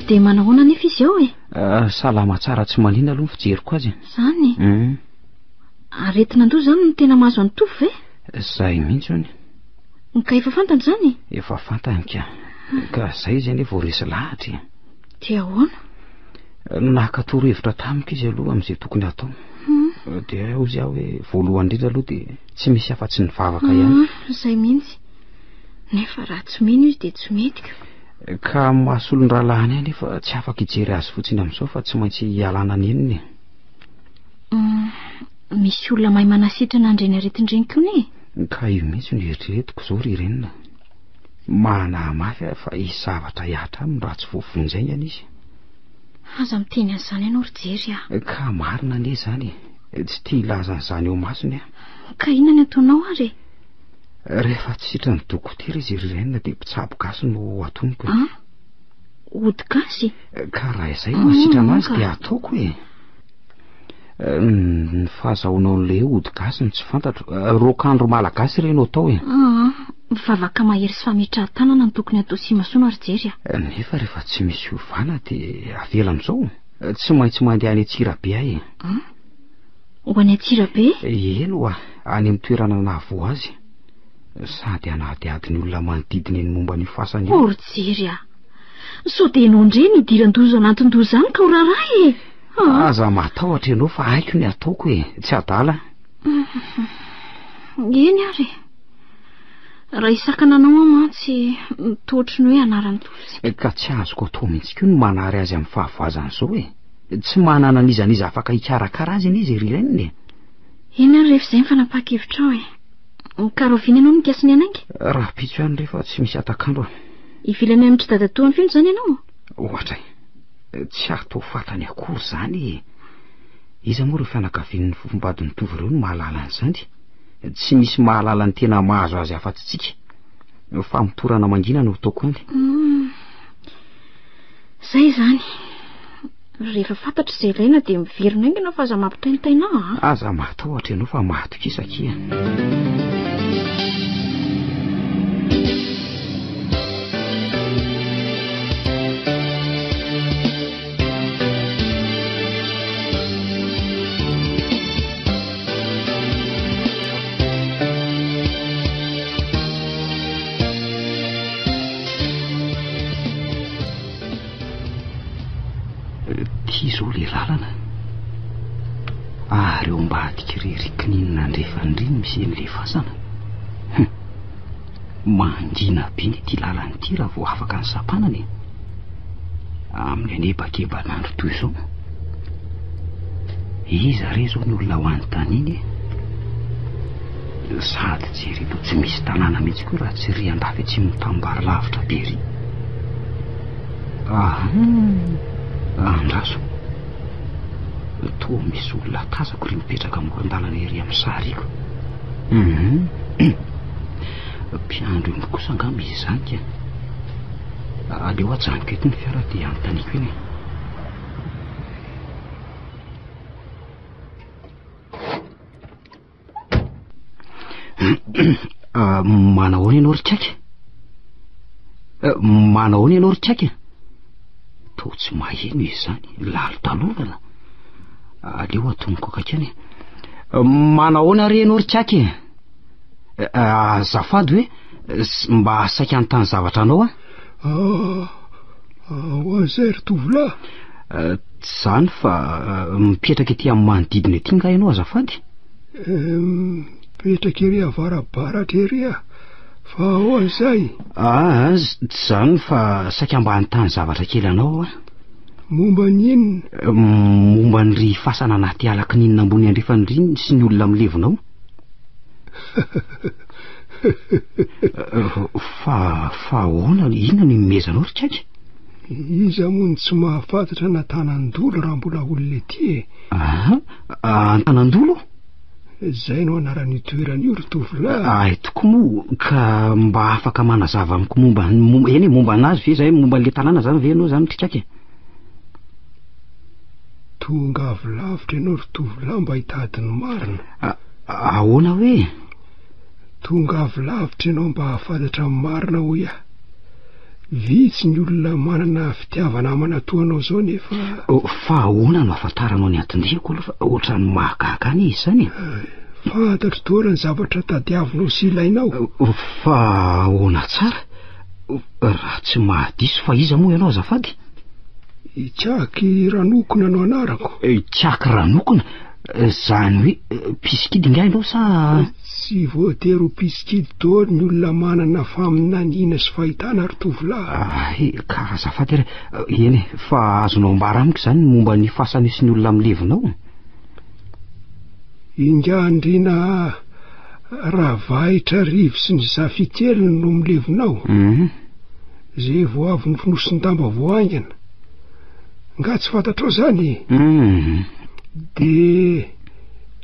de manahoana nefa izy ao salama tsara tsy manina aloha ny fijeriko azy zany aretina andro zany no tena mahazo any tovy ve zay mihitsy ony ka efa fantany zany efa fantany ka zay zany vao resy lahatra de ahoana nakatoro hevitra tamiko izy aloha am'izay tokony atao de ozy aho hoe voalohany indrindra aloha de tsy misy afa-tsy ny vavaka ihany zay mihitsy nefa raha tsy mino izy de tsy metika ka mahasolony rahalahany any fa tsy afaka hijery azy fotsiny amin'izao fa tsy maintsy hialana neniny. Misy olona mahay manasitrana andreny aretin-dreny koa ne? Ka io mihitsy ny eritreretiko izao ry renina. Mana mafy fa izy zavatra hiatra aminy raha tsy voavonjaingana izy. Aza miteny an'izany ianao ry jery a. Ka marina anie zany, tsy tia hilaza an'izany eo masony a. Ka inona ny ataonao ary? Rehefa tsy sitrany dokotera izy ry renina dia mpitsabo gasy no atoniko. Ody gasy? Ka raha izay no asitrana azy dia ataoko e. Ny fahazahoanao an'ilay ody gasy no tsy fantatro. Rokandro malagasy ireny atao e. Mivavaka mahery sy fametrahan-tanana no tokony atao sy masono ary jery a. Nefa rehefa tsy misy ovana dia avela amin'izao. Tsy maintsy mandeha any Antsirabe ahy. Ho any Antsirabe? Elo a, any amin'ny toerana nahavoa azy. Sady anadiadiny olona manodidina eny momba ny fasany. Ry jery a. So dia ianao indray nidiran-doza anatin-doza any ka ho raharaha e. Aza matahotra ianao fa haiko ny ataoko e, tsy adala. Eny ary. Raha isakananao amantsy tohatry ny hoe anarany tosy. Ka tsy azoko atao mihitsy koa no manary azy amin'ny fahavazana izao e. Tsy manana nizaniza afaka hikarakara azy izy ry reniny. Eny ary rehefa izay ny fanapa-kevitra ao e. Ka roviana ianao mikasiny anaingy? Raha pitso ihany rehefa tsy misy atakandro. Ivilana amin'ny dadatoany feno izany ianao? Ohatra tsy atao fatany akory izany. Iza moa ireo fianakavian'ny fofombady nitovy ireo no mahalala an'izany. Tsy misy mahalala ny tena mahazo azy afa-tsy tsika. Famitorana mangina no ataoko any. Zay zany. Rehefa fantatra izay ilaina dia miverina aingana fa aza mampitaintaina a. Aza matahotra ianao fa mahatokisa-kia. Izao le lalana reo mba hadikirerikininina andrefandriny misy en'le fasana. Mangina be ny ty lalany ty raha vao afaka ny sapanany amin'ny anebakebanandro toy izao. Iza re zao ny olona ho any tany iny sady jery to tsy misy tanàna mihitsy koa raha tsy ry andafy tsy mitambary lavitra be ry. Andraso toa misy olona tazako ry mipetraka amoron-dalana ery amin'ny sariko. Mpiandro iny kosa angamba izy izany ka. Aleo ajanoko eto ny fiara dia anontaniako eny. Manahoana ianao ry tsaka? Manahoana ianao ry tsaka? To tsy maheno izy zany, lalo talovana. Aleo atonoko kakany. Manahoana ry ianao ry tsaka? Azafady hoe mba saika anontany zavatra anao a? Hoan'izay ry tovolahy? Tsy zany fa mipetraka ety amin'ny manodidina ety nga ianao azafady? Mipetraka ery avarabaratra ery a. Fa hoan'izay? Tsy zany fa saika mba anontany zavatra kely anao a. Momba ny inona? Momba ny ry fasana anaty alaky ninona ambony andrefany riny sy ny olona milevonao. Fa ahoana inona ny mezanao ry tsaka? Iza moa tsy mahafantatra n'Antanandolo raha mbola olona ety e. Antanandolo? Zay no anaran'ny toeran'io ry tovolahy. Toko moa ka mba afaka manazava amiko momba eny momba anazy ve zay momba le tanàna zany ve ianao zany ry tsaka? Tonga avy lavitra ianao ry tovolahy mba hitadiny marina. Ahoana hoe? Tonga avy lavitra ianao mba hafantatra marina hoy a. Vitsy ny olona manana fitiavana manatoanao zao nefa. Fa ahoana no afantaranao ny atindriako aloha fa ohatran'ny mahagaga any izy zany. Fantatro daholo ny zavatra tadiavinao sy ilainao. Fa ahoana tsara? Raha tsy mahadiso fa iza moa ianao azafady? Tsaky Ranokona no anarako. Tsaky Ranokona? Zany hoe piskidy ingainao sa tsy voatery ho piskidy daholo ny olona manana faminaniana sy fahitana ary tovolahy. Ka azafady ary eny fa azonao ambara amiko zany momba ny fahasanesy ny olona milevinao. Ingaandrina Ravahitra Rivo sy ny Zafiteliny no milevinao. Zay vao avy ny fonosindamba voaingana. Nga tsy fantatrao zany. De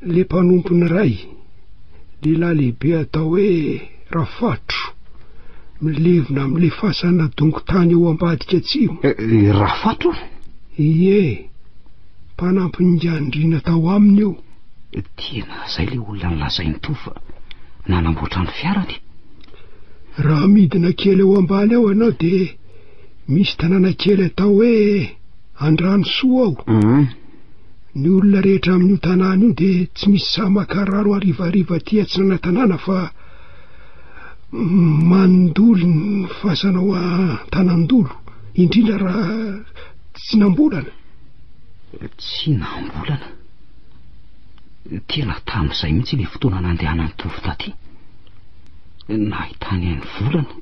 le mpanompony ray lehilahy lehibe atao hoe Rafatro milevina amin'le fasana dongo-tany eo ambadika atsimo. Rafatro? Ie, mpanampin-gandrina tao aminy eo. Tena zay le olona nolazainy tofa nanamboatra ny fiarany. Raha midina kely eo ambany ao ianao de misy tanàna kely atao hoe Andranosoa ao. Ny olona rehetra amin'io tanàna io de tsy misy samakararo arivariva aty atsinana tanàna fa mandolo ny fasanao tanandolo, indrindra raha tsy nambolana. Tsy nambolana? Tena tamin'izay mihitsy le fotoana nandehanany tovy taty. Nahitany any volana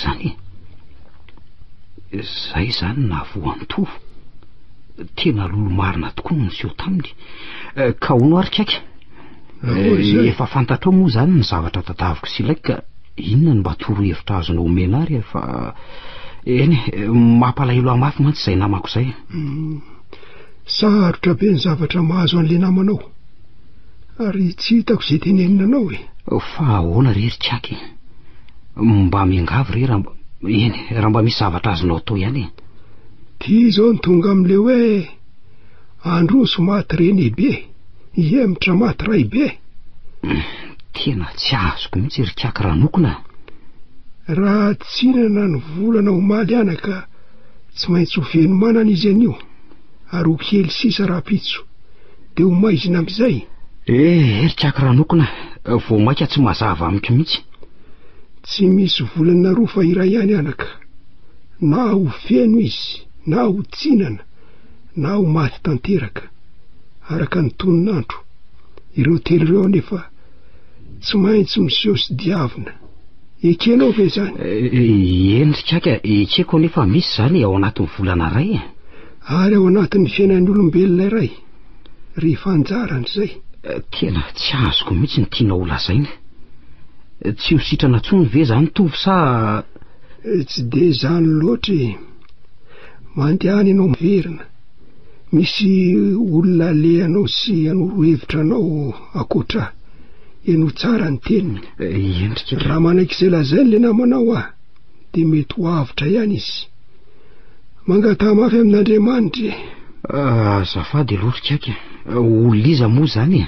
zany. Zay zany nahavoan'ny tovy. Tena lolo marina tokoa no niseho taminy. Ka hono ary kaiky. Efa fantatrao moa zany ny zavatra tadaviko sy ilaiko ka inona ny mba toro-hevitra azonao omena ary fa eny mampalahelo amafy mantsy izay namako izay. Sarotra be ny zavatra mahazo an'le namanao ary tsy hitako izay tenenina anao fa ahoana rery kaiky? Mba miangavy re raha mba misy zavatra azonao atao ihany. Ty zao ny tonga amin'le hoe androso maty reny be, ihemitra maty ray be. Tena tsy azoko mihitsy ry kaiky ranokona. Raha tsinana ny volana omaly ana ka tsy maintsy ho feno manana izy an'io ary ho kely sisa rapitso de ho maizina amin'izay. Ry kaiky ranokona, vao maika tsy mazava amiko mihitsy. Tsy misy volana roa fa iray ihany anaka, na ho feno izy na ho tsinana na ho maty tanteraka araka ny toninandro. Ireo telo ireo anefa tsy maintsy miseho sy diavina. Ekenao ve zany? Eny ry kaiky, ekeko anefa misy zany ao anatin'ny volana ray. Ary ao anatin'ny fiainan'ny olombelona iray ry fanjarany zay. Tena tsy azoko mihitsy ny tianao lazaina. Tsy ho sitrana tsony ve zany tovy sa? Tsy de zany loatra. Mandehany ianao miverina, misy olona lehanao sy anoro-hevitra anao akoatra eno tsara ny teniny. Raha manaik'izay lazainy le namanao de mety ho avitra ihany izy. Mangatahama mafy amin'Andriamanitra. Azafady aloha ry kaiky, olona moa zany?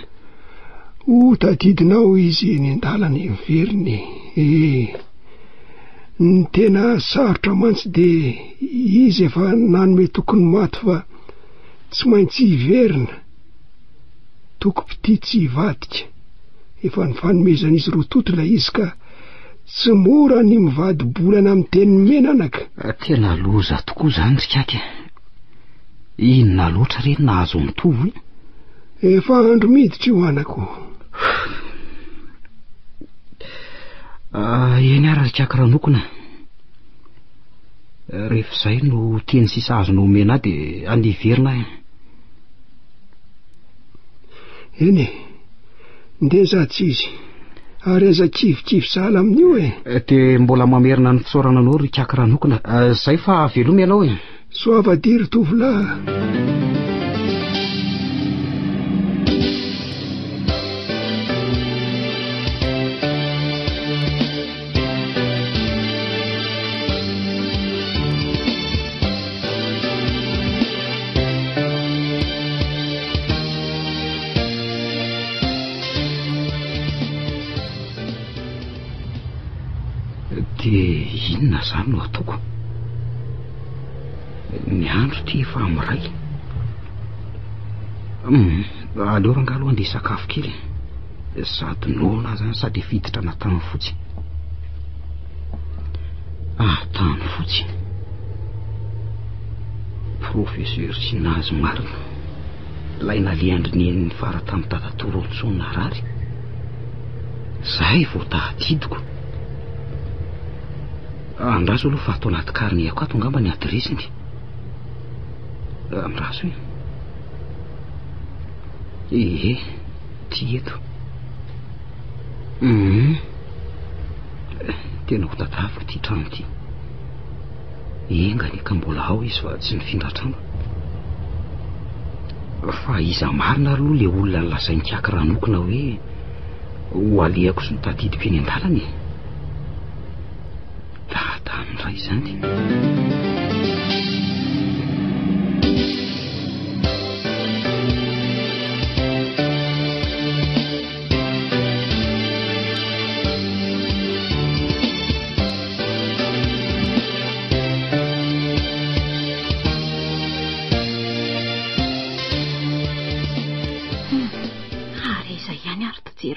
Ho tadidinao izy eny an-dalana miveriny. Ny tena sarotra mantsy de izy efa nanome tokony maty fa tsy maintsy hiverina. Toko-pity tsy hivadika. Efa ny fanomezana izy rototo ilay izy ka tsy mora ny mivady bolana amin'ny teniny menanaka. Tena loza tokoa zany ry kaiky. Inona loatra re nahazo mitovy? Efa andro miditra io anako. Eny ary ry kaiky ranokona. Rehefa izay no teny sisa azonao omena de andiverina. Eny ndeza tsy izy ary aza kivikivy sahala amin'io de mbola mamerina ny fisaorana anao ry kaiky ranokona. Zay fa veloma ianao soavadiry tovolahy. De inona zany no ataoko? Ny andro ty efa amiray. Aleo rangalo andeha sakafo kely. Sady nona zany sady fiditra na tany fotsy. Tany fotsy. Professeur Sinazy marina. lay naleandrineny fara tamin'ny tatatorotsona rary zahay vao tahatidiko andraso aloha fa atao anaty kariny ako ato angamba ny adresiny amiraso e ty eto tena ho tadaviko ty trano ty engany ka mbola ao izy fa tsy nifindra-trano fa iza marina aloha le olona nlazainkiaky ranokona hoe ho aleako sy notadidiko eny an-dalany dadanindray zany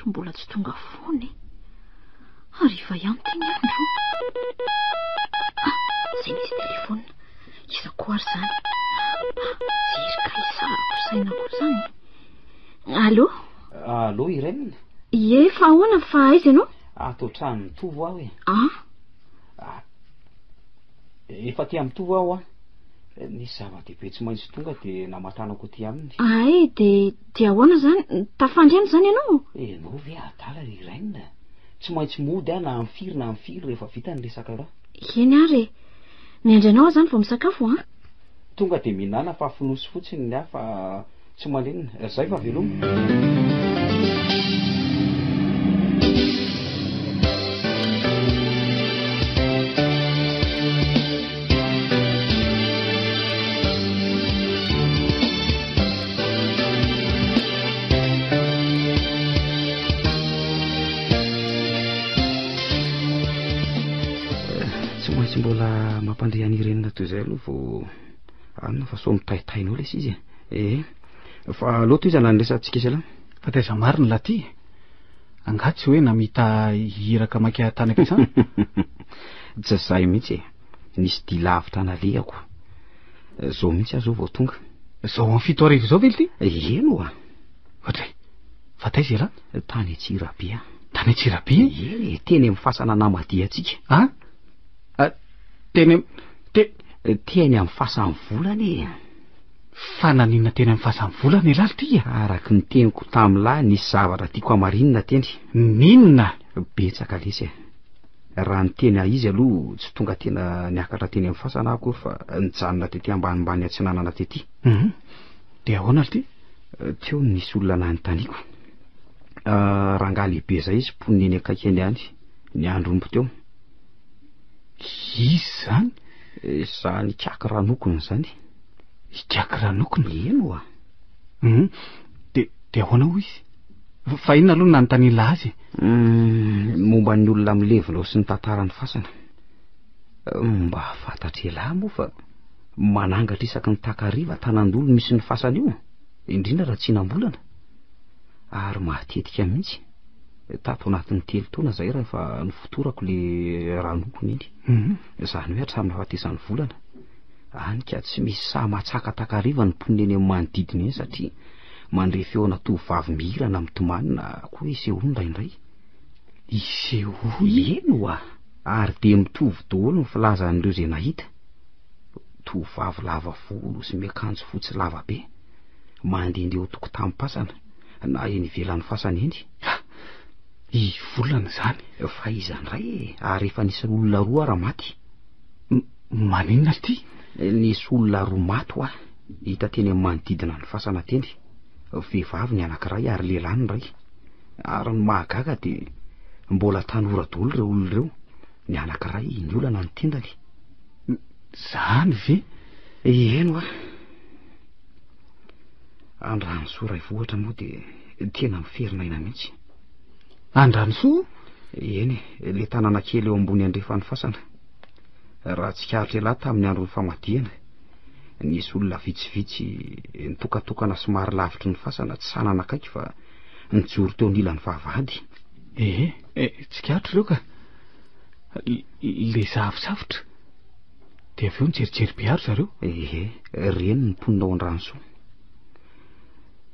mbola tsy tonga fony ariva ihany ty ny andro zay nisy telefona iza ko ary zany zerika isarako sainako zany allo Irene ie fa ahoana fa aiza ianao atao trano mitovo aho efa ty mitovo aho nisy zava-dehibe tsy maintsy tonga de namatranako ty aminy de ahoana zany tafandry any zany ianao enao ve adala Irene tsy maintsy mody na amfiry rehefa vita ny resaka raha eny ary miandranao zany vao misakafo tonga de minana fa finosy fotsiny ny hafa tsy malenina zay fa veloma mbola mampandriany Irene toy zay aloha vao anona fa so mitaitainao lesy izy fa loto izy nandresantsika izy fa taiza marina la ty angatsy hoe namita hiraka makiatany ampiasana tsy zay mihitsy nisy dia lavitra naleako zao mihitsy aho zao vao tonga zao amin'ny 7 arivo zao vely ty eno ohatray fa taiza la tany Antsirabe tany Antsirabe teny mifasana namadia atsika teny amin'ny fasan'ny volany fa nanina teny amin'ny fasan'ny volany laly ty araky ny teniko tamin'lahy nisy zavatra tiako amarinina teny ninona betsaka lesy raha ny teny izy aloha tsy tonga tena niakatra teny amin'ny fasana ako fa nijanona tety ambanimbany atsinanana tety de ahoana ly ty teo nisy olona nanontaniako rangaha lehibe zay izy poniny akaiky eny any ny andrombo teo izy zany zany ikaky ranokony zany ikaky ranokony eno de ahoana ho izy fa inona aloha nanontaniana azy momba ny olona milevina sy ny tantarany fasana mba fantatry elahy moa fa manangatra isaky ny takariva tanandolo misy ny fasana io indrindra raha tsy hinam-bolana ary matetika mihitsy tato anatin'ny 3 taona zay rehefa nifotorako le ranokony iny zany hoe hatramin'ny hafatesany volana anika tsy misy sa matsaka takariva ny poniny eny amin'ny manodidina eny satria mandrefa eo anatovavy mihirana mitomany na koa isehoany indraindray isehoany eno ary de mitovy daholo ny filazan'ireo zay nahita tovavy lava volo sy miakanjo fotsy lava be mandehandeha eo tokotany-pasana na eny ivelan'ny fasana eny i volana zany fa izandray ary efa nisy olona roa raha maty maninona ty nisy olona roa maty hita teny amin'ny manodidina ny fasana teny vehivavy ny anankiray ary lehilahy ny ray ary ny mahagaga de mbola tanora daholo ireo olona ireo ny anankiray ny olana ny tendany zany ve eno Andranosoa ray vohatra moa de tena miferinaina mihitsy Andranosoa eny le tanàna kely eo ambony andrefan'ny fasana raha tsikaritra elahy tamin'ny andron'ny famadihana nisy olona vitsivitsy nitokatokana somary lavitry ny fasana tsy sanana akaiky fa nijoro teo nilan'ny vavahady tsikaritra ireo ka le zavosavotra de avy eo nijerijery bearo zareo reny ny mponina ao Andranosoa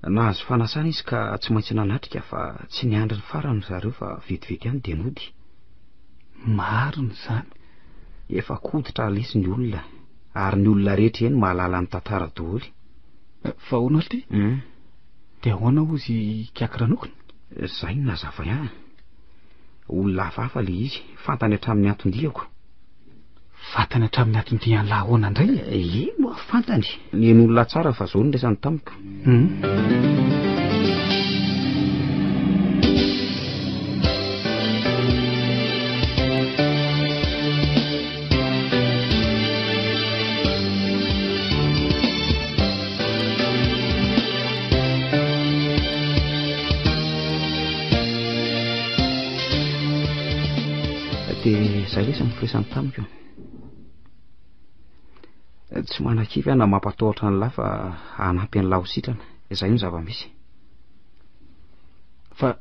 nahazo fanasana izy ka tsy maintsy nanatrika fa tsy niandry ny farany zareo fa vetivety ihany de nody. Marina zany. Efa koditra lesy ny olona ary ny olona rehetra eny mahalala ny tantara daholo. Fa hono alty? De ahoana ozy kiakiranokona? Zay no nazava ihany. Olona hafahafa le izy, fantany hatramin'ny antondiako. Fantany hatramin'ny antondiany la ahoana indray? Moa fantany. Ny olona tsara fa zao ny resany tamiko. De zay lesy mifiresany tamiko. Tsy manakivy ana mampatahotra ny lafa hanampy ny lahositrana. Zay ny zava-misy. Fa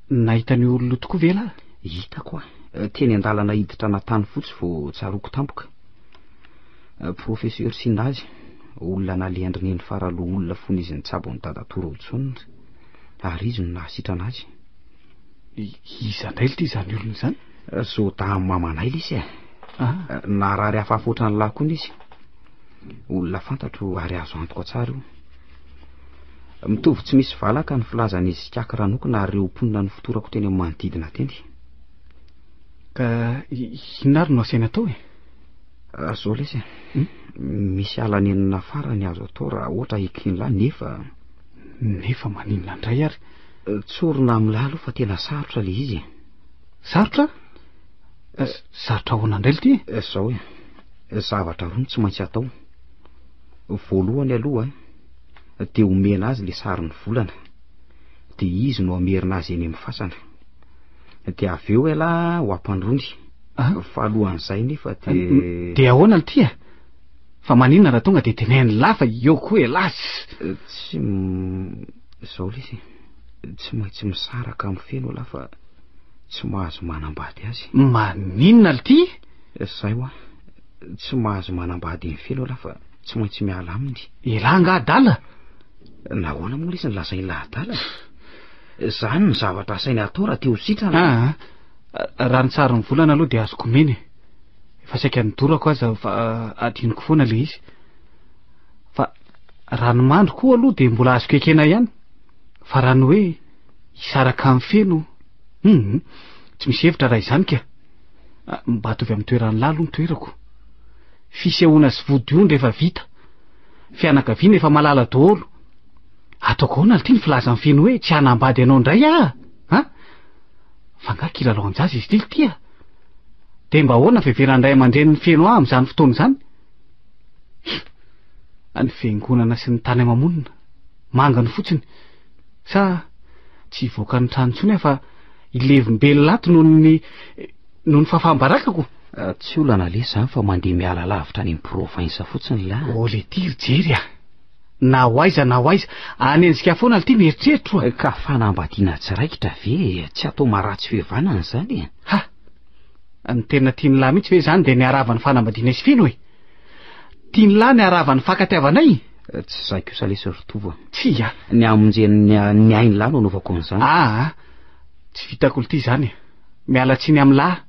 nahita ny olona tokoa ve la? Hitako teny an-dalana hiditra natany fotsy vao tsaroko tampoka. Professeur Sinazy, olona naleandriny ny faraloha olona fony izy nitsabo ny dadatoro Otsonina, ary izy no nahasitrana azy. Iza indray ity zany olona zany? Zao da mamanay lesy narary hafahafa ny lahy koa izy. Olona fantatro ary azo antoka tsara io. Mitovy tsy misy valaka ny filazan'izy kiakiranokona ary ireo mponina ny fotorako teny amin'ny manodidina teny. Ka inary no asaina atao zao lesy misy alanenina farany azo atao raha ohatra ekin lahy nefa maninona indray ary? Tsorona amin'ny lahy aloha fa tena sarotra le izy. Sarotra? Sarotra ahoana indray ity? Zao zavatra roa tsy maintsy atao. Voalohany aloha de omena azy le sariny volana, de izy no amerina azy eny amin'ny fasana, de avy eo ela ho ampandrony. Falohan'izay nefa de ahoana ity? Fa maninona raha tonga de teneny lafa eo koa elasy? Tsy zao lesy tsy maintsy misaraka amin'ny feno lafa tsy mahazo manambady azy. Maninona ity? Zay hoa tsy mahazo manambady ny feno lafa tsy maintsy miala aminy. Elanga adala? Nahoana moa lesy ny lazay lahadala? Zany ny zavatra asainy atao raha teo sitrana. Raha ny tsara ny volana aloha de azoko meny. Efa saika nidorako aza fa adiniko foana le izy. Fa raha ny mandro koa aloha de mbola azo kekena ihany. Fa raha ny hoe isaraka amin'ny feno, tsy misy hevitra raha izany ka. Mba atovy amin'ny toeran'ny lahy aloha ny toerako. Fisehoana sy vodiondra efa vita. Fianakaviana efa malala daholo. Ataoko ahoana ity ny filazan'ny feno hoe tsy hanambady anao indray fa nga kilalaon-jaza izy ity de mba ahoana veveran'ray aman-dreny ny feno amin'izany fotoana izany? Ny fiangonana sy ny tany amamonina mangany fotsiny, sa tsy voaka ny trano intsony fa ilevim-belolato noho ny fahambarakako. Tsy olana lesy zany fa mandeha miala lavitra any amin'ny provinsa fotsiny la. Le ty jery na hoaiza anenjika foana ity mieritreritra. Ka fanambadiana tsiraikitra ve tsy atao maratsy fihavanana zany? Ny tena tiany lahy mihitsy ve zany de ny aravan'ny fanambadiana izy feno tiany lahy ny aravan'ny fankatiavanay? Tsy zay kosa lesy rotova. Tsy ny amonjeny ny ainy lahy no anaovako an'izany. Tsy vitako ity zany. Miala tsiny amin'ny lahy.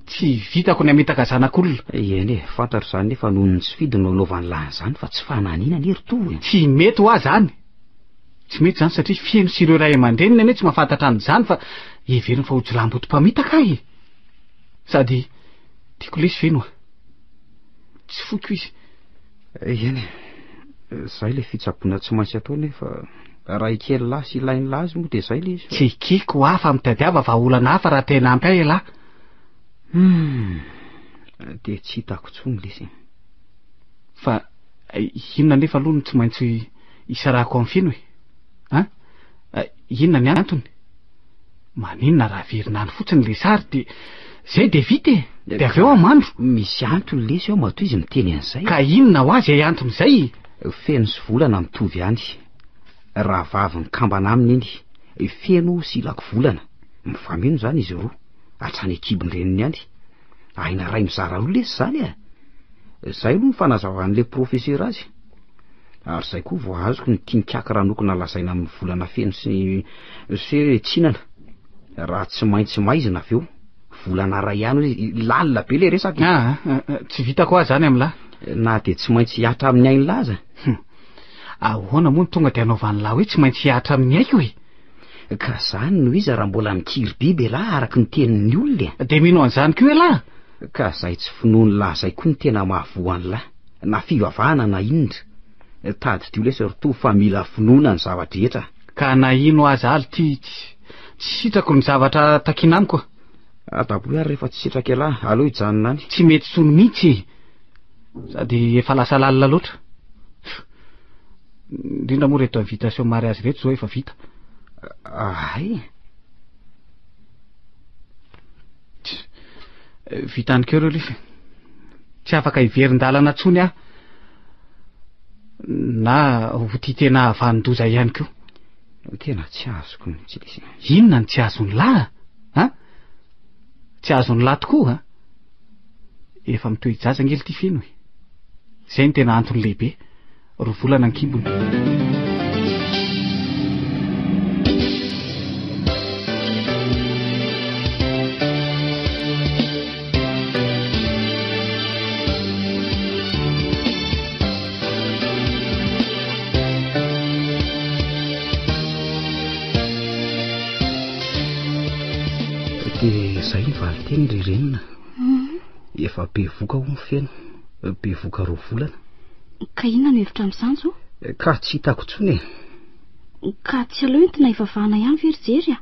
Tsy vitako ny amitaka zanak'olona. Eny fantatro zany nefa noho ny tsy fidy no anaovan'ny lahy zany fa tsy fananina ny rotova. Tsy mety ho zany. Tsy mety zany satria fieno sy ireo ray aman-dreniny ane tsy mahafantatra an'izany fa heveriny fa ho jilambotom-pamitaka sady tiako lesy feno tsy foko izy. Eny zay le fitsaboana tsy maintsy atao nefa raha ikely lahy sy ilainy lahy azy moa de zay le izy. Tsy ikeko hafa mitadiava va olana hafa raha tena ampy ahy lahy. De tsy hitako tsony lesy. Fa inona nefa aloha tsy maintsy isarako amin'ny feno inona ny antony? Maninona raha verinany fotsiny le sary de zay de vita de avy eo amandro. Misy antony lesy ao matoa izy miteny an'izay. Ka inona ho azy antony zay? Feno sy volana mitovy ihany. Raha vavy ny kambana aminy iny feno sy ilako volana mifameno zany izy roa hatrany ekibony reniny ihany. Aina ray mizara roa lesy zany zay aloha ny fanazavan'le professeur azy. ary zay koa vao azoko ny tinikaka ranoko nalazaina amin'ny volana feno sy hoe tsinana raha tsy maintsy maizina aveo volana ray ihany hoe lalina be le resaka tsy vitako azy zany amin'lahy na de tsy maintsy hiatra amin'ny ainy laza ahoana moa ny tonga de anaovan'ny lahy hoe tsy maintsy hiatra amin'ny aiko e ka zany no izy raha mbola mikiry biby lahy araky ny tenin'ny olona de mino an'izany koa e lahy ka zay tsy finoany lahy zay koa ny tena mahavoany lahy na fivavahana na inona tady dio lesa roto fa mila finoana ny zavatra rehetra ka na ino azy aly ty tsy sitrako ny zavatra takinamiko ataboy ary rehefa tsy sitraka lahy aleo hijanona any tsy mety tsony mihitsy sady efa lasa lalina loatra indrindra moa reto invitation mariage reto zao efa vita ay vitany keo reo lefa tsy afaka hiverin-dalana tsony aho na ho ty tena vanondoza ihany keo tena tsy azoko mihitsy lesy inona ny tsy azony lahy tsy azony lahy tokoa efa mitoy jazangely ty feno e zay ny tena antony lehibe ro volana ankibony de zay ny valiteny rerenina efa be voka ho mifeno be voka roa volana ka inona no hevitra amin'izany ka tsy hitako tsony ka tsy aleo entina hivavahana ihany verijery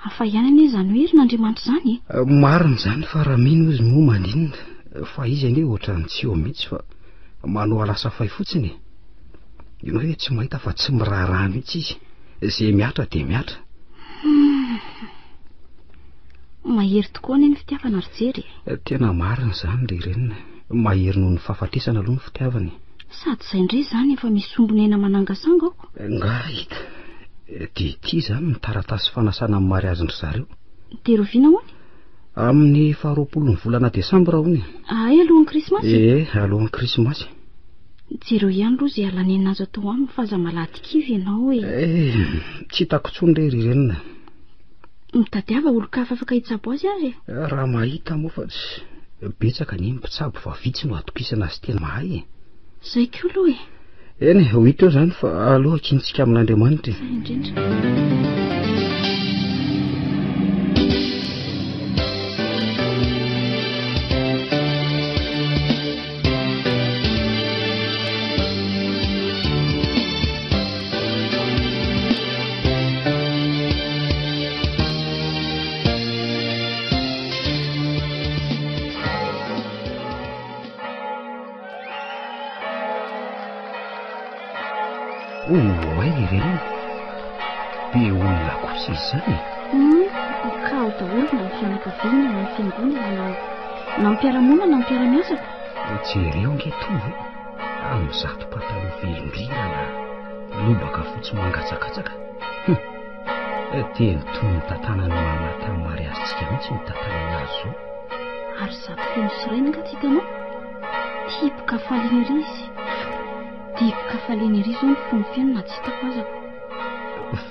hafa ihany ane zany hoe herin'Andriamanitra zany marina zany fa raha mino izy moa maninona fa izy anie ohatra ny tsy eo mihitsy fa manao alasa fay fotsiny ino hoe tsy mahita fa tsy miraharaha mihitsy izy zay miatra de miatra mahery tokoa ane ny fitiavana rijery tena marina zany rerenina mahery noho ny fahafatesana aloha ny fitiavany sady zay indray zany efa misy sombonena manangasanga aoko nga hita de ty zany ny taratasy fanasana amin'ny mariazindry zareo de rovina hony amin'ny 20 ny volana desambra hony ay alohan'ny krismasy alohan'ny krismasy jereo ihany aloha zay alanena azo atao aminy fa za malaty kivy ianao tsy hitako tsony re rerenina mitadiava olo-kafa afaka hitsabo azy azy raha mahita moa fa tsy betsaka ny mpitsabo fa vitsy no atokisana azy tena mahay zay ko aloha eny ho hita eo zany fa aloha kintsika amin'Andriamanitra indrindra way rerenina be olona kosa izy zany ka ho daholo na ny fianakaviana na ny fiangonana na mpiaramonina na mpiaramiasako jereo ngetovy amin'zato pataloha velondrirana lobaka fotsy mangatsakatsaka teny toy ny tantanany mama tamin'ny mariazitsika mihitsy ny tantanany azy zao ary zato feno siraina ka tsy hitanao tipoka falinery izy tipoka falinery zao ny fony feno na tsy hitako azako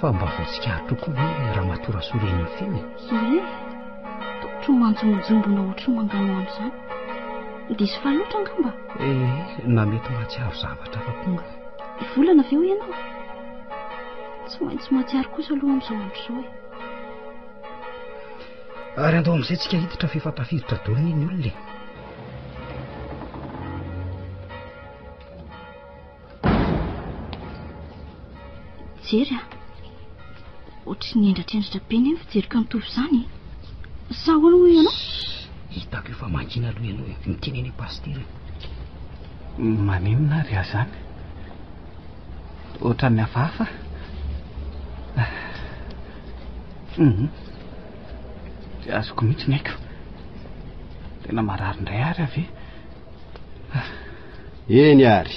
fa mba voatsikary tokoa hoe raha matora soreny ny feno tokotro manjomojombona ohatry mangano amin'izany diso fa loatra angamba na mety mahatsiaro zavatra fa konga volana aveo ianao tsy maintsy mahatsiaro kosa aloha amin'izao andro zao ary andao amin'izay tsika hiditra fefatafirotra daolony iny olona jery ohatry ny endratrendritra be ny fijerika mitovy zany sa hoana ho ianao hitako efa mangina aloha ianao miteneny paster maninona ry azy zany ohatran'ny hafahafa tsy azoko mihitsy ny aiko tena marary indray ary ave eny ary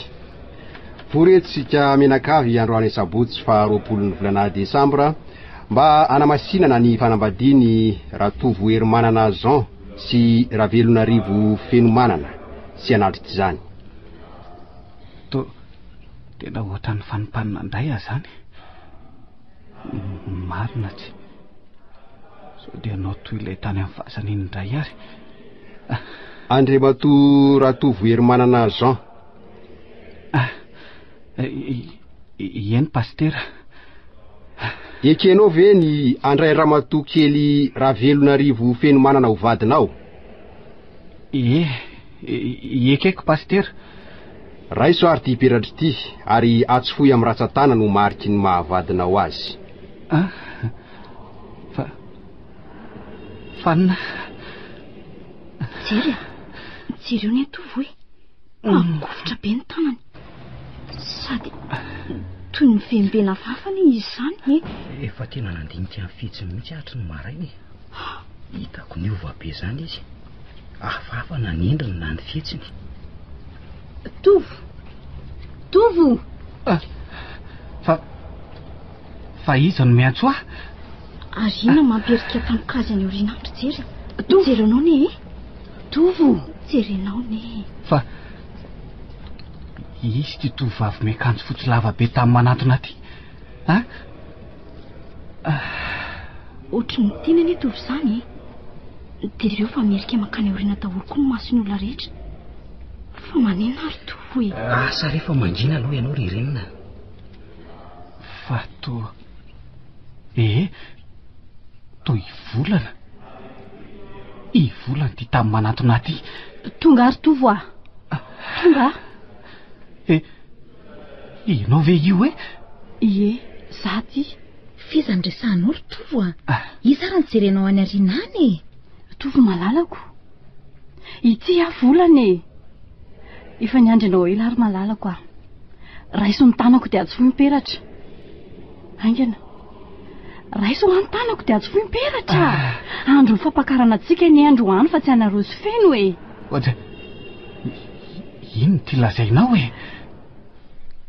foretsika menakavy androany sabotsy fa 20 volana desambra mba anamasinana ny fanambadiany ratovo Hermanana Jean sy Ravelonarivo Fenomanana sy anatry zany tena ohatran'ny fanimpanina indray zany. Marina tsy sao dia anao toy ilay tany amin'ny fasana iny indray ary. Andriamatoa Ratovo hery manana Jean. Eny pastera. Ekenao ve ny andray ramatoa kely Ravelonarivo feno manana ho vadinao? Ekeko pastera. Raiso ary ty peratra ty ary atsofoy amin'ny ratsan-tana no mariky ny mahavadinao azy. Fanna. Jereo ny atovo hoe makofotra be ny tanany. Sady toy ny vembena fafany izy zany. Efa tena nandinika amin'ny fihetsiny mihitsy hatry ny marainy. Hitako ny ova be zany izy. Hafahafa na ny endriny na ny fihetsiny. Tovo! Fa iza no miantso ahy? Arina mampiherika tamikazy any aoriana andro jery. Jerenao ne? Tovo! Jerenao ne? Fa izy ty tovovavy miakanjo fotsy lava be tamin'ny manatona ty. Ohatry ny tena ny tovo zany. Dia ireo fa miherika makany aoriana daholo koa ny masony olona rehetra. Fa manena ary tovo e. Asa rehefa mangina aloha ianao rirenina. Fa toa ivolana. Ivolana ty tamin'ny manatona ty. Tonga ary tovo ah. Tonga. Ianao ve io e? Ie, za ty. Fizandresanao ry tovo ah. Iza raha nijerenao any ariana any e. Tovo malalako. Ity ah volana e. Efa niandrinao ela ary malalako ah. Raiso ny tanako dia atsofoy miperatra. Aingana. Raiso ny tanako dia atsofoy miperatra. Andro ny fampakarana antsika ny androany fa tsy anaroso feno e. Ohatry. Ino ty lazainao e?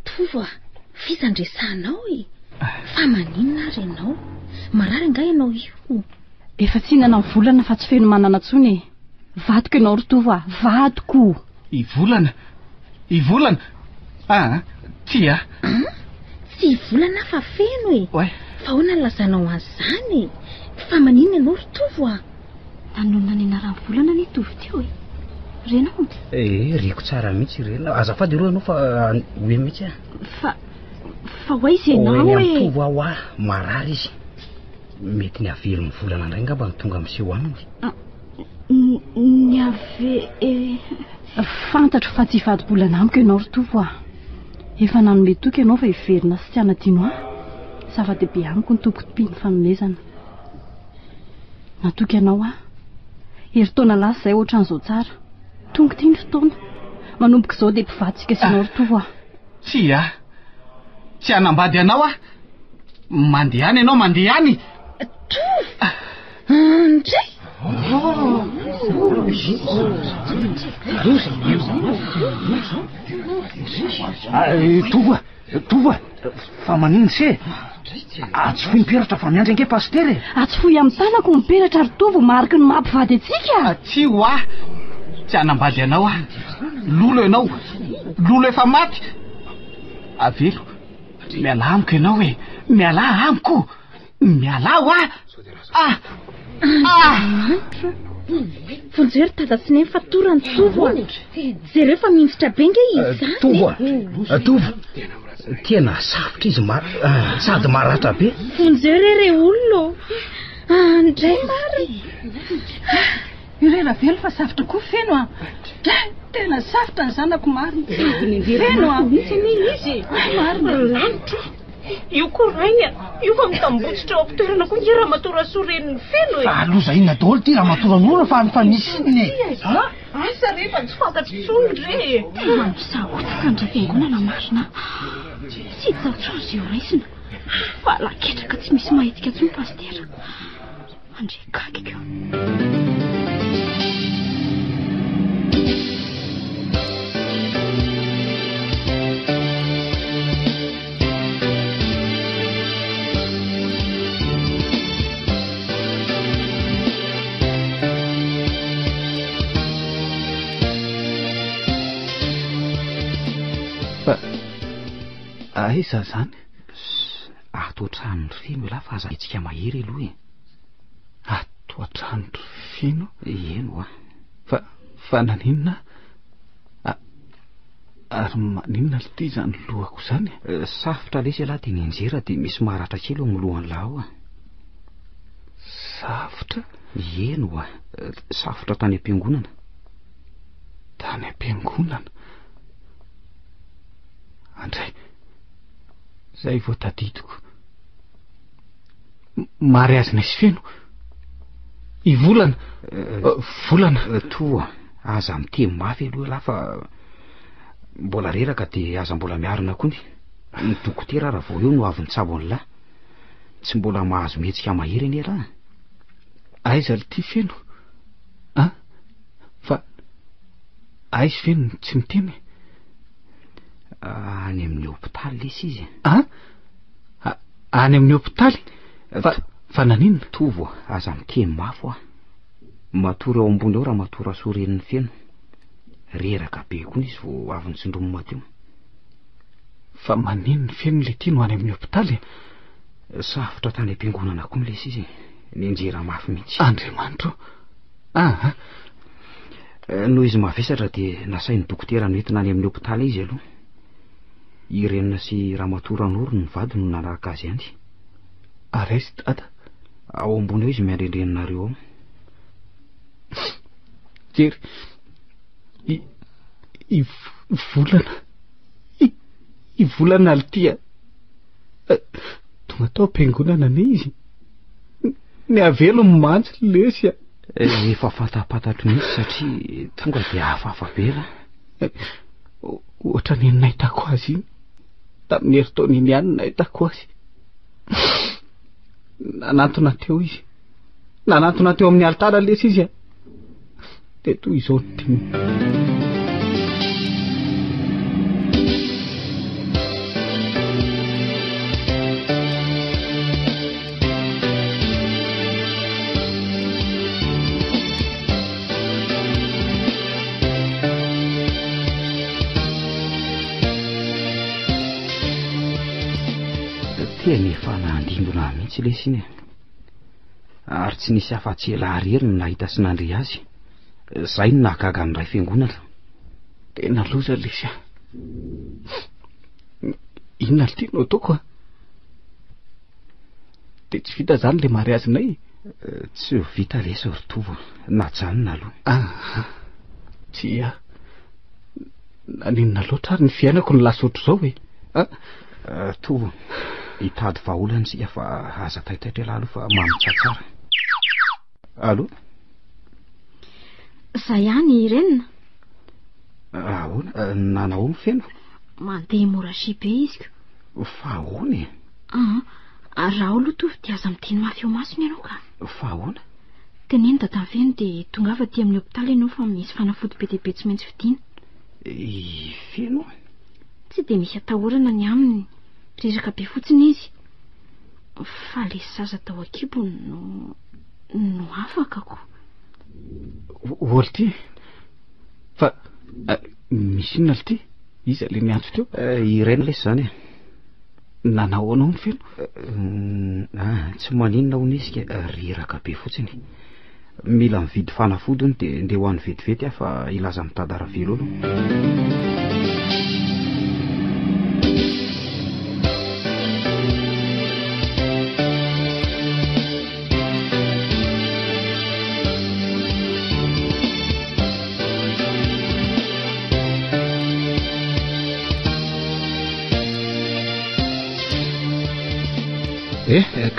Tovo ah, fizandresanao e. Fa maninona ary ianao? Marary nga ianao io? Efa tsy hinana volana fa tsy feno manana tsony e. Vadiko ianao ry tovo ah, vadiko. Ivolana? Tia? Tsy volana fa feno e. Fa hoana lazanao an'izany. Fa maninona ianao ry tovo ah? Tanona ny anarany volana ny tovo teo e. Renao? Riko tsara mihitsy renao. Azafady ireo ianao fa hoe mihitsy ah. Fa hoay izy ianao e. Amin'ny tovo aho ah, marary izy. Mety ny avelo ny volana indray ngamba ny tonga amin'seho aminy. Ny fantatro fa tsy hivady-bolana amiko ianao ry tovo ah. Efa nanome toky ianao fa hiverina sy tsy hanadino ah. Zava-dehibe amiko ny tobim-piny fanomezana. Natoky ianao ah. Herintaona lasa izay ohatran'izao tsara. Tonga ity ny fotoana. Manomboka izao dia mpivadsika sy ianao ry tovo ah. Tsy hanambady anao ah. Mandeha any ianao, mandeha any. Andray. Tovo fa manino se? Atsofoy miperatra fa miandry ange pastere. Atsofoy amin'ny tanako miperatra ry tovo mariky ny mampivady atsika. Tsy ho ah. Tsy hanambady anao ah. Lolo ianao. Lolo efa maty. Avelo. Miala amiko ianao e. Miala amiko. Miala ho ah. Vonjery tadatsiny fa torany tovo ah. Jereo fa mimfitra be nge izy zany. Tovo. Tena safotra izy sady maratra be. Vonjery re olona. Andray mary. Irena velo fa safotra koa feno ah. Tena safotra ny zanako marina. Feno ah. Izy marina lanitra. Io koa rainy io fa mitambotsitra ao am-toerana koa ny ramatoa soreniny feno e. Aloza inona daholo ty ramatoran'olona fa nisy iny e. Asa rehefa tsy fantatry tsony re. Mampisahotsaka andray fiangonana marina. Tsy tsaotsoro zio raisina. Fa laketraka tsy misy mahitika tsony pastera. Andray kakiko. aiza zany ato an-tranony feno la fa aza itsika mahery aloha e. ato an-tranony feno eno fa naninona ary maninona ty zany lohako zany safotra lesy lahy teny anjera dia misy maharatra kely eo amin'ny lohany lahy ao safotra eno safotra tany am-piangonana andray zay vao tadidiko mariazina isy feno ivolana volana toa aza mitemy mafy aloha lahy fa mbola reraka dia aza mbola miarina koa ny dokotera raha vao eo no avy nitsabo ny lahy tsy mbola mahazo mihetsika mahery anie raha aiza le ty feno fa aizy feno tsy miteny any amin'ny hôpitaly lesy izy any amin'ny hôpitaly fa naninona tovo aza mitemy mafo matory ao ambony ao raha matory asoreniny feno reraka be koa izy vao avy nitsindromo teo fa maninona feno le ty no any amin'ny hôpitaly safotra tany am-piangonana koa lesy izy nenjera mafy mihitsy andriamanitro noho izy mavesatra dia nasain'ny dokotera noentina any amin'ny hôpitaly izy aloha irenina sy raha matory anoro ny vady no nanaraka azy any araizy dada ao ambony eo izy miandrendreninareo ao jery ivolana altia tonga tao am-piangonana ane izy ny avelo mantsy lesy efa fantapatatro mihitsy satria tonga dia hafahafa be la ohatra ny nahitako azy iny tamin'ny heritaona iny ihany nahitako azy nanantona teo izy nanantona teo amin'ny alitara lesy izy dia toy izao ny tiny nefa nandindona mihitsy lesy iny ary tsy nisy afa-tsy ela harery no nahita sy nandre azy zay no nahagaga ny ray fiangonana tena loza lesy inona le tianao ataoko dia tsy vita zany le mariazinay tsy ho vita lesy ritovo najanona aloha tsy naninona loatra ary ny fiainako ny lasotro zao tovo hitady vaholana sika fa aza taitaitra lahy aloha fa mamitsatsara allo zay ihany renina ahoana nanao ny feno mandeha morashi be izy fa ahoana raha aloha tovy dia aza miteny mafy eo masony ianao ka fa ahoana teneny dada feno dia tonga ava ty amin'ny hôpitaly ianao fa misy fanafody be dia be tsy maintsy vidiana feno tsy dia misy atahorana ny aminy reraka be fotsiny izy fa le zaza tao akibo no afakako oly ty fa misy inona le ty iza le niantso teo ireny lesy zany nanao anao ny feno tsy maninona ho nisika reraka be fotsiny mila mividy fanafodiny dia ndeha ho an'ny vetivety aho fa ilaza mitadara velo aloha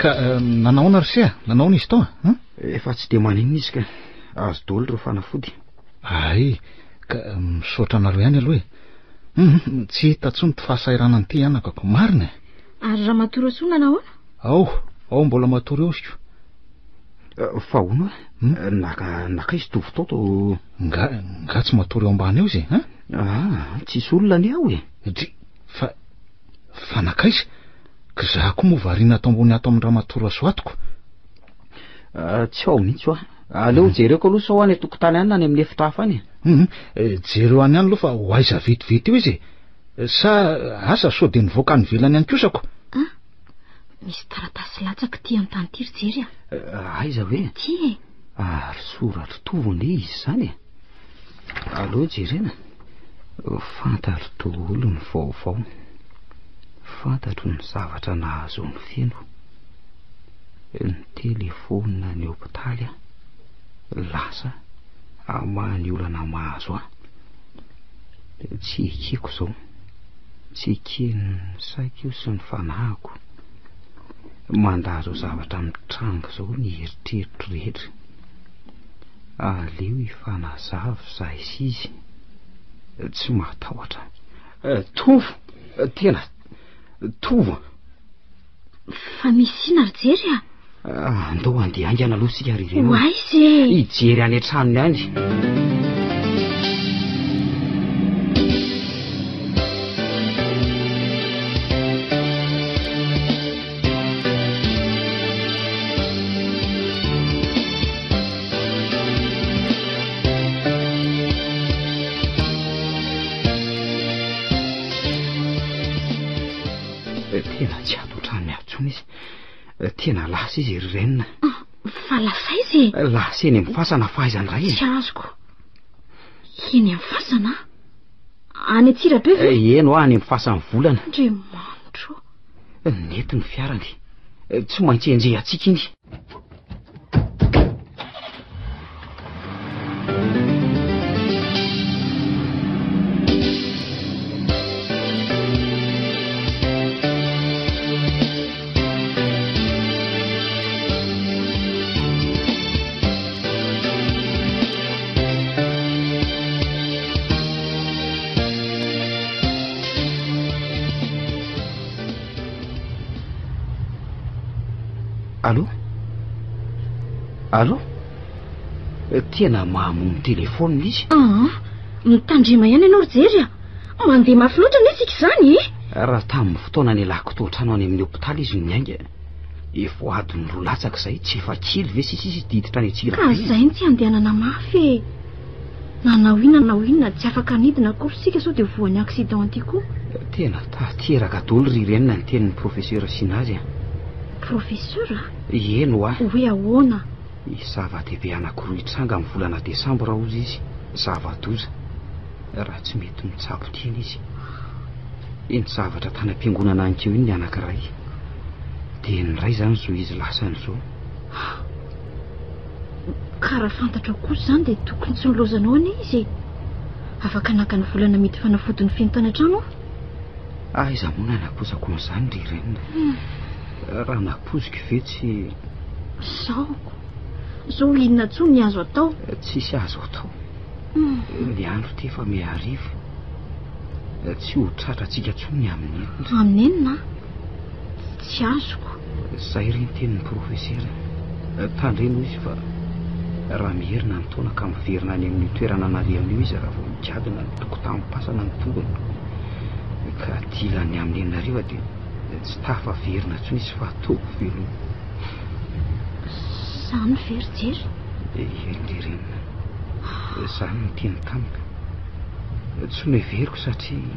ka nanaona rysea nanaona izy tao efa tsy dia maninona izy ka azo dolo reo fanafody ay ka misaotra anareo ihany aloha tsy hita tsony ty fahasairana ny ty anakako marina ary raha matory asona nahoana ao mbola matory eo siko fa ono naka izy tovotaoto nga tsy matory eo ambany eo izy tsisy olona ny ao fa nakaiza ka za koa moa variana atao ambony ato amin'ny raha matory aso atoko tsy ao mihitsy aleo jereko aloha sao any tokotany any any amin'ny efitra hafa any jereo any any aloha fa ho aiza vetivety eo izy sa asa sao de nivoaka ny velany ihany kosako misy taratasy latsaka ty amin'ny tany ty ry jery aiza hoe ty ary soratra tovony izy zany aloha jerena fantaro toolo ny vaovao fantatro ny zavatra nahazo ny feno ny telefona ny hopitaly lasa amany olana mahazo tsy ekeko zao tsy ekeny saiko sy ny fanahako mandalo zavatra mitranga zao ny eritreritro rehetra aleo ifanazavo zay izy tsy matahotra tovo tena tovo fa misina ry jery andao andeha angana aloha sika ry ireny aizy hijery any an-tranony any tena tsy atotrany miatsony izy tena lasa izy ry renina fa lasa izy lasa eny amin'ny fasana fahaizany ray tsy azoko eny amin'ny fasana any atsirabe ve eno any amin'ny fasan'ny volana andriamanitro nety ny fiarany tsy maintsy enjehy atsika iny Allô Allô tena mahamono telefona izy mitandrema ihany ianao ry jery mandeha mafy loatra nesika izany raha tamin'ny fotoana ny alako toatrano any amin'ny hopitaly izy miainga efa adiny roa latsaka izay tsy efa kely ve sisy diditra any atsika ka zay ny tsy andehanana mafy nanao inona tsy afaka nidina akory sika sao dia voan'ny accident ty koa tena tateraka dolo ry renina ny tenin'ny professeur Sinazy professeur eno hoe ahoana zava-dehibe anankiroa hitranga amin'ny volana desambra ozy izy zava-doza raha tsy mety mitsabo tiana izy eny zavatra tany am-piangonana ankeo iny ny anankiray dia ny ray zany zo izy lasany zao ka raha fantatra kosa zany dia tokony tsy nilozanao any izy afaka naka ny volana mety fanafodiny fenotana trano aiza moa nanapozako n'izany ry renina raha napoziko ve tsy saoko zao inona tsoa ny azo atao tsisy azo atao ny andro ty efa miarivo tsy ho tratra antsika tsony amin'ny enina tsy azoko zay reny tenin'ny professeur tandremo izy fa raha miherina ny taona ka miverina any amin'ny toerana nalehan'io izy raha vao migadina ny toko tamin'nympasana ny tongony ka dilany amin'ny enariva dia tsy tafaverina tsony izy fa ataoko velona zany very jery le renina zany ny teny tamika tsy no everiko satria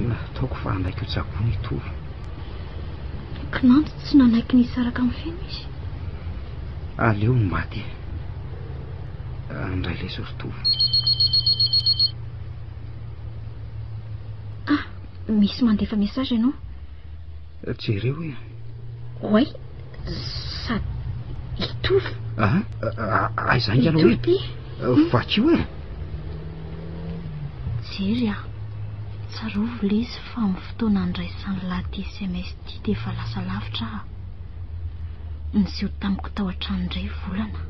nataoko fa anaiky ho tsakony itovo kinanto tsy nanaiky nisaraka amin'ny feno izy aleo ny maty andray lay soritovo misy mandefa message ianao jereo hoe oay sady itovo aizany ianao hoe vakio jery tsarovo le izy fa amin'ny fotoana andraisany laty SMS ty dia efa lasa lavitra niseho tamiko tao an-trano indray volana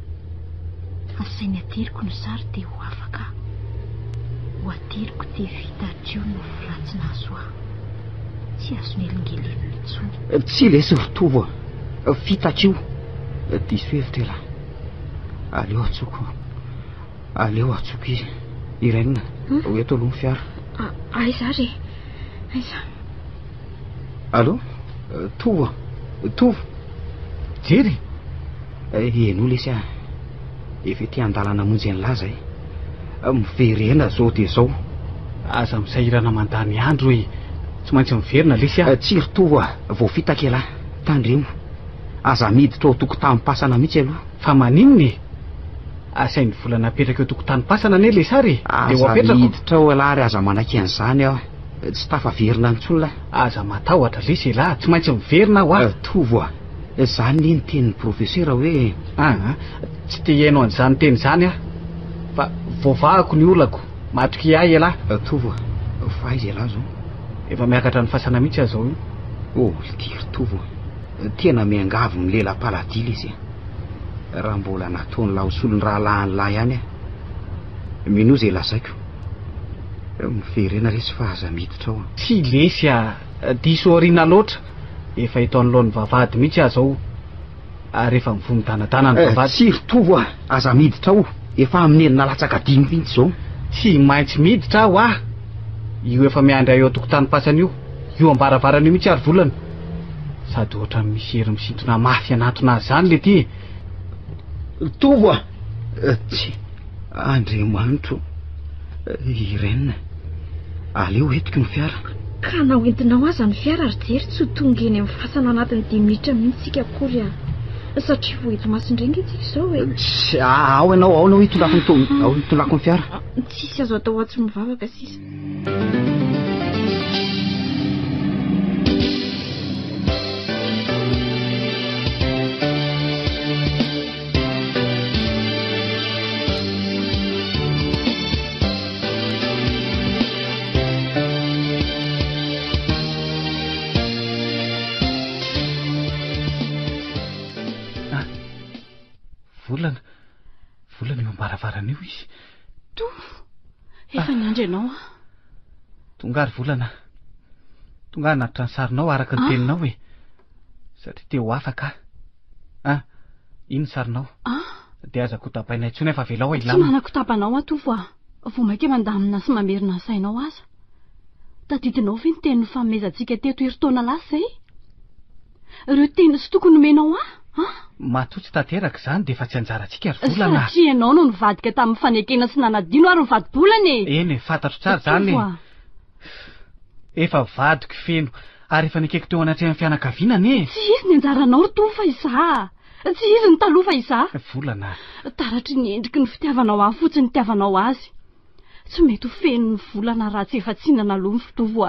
asainy ateriko ny sary dia ho afaka ho ateriko dia vitatrio no firatsina azo tsy azony elingeleniny tsony tsy lesy ritovo fitakio diso hevitra lahy aleo atsoko izy irenina ho eto aloha ny fiara aiza ry aiza allo tovo jery eno lesy efa ty andalana monjy an'laza miverena zao dia zao aza misahirana mandany andro hoe tsy maintsy miverina lesy tsy ritovo vao fitakela tandremo aza miditra ao tokotanim-pasana mihitsy aloha fa maninony asainy volana apetraka eo tokotanim-pasana ane le sary aza miditra ao alary aza manaiky an'izany aho tsy tafaverina antsonla aza matahotra lesy lahy tsy maintsy miverina aho tovo zany ny tenin'ny profesera hoe tsy te hainao an'izany teny zany fa voavahako ny olako matroky ahy lahy tovo fa izy lahy zao efa miakatra ny fasana mihitsy azao io tiry tovo tena miangavo ny lela-paladila izy raha mbola nataony lahosolony rahalahan'lahy ihany mino zay lazaiko miverena resy fa aza miditra ao tsy lesy diso ariana loatra efa eto anoloan'ny vavahady mihitsy azao ary efa mivonidanadana ny vavahady tsy ritovo aza miditra ao efa amin'eny nalatsaka dimy mihitsy zao tsy maintsy miditra aho io efa miandry eo tokotanim-pasana io ambaravarana io mihitsy ary volana sady ohatra misy hery misintona mafy anatona azy zany le ty tovo tsy Andriamanitro irenina aleo etoky ny fiara ka na hoentinao aza ny fiara ary jery tsy ho tonga eny amin'ny fasana anatin'ny 10 minitra mihitsika akory satria vo eto masindrenga itsika izao hoe ao ianao itondrako ny fiara tsisy azo atao atsy mivavaka sisa volana io ambaravarana io izy efa niandry ianao tonga ary volana tonga natra ny sarinao araka ny teninao hoe satria teo afaka iny sarinao dia aza kotapainay tsony efa velao tsy manakotapanao atovo vo maika mandamina sy mamerina ny sainao aza tadidinao ve ny teny fanomezantsika teto heritaona lasa zay ireo teny sy tokony nomenao matotsy tanteraka zany dia efa tsy anjarantsika ary volana satria ianao no nivadika tamin'ny fanekena sy nanadino ary nivadi-bolana eny fantatro tsara zany efa vadiko feno ary efa nekeko teo anatrehan'ny fianakaviana tsy izy ny anjaranao ritovo fa iza tsy izy ny taloha fa iza volana taratry ny endriky ny fitiavanao ahy fotsiny ny tiavanao azy tsy mety ho feno ny volana raha tsy efa tsinana aloha ny fitovo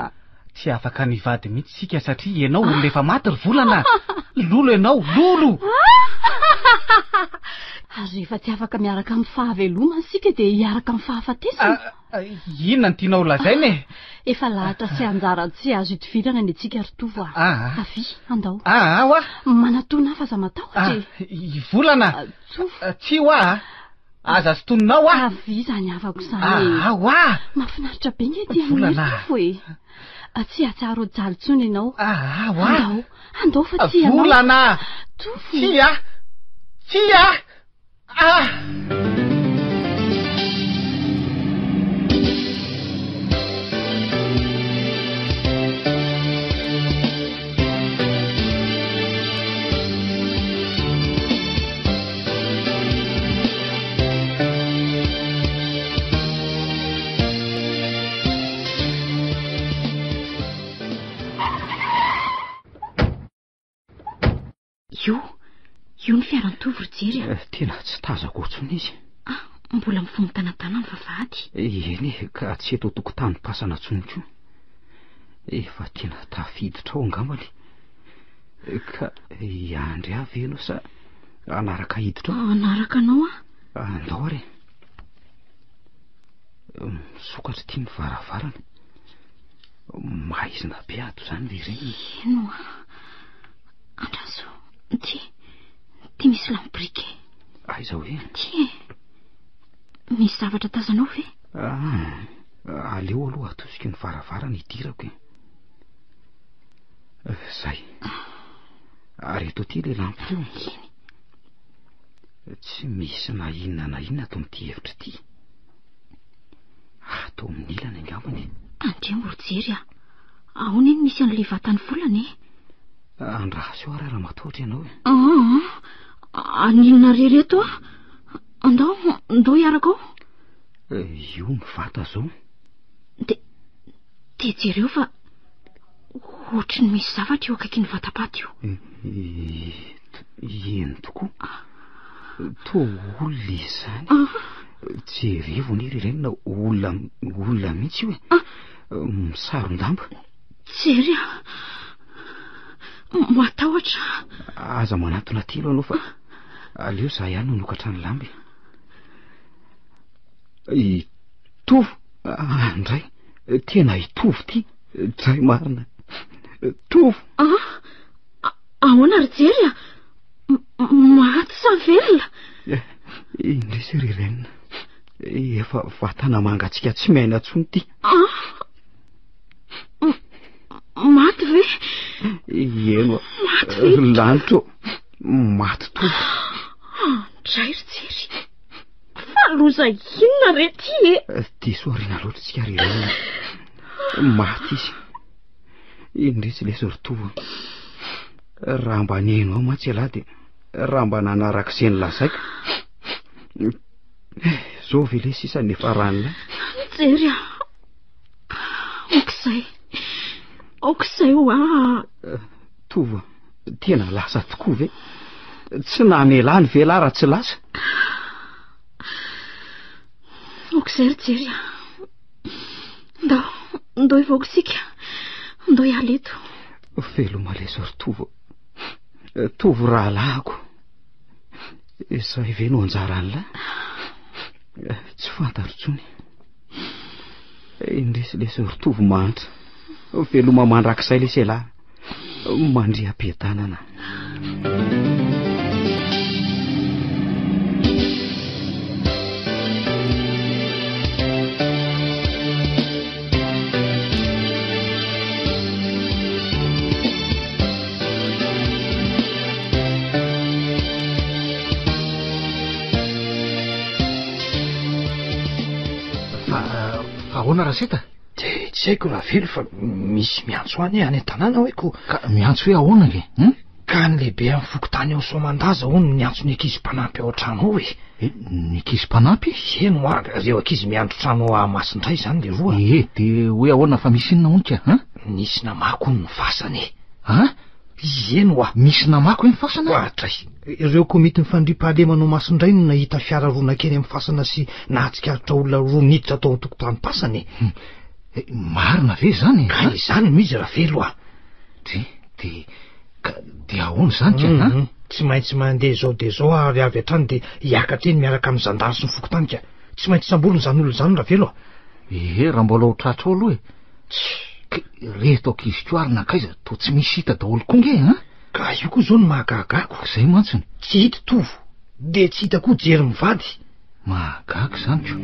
tsy afaka nivady mihitsy sika satria ianao olona efa maty ry volana lolo ianao lolo ary rehefa tsy afaka miaraka amin'ny fahavelomany sika dia hiaraka amin'ny fahafatesana inona ny tianao lazainy efa lahatra sy anjara tsy azo itovirana ny atsika ritovo avy andao manatona hafa aza matahotra volana tsy ho aza sy toninao avy zany afako zany mahafinaritra be nge ty amin'nyfo tsy atsaro jaly tsony ianao andao fa tsy volana tsy io ny fiaran-tovo ry jery tena tsy tazako otsony izy mbola mivonitanadana ny vavahady eny ka tsy eto tokotany pasana tsoniko efa tena tafiditra ao angambany ka iandry avy eno sa anaraka hiditra anaraka anao andao ary misokatra tia ny varavarana maizina be ato zany le regny eno andraso ty misy lambrike aiza hoe ty misy zavatra tazanao ve aleo aloha atosika ny varavarana hidirako zay ary eto ty le lampo teo tsy misy na inona ato amin'ity hevitra ity atao amin'ny ilana angambany andremo ry jery ahoana eny misy an'le vatany volana andraso eo raha matahotra ianao aninona rereto andao hiaraka ao io mivata zao dia jereo fa ohatry ny misy zavatra eo akaiky ny vatapaty io. Ino tokoa? Toa olona izany. Jereo ny ireny na olona mihitsy io misaron-damba. Jery matahotra. Aza manatona telo anao fa aleo za ihany nanokatra ny lamby. Itovo andray tena itovo ty dray marina tovo. Ahoana ry Jery maty sa velona? Indrisy ry renina efa vatana mangatsika tsy maina tsony ty. Maty ve? Eno lanitro maty tovo. Dray ry Jery fa loza inona re ty diso ariana loatra tsika ry renina maty izy. Indrisy lesy ry tovo raha mba neno ao matsy alahy dia raha mba nanaraka izay nilazaiko zao ve le sisa nefa ranona. Jery okizay ho tovo tena lasa tokoa ve? Tsy namelany ve lahy raha tsy lasa? Okizay ry Jery ndao ivoaka isika ndao hiala eto. Velomaleso ry tovo rahalahako izay ve no anjaran'lahy tsy fantaro tsony. Indrisy lesy ry tovo manitra veloma mandrakizay lesy lahy mandria-piadanana. Ahoana raseta? De tsy haiko raha velo fa misy miantso any an-tanàna hoeko. Ka miantso hoe ahoana ve? Ka ny lehibe amin'ny fokotany ao Soamandaza hono miantso ny ankizy mpanampy ao an-trano ao ny ankizy mpanampy? Eno reo ankizy miandro trano Masindray zany le roa. De hoe ahoana fa misy inona onika? Nisy namako ny fasany. Eno misy namako ny fasana? Atray ireo komity mifandriam-pahalemanao Masindray no nahita fiara rona kely amin'ny fasana sy nahatsikaritra olona roa niditra tao an-tokotany pasany. Marina ve zany? Ka izany mizy raha velo de ahoana zany tsy maintsy mandeha zao de zao ary avy hatrany de hiakatra eny miaraka amin'ny zandary sy ny fokotany ka tsy maintsy sambolony zany olona zany raha velo. Raha mbola ho tratra olo reto ankizy ko ary nakaiza to tsy misy hita daholo koa nge ka io koa zao no mahagagako. Zay mantsiny tsy hita tovo de tsy hita koa jery mivady. Mahagaga zany ko.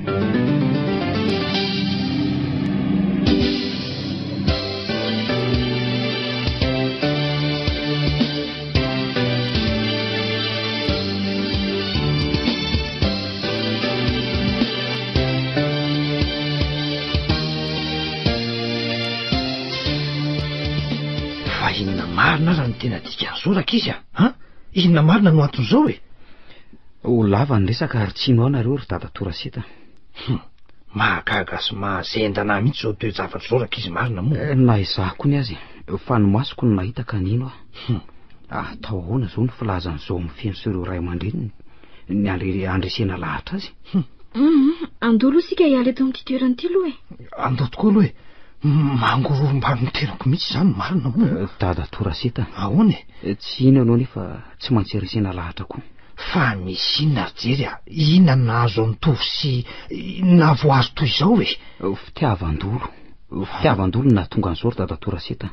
Inona marina raha ny tena dikan'izao rak'izy inona marina no anton'izao ho lava ny resaka ary tsino ao nareo ry dada Toraseta. Mahagaga sy mahazendana mihitsy zao toe zavatra zao rak'izy marina moa. Na izahako ny azy fa ny masoko no nahita kanino atao ahoana zao ny filazan'izao amin'ny feno sy ireo ray aman-dreniny ny andresena lahatra azy. Andolo isika hiala eto amin'ity toerana ity aloha andao tokoa aloha mangorombary ny tenako mihitsy zany marina moa. Dada Toraseta ahoana tsy ino anao nefa tsy maintsy resena lahatra koa. Fa misy inona jery inona nahazo an'itovo sy nahavoazo toy izao fitiavan-dolo na tonga an'izao ry dada Toraseta.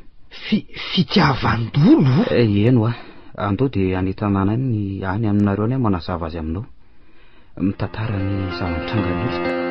Fitiavan-dolo? Eno andao dia any tanàna any aminareo any manazava azy aminao mitantara ny zava-mitranga